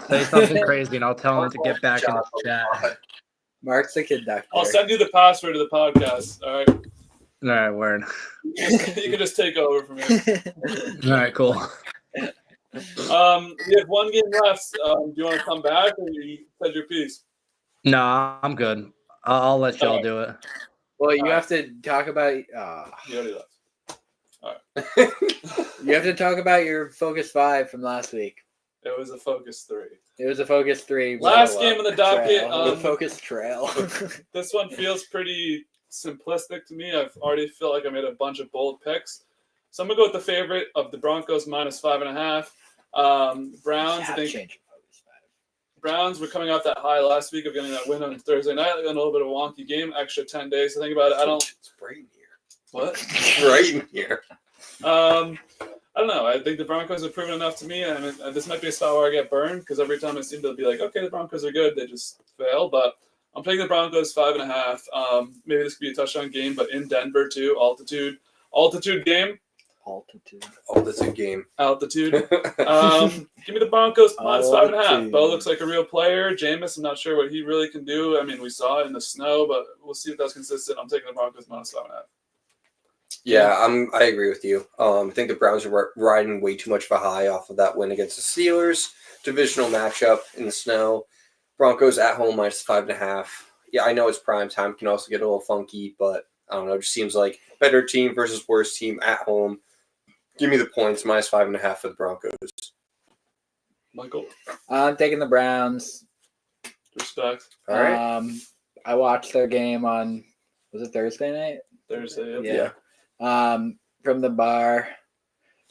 [SPEAKER 5] say something crazy, and I'll tell them to get back in the chat.
[SPEAKER 3] Mark's a conductor.
[SPEAKER 2] I'll send you the password to the podcast. All right.
[SPEAKER 5] All right, word.
[SPEAKER 2] You can just take over from here.
[SPEAKER 5] All right, cool.
[SPEAKER 2] We have 1 game left. Do you want to come back, or you said your piece?
[SPEAKER 5] No, I'm good. I'll let y'all do it.
[SPEAKER 3] Well, you have to talk about.
[SPEAKER 2] You already left. All
[SPEAKER 3] right. You have to talk about your Focus 5 from last week.
[SPEAKER 2] It was a Focus 3.
[SPEAKER 3] It was a Focus 3.
[SPEAKER 2] Last game on the docket.
[SPEAKER 3] The Focus Trail.
[SPEAKER 2] This one feels pretty simplistic to me. I've already feel like I made a bunch of bold picks. So I'm going to go with the favorite of the Broncos -5.5. Browns, I think. Browns were coming off that high last week of getting that win on Thursday night. They got a little bit of a wonky game, extra 10 days to think about it.
[SPEAKER 1] It's right in here.
[SPEAKER 2] What?
[SPEAKER 1] It's right in here.
[SPEAKER 2] I don't know. I think the Broncos have proven enough to me. I mean, this might be a spot where I get burned because every time I seem to be like, okay, the Broncos are good, they just fail. But I'm taking the Broncos 5.5. Maybe this could be a touchdown game, but in Denver too. Altitude game. Altitude. Give me the Broncos minus 5.5. Bo looks like a real player. Jameis, I'm not sure what he really can do. I mean, we saw it in the snow, but we'll see if that's consistent. I'm taking the Broncos minus 5.5.
[SPEAKER 1] Yeah, I agree with you. I think the Browns are riding way too much of a high off of that win against the Steelers. Divisional matchup in the snow. Broncos at home minus 5.5. Yeah, I know it's prime time. Can also get a little funky, but I don't know. It just seems like better team versus worse team at home. Give me the points, minus 5.5 for the Broncos.
[SPEAKER 2] Michael?
[SPEAKER 3] I'm taking the Browns.
[SPEAKER 2] Respect.
[SPEAKER 1] All right.
[SPEAKER 3] I watched their game on, was it Thursday night?
[SPEAKER 2] Thursday.
[SPEAKER 3] Yeah. From the bar.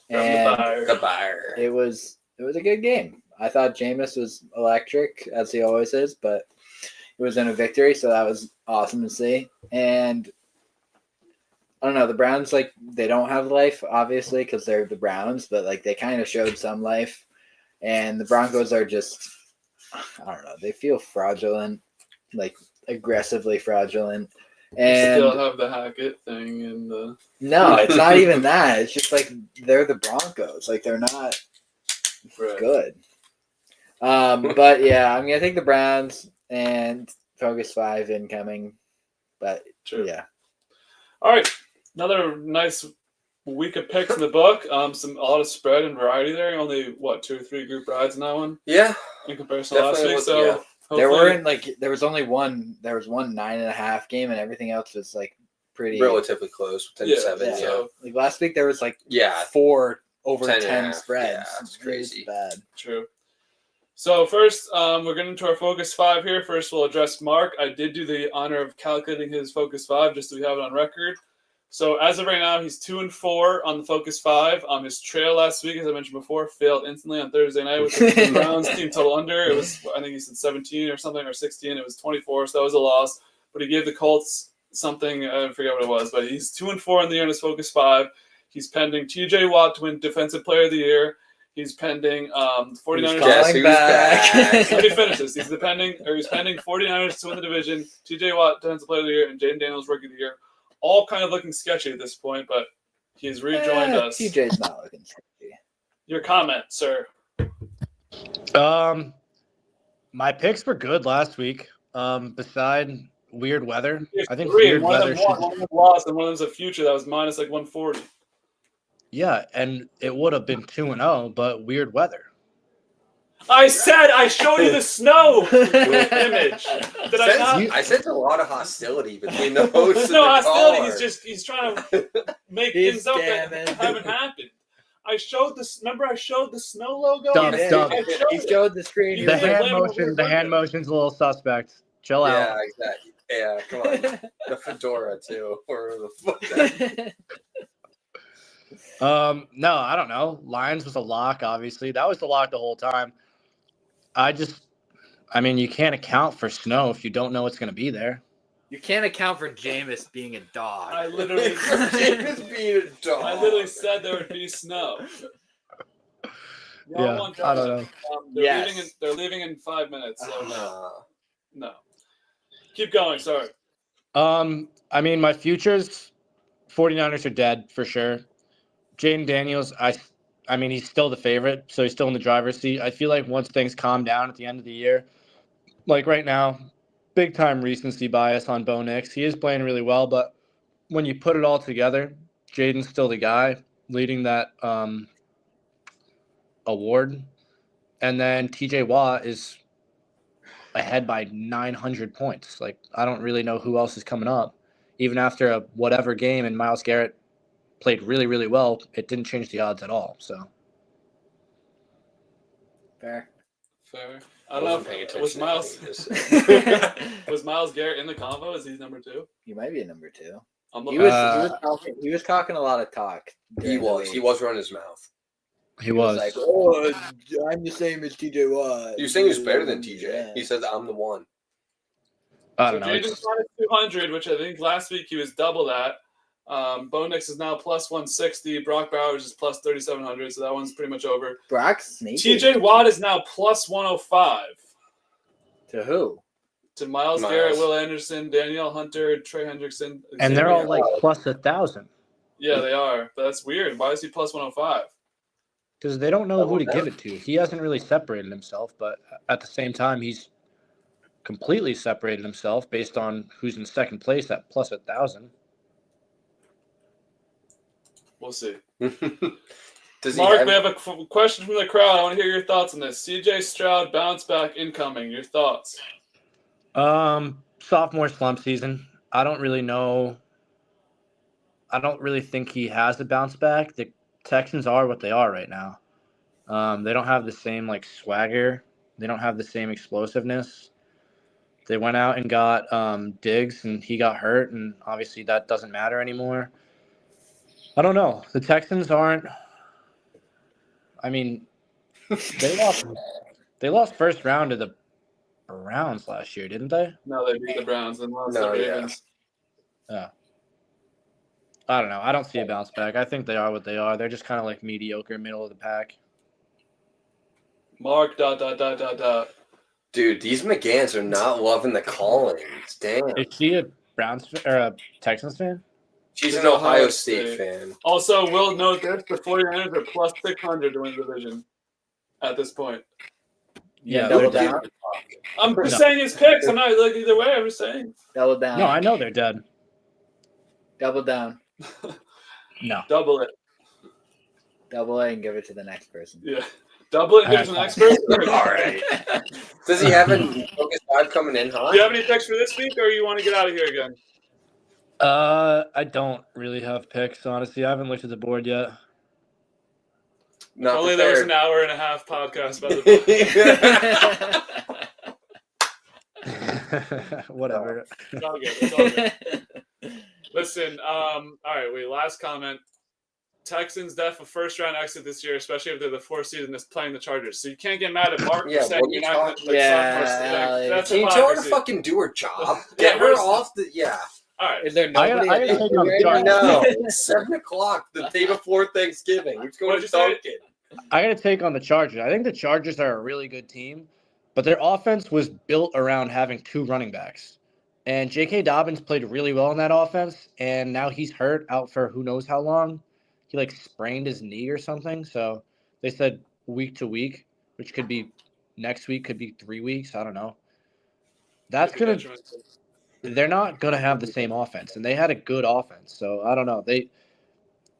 [SPEAKER 1] The bar.
[SPEAKER 3] It was a good game. I thought Jameis was electric, as he always is, but it was in a victory, so that was awesome to see. And I don't know, the Browns, like, they don't have life, obviously, because they're the Browns, but, like, they kind of showed some life. And the Broncos are just, I don't know, they feel fraudulent, like, aggressively fraudulent. And
[SPEAKER 2] still have the Hackett thing in the...
[SPEAKER 3] No, it's not even that. It's just, like, they're the Broncos. Like, they're not good. But, yeah, I'm going to take the Browns and focus 5 incoming. But, yeah.
[SPEAKER 2] All right. Another nice week of picks in the book. A lot of spread and variety there. Only, 2 or 3 group rides in that one?
[SPEAKER 1] Yeah.
[SPEAKER 2] In comparison to last week. So
[SPEAKER 1] yeah.
[SPEAKER 3] There weren't, like, there was only one 9.5 game, and everything else was, like, pretty
[SPEAKER 1] relatively close, 10-7.
[SPEAKER 3] Yeah.
[SPEAKER 1] Yeah.
[SPEAKER 3] Like, last week there was, like, 4 over 10 spreads.
[SPEAKER 1] Yeah, it's crazy.
[SPEAKER 3] Bad.
[SPEAKER 2] True. So first, we're getting into our Focus 5 here. First, we'll address Mark. I did do the honor of calculating his Focus 5 just so we have it on record. So as of right now, he's 2-4 on the Focus 5. His trail last week, as I mentioned before, failed instantly on Thursday night with the Browns team total under. It was, I think he said 17 or something, or 16. It was 24, so that was a loss. But he gave the Colts something, I forget what it was, but he's 2-4 in the year in his Focus 5. He's pending TJ Watt to win Defensive Player of the Year. He's pending 49ers.
[SPEAKER 1] Guess who's back?
[SPEAKER 2] Let me finish this. He's pending 49ers to win the division, TJ Watt Defensive Player of the Year, and Jaden Daniels Rookie of the Year. All kind of looking sketchy at this point, but he's rejoined us.
[SPEAKER 3] TJ's not looking sketchy.
[SPEAKER 2] Your comment, sir.
[SPEAKER 5] My picks were good last week. Beside weird weather, I think
[SPEAKER 2] three,
[SPEAKER 5] weird
[SPEAKER 2] one
[SPEAKER 5] weather.
[SPEAKER 2] One of them lost, and one of them's a future that was minus 140.
[SPEAKER 5] Yeah, and it would have been 2-0, but weird weather.
[SPEAKER 2] I showed you the snow image. Did I not?
[SPEAKER 1] I sensed a lot of hostility between the hosts.
[SPEAKER 2] No
[SPEAKER 1] and the
[SPEAKER 2] hostility.
[SPEAKER 1] caller.
[SPEAKER 2] He's trying to make things up that haven't happened. I showed this. Remember, I showed the snow logo.
[SPEAKER 5] Dumb.
[SPEAKER 3] He showed the screen.
[SPEAKER 5] The hand motion's a little suspect. Chill out.
[SPEAKER 1] Yeah, exactly. Yeah, come on. The fedora too, or the
[SPEAKER 5] No, I don't know. Lions was a lock, obviously. That was the lock the whole time. I mean, you can't account for snow if you don't know it's going to be there.
[SPEAKER 3] You can't account for Jameis being a dog.
[SPEAKER 2] I literally
[SPEAKER 1] Jameis being a dog.
[SPEAKER 2] I literally said there would be snow.
[SPEAKER 5] Yeah, I don't know.
[SPEAKER 2] They're leaving in 5 minutes. So no. Keep going. Sorry.
[SPEAKER 5] I mean, my futures, 49ers are dead for sure. Jaden Daniels, I mean, he's still the favorite, so he's still in the driver's seat. I feel like once things calm down at the end of the year, like right now, big-time recency bias on Bo Nix. He is playing really well, but when you put it all together, Jaden's still the guy leading that award. And then TJ Watt is ahead by 900 points. Like, I don't really know who else is coming up. Even after a whatever game and Myles Garrett played really, really well, it didn't change the odds at all. So
[SPEAKER 3] Fair.
[SPEAKER 2] I don't know if was Myles Garrett in the combo? Is he number 2?
[SPEAKER 3] He might be a number 2. He was talking a lot of talk.
[SPEAKER 1] He was running his mouth.
[SPEAKER 5] He was.
[SPEAKER 3] like, oh, I'm the same as TJ Watt.
[SPEAKER 1] You're saying he was better than TJ.
[SPEAKER 3] Yeah.
[SPEAKER 1] He says I'm the one.
[SPEAKER 5] I don't know.
[SPEAKER 2] Jaden's minus 200, which I think last week he was double that. Bo Nix is now plus 160. Brock Bowers is plus 3,700, so that one's pretty much over.
[SPEAKER 3] Brock's sneaky.
[SPEAKER 2] TJ Watt is now plus 105.
[SPEAKER 3] To who?
[SPEAKER 2] To Miles Garrett, Will Anderson, Danielle Hunter, Trey Hendrickson.
[SPEAKER 5] And they're all like plus 1,000.
[SPEAKER 2] Yeah, they are. But that's weird. Why is he plus 105?
[SPEAKER 5] Because they don't know who to give it to. He hasn't really separated himself, but at the same time, he's completely separated himself based on who's in second place at plus 1,000.
[SPEAKER 2] We'll see.
[SPEAKER 1] Mark,
[SPEAKER 2] we have a question from the crowd. I want to hear your thoughts on this. CJ Stroud bounce back incoming. Your thoughts?
[SPEAKER 5] Sophomore slump season. I don't really know. I don't really think he has a bounce back. The Texans are what they are right now. They don't have the same like swagger. They don't have the same explosiveness. They went out and got Diggs, and he got hurt, and obviously that doesn't matter anymore. I don't know. The Texans aren't. I mean, they lost first round to the Browns last year, didn't they?
[SPEAKER 2] No, they beat the Browns and lost the Ravens.
[SPEAKER 5] Yeah. I don't know. I don't see a bounce back. I think they are what they are. They're just kind of like mediocre, middle of the pack.
[SPEAKER 2] Mark, ...
[SPEAKER 1] Dude, these McGanns are not loving the callings. Damn.
[SPEAKER 5] Is she a Browns or a Texans fan?
[SPEAKER 1] She's an Ohio State fan.
[SPEAKER 2] Also, we'll note this: the 49ers are plus 600 to win the division at this point.
[SPEAKER 5] Yeah,
[SPEAKER 3] double down.
[SPEAKER 2] I'm just saying his picks. I'm not like either way. I'm just saying.
[SPEAKER 3] Double down.
[SPEAKER 5] No, I know they're dead.
[SPEAKER 3] Double down.
[SPEAKER 5] No.
[SPEAKER 2] Double it.
[SPEAKER 3] Double it and give it to the next person.
[SPEAKER 2] Yeah. Double it and give it to the next person.
[SPEAKER 1] All right. Does he have a Focus 5 coming in hot?
[SPEAKER 2] Do you have any picks for this week, or you want to get out of here again?
[SPEAKER 5] I don't really have picks, honestly. I haven't looked at the board yet.
[SPEAKER 1] Not
[SPEAKER 2] Only
[SPEAKER 1] prepared.
[SPEAKER 2] there was an hour and a half podcast by the book.
[SPEAKER 5] Whatever.
[SPEAKER 2] It's all good. It's all good. Listen, all right, wait, last comment. Texans def a first-round exit this year, especially if they're the fourth seed and playing the Chargers. So you can't get mad at Mark for saying you're not going to that's
[SPEAKER 1] Can you tell her to fucking do her job? Get her off the
[SPEAKER 2] All right.
[SPEAKER 3] Is there nobody?
[SPEAKER 5] I gotta take on the Chargers.
[SPEAKER 1] No, it's 7 o'clock the day before Thanksgiving. Who's going to Dunkin'?
[SPEAKER 5] I got to take on the Chargers. I think the Chargers are a really good team, but their offense was built around having two running backs. And J.K. Dobbins played really well in that offense, and now he's hurt, out for who knows how long. He, like, sprained his knee or something. So they said week to week, which could be next week, could be 3 weeks. I don't know. That's going to – they're not going to have the same offense, and they had a good offense. So I don't know.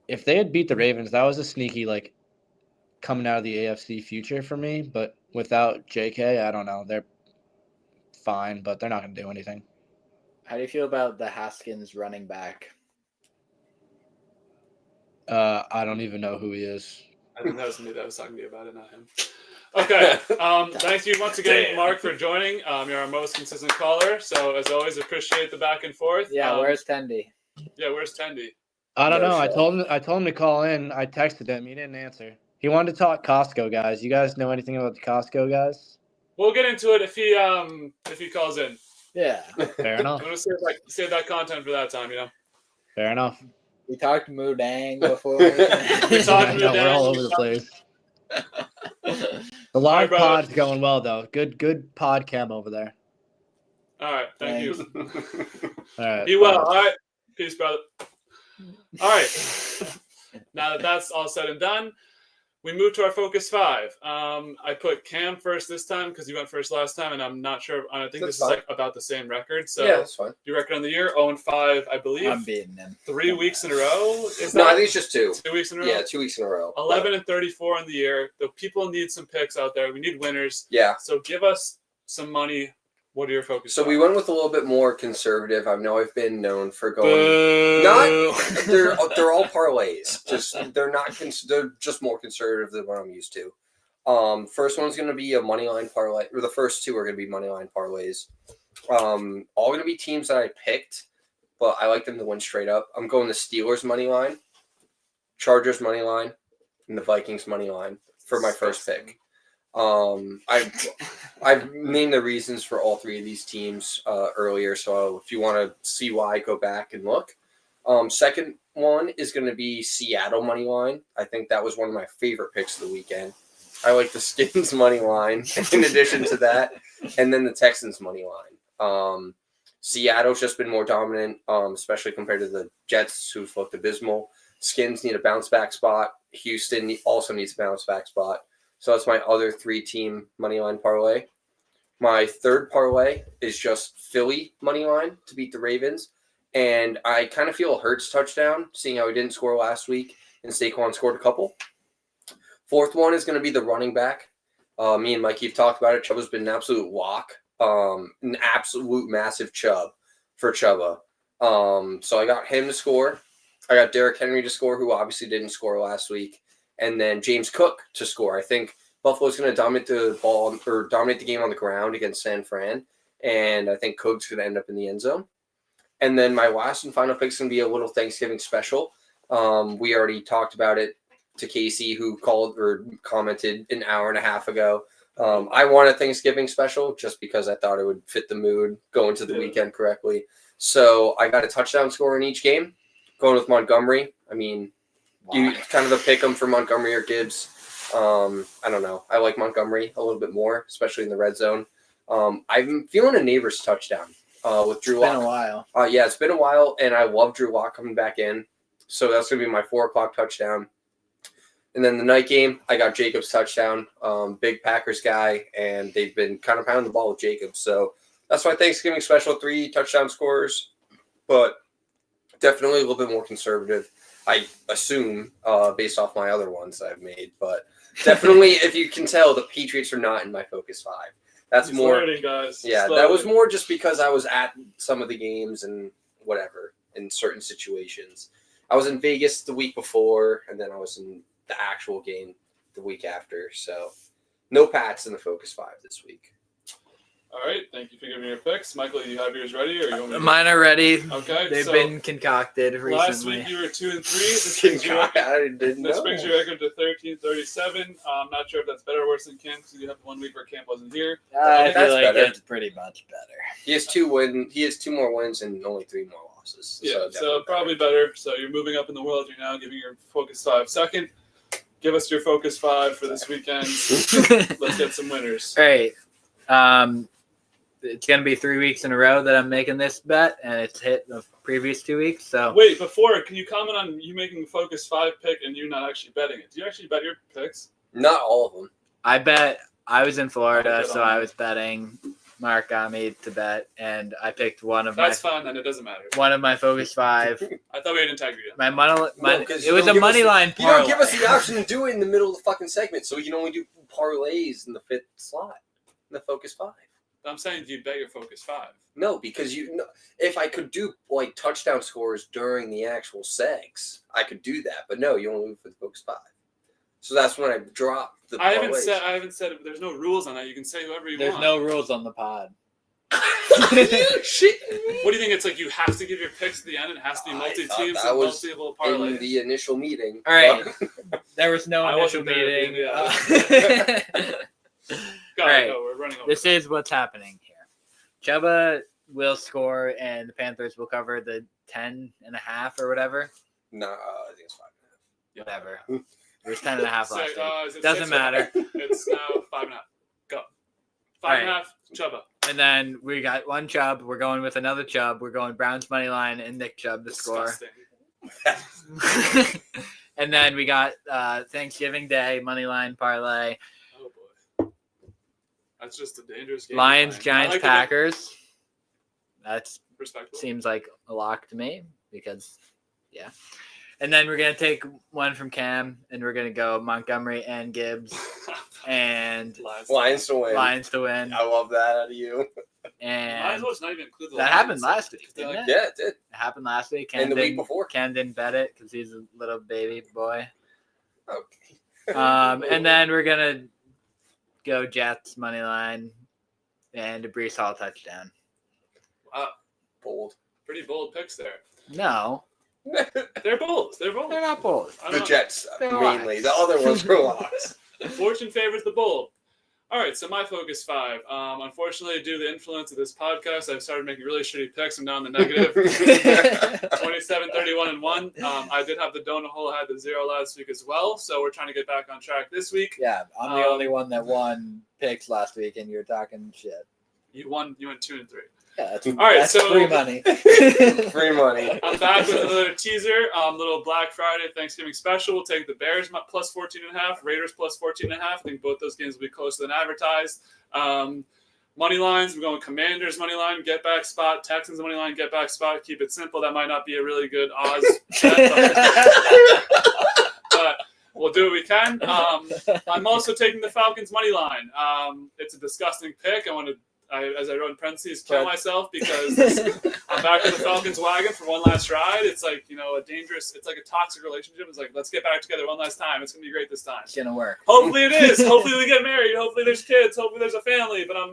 [SPEAKER 5] If they had beat the Ravens, that was a sneaky, like, coming out of the AFC future for me. But without JK, I don't know. They're fine, but they're not going to do anything.
[SPEAKER 3] How do you feel about the Haskins running back?
[SPEAKER 5] I don't even know who he is.
[SPEAKER 2] I think that was me that was talking to you about it, not him. Okay. Thank you once again, Mark, for joining. You're our most consistent caller. So, as always, appreciate the back and forth.
[SPEAKER 3] Yeah, where's Tendy?
[SPEAKER 2] Yeah, where's Tendy?
[SPEAKER 5] I don't know. I told him to call in. I texted him. He didn't answer. He wanted to talk Costco guys. You guys know anything about the Costco guys?
[SPEAKER 2] We'll get into it if he calls in.
[SPEAKER 3] Yeah.
[SPEAKER 5] Fair enough.
[SPEAKER 2] I'm gonna save that content for that time.
[SPEAKER 5] Fair enough.
[SPEAKER 3] We talked Moodang before.
[SPEAKER 5] We're all over the place. The live pod's going well though. Good pod cam over there.
[SPEAKER 2] All right, thank you.
[SPEAKER 5] All right.
[SPEAKER 2] Be well. All right, peace, brother. All right. Now that that's all said and done, we move to our focus 5. I put Cam first this time because he went first last time, and I'm not sure. I think this is like about the same record. So
[SPEAKER 1] yeah, that's fine.
[SPEAKER 2] Your record on the year 0-5, I believe.
[SPEAKER 3] I'm beating him.
[SPEAKER 2] 3 weeks in a row.
[SPEAKER 1] I think it's just 2.
[SPEAKER 2] 2 weeks in a row.
[SPEAKER 1] Yeah, 2 weeks in a row.
[SPEAKER 2] 11-34 on the year. The people need some picks out there. We need winners.
[SPEAKER 1] Yeah.
[SPEAKER 2] So give us some money. What are your focuses?
[SPEAKER 1] So we went with a little bit more conservative. I know I've been known for going they're all parlays. They're just more conservative than what I'm used to. First one's going to be a money line parlay, or the first 2 are going to be money line parlays. All going to be teams that I picked, but I like them to win straight up. I'm going the Steelers money line, Chargers money line, and the Vikings money line for my first pick. I've named the reasons for all three of these teams earlier, so if you want to see why, go back and look. Second one is going to be Seattle money line. I think that was one of my favorite picks of the weekend. I like the Skins money line in addition to that, and then the Texans money line. Seattle's just been more dominant, especially compared to the Jets, who've looked abysmal. Skins need a bounce back spot. Houston also needs a bounce back spot. So that's my other 3-team money line parlay. My third parlay is just Philly money line to beat the Ravens. And I kind of feel a Hurts touchdown, seeing how he didn't score last week, and Saquon scored a couple. Fourth one is going to be the running back. Me and Mikey have talked about it. Chuba's been an absolute lock, an absolute massive chub for Chuba. So I got him to score. I got Derrick Henry to score, who obviously didn't score last week, and then James Cook to score. I think Buffalo's going to dominate the game on the ground against San Fran, and I think Cook's going to end up in the end zone. And then my last and final pick is going to be a little Thanksgiving special. We already talked about it to Casey, who called or commented an hour and a half ago. I want a Thanksgiving special just because I thought it would fit the mood going to the weekend correctly. So I got a touchdown score in each game, going with Montgomery. I mean, you kind of a pick 'em for Montgomery or Gibbs. I don't know. I like Montgomery a little bit more, especially in the red zone. I'm feeling a Neighbors touchdown with Drew Lock.
[SPEAKER 3] It's been a while.
[SPEAKER 1] Yeah, it's been a while, and I love Drew Lock coming back in. So that's going to be my 4 o'clock touchdown. And then the night game, I got Jacobs touchdown. Big Packers guy, and they've been kind of pounding the ball with Jacobs. So that's my Thanksgiving special, 3 touchdown scores, but definitely a little bit more conservative, I assume, based off my other ones I've made. But definitely, if you can tell, the Patriots are not in my Focus 5. That's
[SPEAKER 2] He's
[SPEAKER 1] more,
[SPEAKER 2] learning, guys.
[SPEAKER 1] yeah,
[SPEAKER 2] Slowly.
[SPEAKER 1] that was more just because I was at some of the games and whatever in certain situations. I was in Vegas the week before, and then I was in the actual game the week after. So no Pats in the Focus 5 this week.
[SPEAKER 2] All right. Thank you for giving your picks. Michael, do you have yours ready? Or you want me to...
[SPEAKER 3] Mine are ready.
[SPEAKER 2] Okay.
[SPEAKER 3] They've
[SPEAKER 2] so
[SPEAKER 3] been concocted recently.
[SPEAKER 2] last week you were 2 and 3. This brings your record,
[SPEAKER 1] I didn't know.
[SPEAKER 2] brings your record to 13-37. I'm not sure if that's better or worse than Cam, because you have 1 week where Cam wasn't here.
[SPEAKER 3] I
[SPEAKER 1] That's
[SPEAKER 3] feel like
[SPEAKER 1] better.
[SPEAKER 3] it's pretty much better.
[SPEAKER 1] He has 2 more wins and only 3 more losses.
[SPEAKER 2] Yeah, so
[SPEAKER 1] definitely
[SPEAKER 2] probably better. So you're moving up in the world. You're now giving your Focus 5 second. Give us your Focus 5 for this weekend. Let's get some winners.
[SPEAKER 3] All right. It's going to be 3 weeks in a row that I'm making this bet, and it's hit the previous 2 weeks. So
[SPEAKER 2] Wait, before, can you comment on you making the Focus 5 pick and you not actually betting it? Do you actually bet your picks?
[SPEAKER 1] Not all of them.
[SPEAKER 3] I bet I was in Florida,
[SPEAKER 2] bet
[SPEAKER 3] so
[SPEAKER 2] on
[SPEAKER 3] I
[SPEAKER 2] it.
[SPEAKER 3] was betting. Mark got me to bet, and I picked one of
[SPEAKER 2] That's fine, then. It doesn't matter.
[SPEAKER 3] my Focus 5.
[SPEAKER 2] I thought we had integrity.
[SPEAKER 3] My money,
[SPEAKER 1] No, 'cause
[SPEAKER 3] it
[SPEAKER 1] you
[SPEAKER 3] was
[SPEAKER 1] don't
[SPEAKER 3] a
[SPEAKER 1] give us
[SPEAKER 3] money
[SPEAKER 1] the-
[SPEAKER 3] line
[SPEAKER 1] You
[SPEAKER 3] parlay.
[SPEAKER 1] don't give us the option to do it in the middle of the fucking segment, so we can only do parlays in the 5th slot in the Focus 5.
[SPEAKER 2] I'm saying, do you bet your Focus 5?
[SPEAKER 1] No, because if I could do like touchdown scores during the actual segs, I could do that. But no, you only move for the Focus 5. So that's when I dropped the
[SPEAKER 2] I haven't
[SPEAKER 1] parlays.
[SPEAKER 2] said there's no rules on that. You can say whoever you
[SPEAKER 3] There's
[SPEAKER 2] want.
[SPEAKER 3] no rules on the pod.
[SPEAKER 1] Are you shitting me?
[SPEAKER 2] What do you think? It's like you have to give your picks at the end. It has to be
[SPEAKER 1] I
[SPEAKER 2] multi-teams
[SPEAKER 1] thought
[SPEAKER 2] and
[SPEAKER 1] that was
[SPEAKER 2] multiple
[SPEAKER 1] In
[SPEAKER 2] parlays.
[SPEAKER 1] the initial meeting.
[SPEAKER 3] All right.
[SPEAKER 1] but-
[SPEAKER 3] There was no
[SPEAKER 2] I
[SPEAKER 3] initial
[SPEAKER 2] wasn't there,
[SPEAKER 3] meeting.
[SPEAKER 2] yeah. Go,
[SPEAKER 3] Alright.
[SPEAKER 2] go. We're running over.
[SPEAKER 3] This is what's happening here. Chuba will score, and the Panthers will cover the 10.5 or whatever.
[SPEAKER 1] No, I think it's 5.
[SPEAKER 3] Whatever. It was 10.5 last
[SPEAKER 2] Say,
[SPEAKER 3] week.
[SPEAKER 2] is it
[SPEAKER 3] Doesn't
[SPEAKER 2] 6?
[SPEAKER 3] matter.
[SPEAKER 2] It's now 5.5. Go. 5.5. Chuba.
[SPEAKER 3] And then we got one Chubb. We're going with another Chubb. We're going Browns money line and Nick Chubb to score.
[SPEAKER 2] Disgusting.
[SPEAKER 3] And then we got Thanksgiving Day money line parlay.
[SPEAKER 2] Oh boy. That's just a dangerous game.
[SPEAKER 3] Lions,
[SPEAKER 2] I
[SPEAKER 3] Giants,
[SPEAKER 2] like the-
[SPEAKER 3] Packers. That
[SPEAKER 2] Respectable.
[SPEAKER 3] seems like a lock to me because, yeah. And then we're going to take one from Cam, and we're going to go Montgomery and Gibbs and
[SPEAKER 1] Lions to win.
[SPEAKER 3] Lions to win.
[SPEAKER 1] I love that out of you.
[SPEAKER 2] Might
[SPEAKER 3] And
[SPEAKER 2] as well just not even include the
[SPEAKER 3] that
[SPEAKER 2] Lions.
[SPEAKER 3] happened last week,
[SPEAKER 2] They're
[SPEAKER 3] didn't
[SPEAKER 2] like,
[SPEAKER 3] it?
[SPEAKER 1] Yeah, it did.
[SPEAKER 3] It happened last week.
[SPEAKER 1] And the week
[SPEAKER 3] didn't-
[SPEAKER 1] before.
[SPEAKER 3] Cam didn't bet it because he's a little baby boy.
[SPEAKER 1] Okay.
[SPEAKER 3] And then we're going to go Jets money line and a Brees Hall touchdown.
[SPEAKER 2] Wow.
[SPEAKER 1] Bold.
[SPEAKER 2] Pretty bold picks there.
[SPEAKER 3] No.
[SPEAKER 2] They're Bulls. They're Bulls.
[SPEAKER 3] They're not Bulls.
[SPEAKER 2] I
[SPEAKER 1] The
[SPEAKER 2] don't-
[SPEAKER 1] Jets
[SPEAKER 3] They're
[SPEAKER 1] mainly.
[SPEAKER 3] locks.
[SPEAKER 1] The other ones were locks.
[SPEAKER 2] Fortune favors the Bull. All right, so my focus 5. Unfortunately, due to the influence of this podcast, I've started making really shitty picks. I'm now in the negative. 27, 31, and 1. I did have the donut hole. I had the 0 last week as well, so we're trying to get back on track this week.
[SPEAKER 3] Yeah, I'm the only one that won picks last week, and you're talking shit.
[SPEAKER 2] You won 2 and 3.
[SPEAKER 3] Yeah, that's,
[SPEAKER 2] All right,
[SPEAKER 3] that's
[SPEAKER 2] so-
[SPEAKER 3] free money.
[SPEAKER 1] Free money.
[SPEAKER 2] I'm back with another teaser. Little Black Friday Thanksgiving special. We'll take the Bears plus 14.5, Raiders plus 14.5. I think both those games will be closer than advertised. Money lines, we're going Commanders money line, get back spot, Texans money line, get back spot. Keep it simple. That might not be a really good odds bet, but we'll do what we can. I'm also taking the Falcons money line. It's a disgusting pick. As I wrote in parentheses, kill myself because I'm back with the Falcons wagon for one last ride. It's like, it's like a toxic relationship. It's like, let's get back together one last time. It's going to be great this time.
[SPEAKER 3] It's gonna work.
[SPEAKER 2] Hopefully it is. Hopefully we get married. Hopefully there's kids. Hopefully there's a family. But I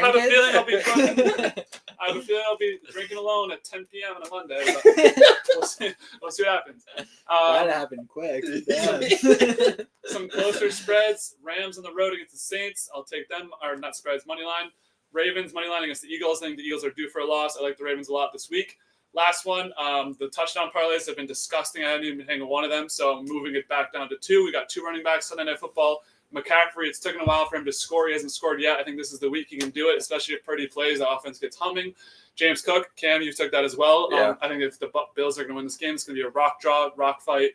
[SPEAKER 2] have a feeling I'll be drunk. I have a feeling I'll be drinking alone at 10 p.m. on a Monday. But we'll see what happens.
[SPEAKER 3] That happened quick.
[SPEAKER 2] Some closer spreads. Rams on the road against the Saints. I'll take them. Or not spreads, money line. Ravens money line against the Eagles. I think the Eagles are due for a loss. I like the Ravens a lot this week. Last one, the touchdown parlays have been disgusting. I haven't even been hanging one of them, so I'm moving it back down to 2. We got 2 running backs Sunday Night Football. McCaffrey, it's taken a while for him to score. He hasn't scored yet. I think this is the week he can do it, especially if Purdy plays. The offense gets humming. James Cook, Cam, you took that as well.
[SPEAKER 1] Yeah.
[SPEAKER 2] I think if the Bills are going to win this game, it's going to be a rock fight.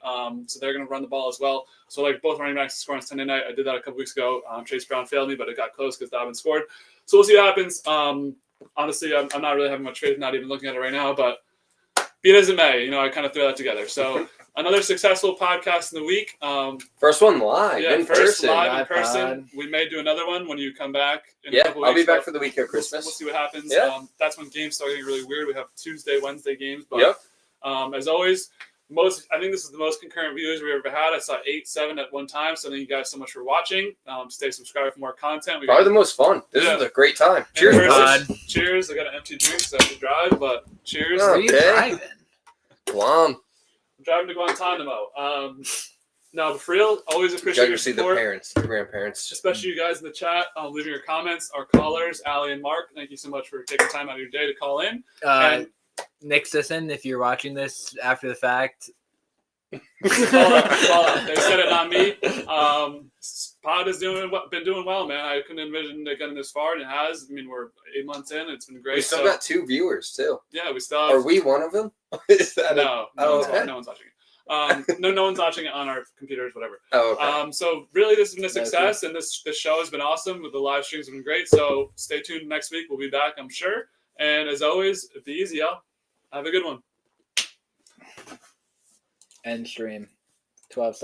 [SPEAKER 2] So they're going to run the ball as well. So like both running backs scoring Sunday night. I did that a couple weeks ago. Chase Brown failed me, but it got close because Dobbins scored. So we'll see what happens. Honestly, I'm not really having much faith, not even looking at it right now, but be it as it may, I kind of threw that together. So another successful podcast in the week.
[SPEAKER 1] First one live in
[SPEAKER 2] first
[SPEAKER 1] person.
[SPEAKER 2] live in
[SPEAKER 3] Live
[SPEAKER 2] person.
[SPEAKER 3] pod.
[SPEAKER 2] We may do another one when you come back. In a
[SPEAKER 1] Yeah,
[SPEAKER 2] couple
[SPEAKER 1] I'll be
[SPEAKER 2] weeks,
[SPEAKER 1] back
[SPEAKER 2] but
[SPEAKER 1] for the week of
[SPEAKER 2] We'll
[SPEAKER 1] Christmas.
[SPEAKER 2] see what happens.
[SPEAKER 1] Yeah.
[SPEAKER 2] That's when games start getting really weird. We have Tuesday, Wednesday games. But
[SPEAKER 1] Yep.
[SPEAKER 2] as always, I think this is the most concurrent viewers we've ever had. I saw 8, 7 at one time. So thank you guys so much for watching. Stay subscribed for more content.
[SPEAKER 1] Probably the most fun. This is a great time. Cheers,
[SPEAKER 2] Cheers.
[SPEAKER 1] boys.
[SPEAKER 2] Cheers. I got an empty drink, so I have to drive, but cheers.
[SPEAKER 1] Oh.
[SPEAKER 3] Where are you
[SPEAKER 1] Okay.
[SPEAKER 3] driving?
[SPEAKER 1] Guam.
[SPEAKER 2] I'm driving to Guantanamo. No, but for real, always
[SPEAKER 1] You
[SPEAKER 2] appreciate
[SPEAKER 1] got
[SPEAKER 2] your
[SPEAKER 1] to see the
[SPEAKER 2] support.
[SPEAKER 1] parents, the grandparents.
[SPEAKER 2] Especially you guys in the chat, leaving your comments. Our callers, Allie and Mark, thank you so much for taking time out of your day to call in. And
[SPEAKER 3] Nick Sisson, if you're watching this after the fact,
[SPEAKER 2] call out. They said it, not me. Pod has been doing well, man. I couldn't envision it getting this far, and it has. I mean, we're 8 months in. It's been great.
[SPEAKER 1] We still got 2 viewers, too.
[SPEAKER 2] Yeah, we still have.
[SPEAKER 1] Are we one of them? Is that
[SPEAKER 2] No,
[SPEAKER 1] Oh,
[SPEAKER 2] one's,
[SPEAKER 1] okay.
[SPEAKER 2] no one's watching it. No one's watching it on our computers, whatever.
[SPEAKER 1] Oh, okay.
[SPEAKER 2] So really, this has been a success, and this show has been awesome. The live streams have been great. So stay tuned. Next week we'll be back, I'm sure. And as always, be easy, y'all. Have a good one.
[SPEAKER 3] end stream. 12 seconds.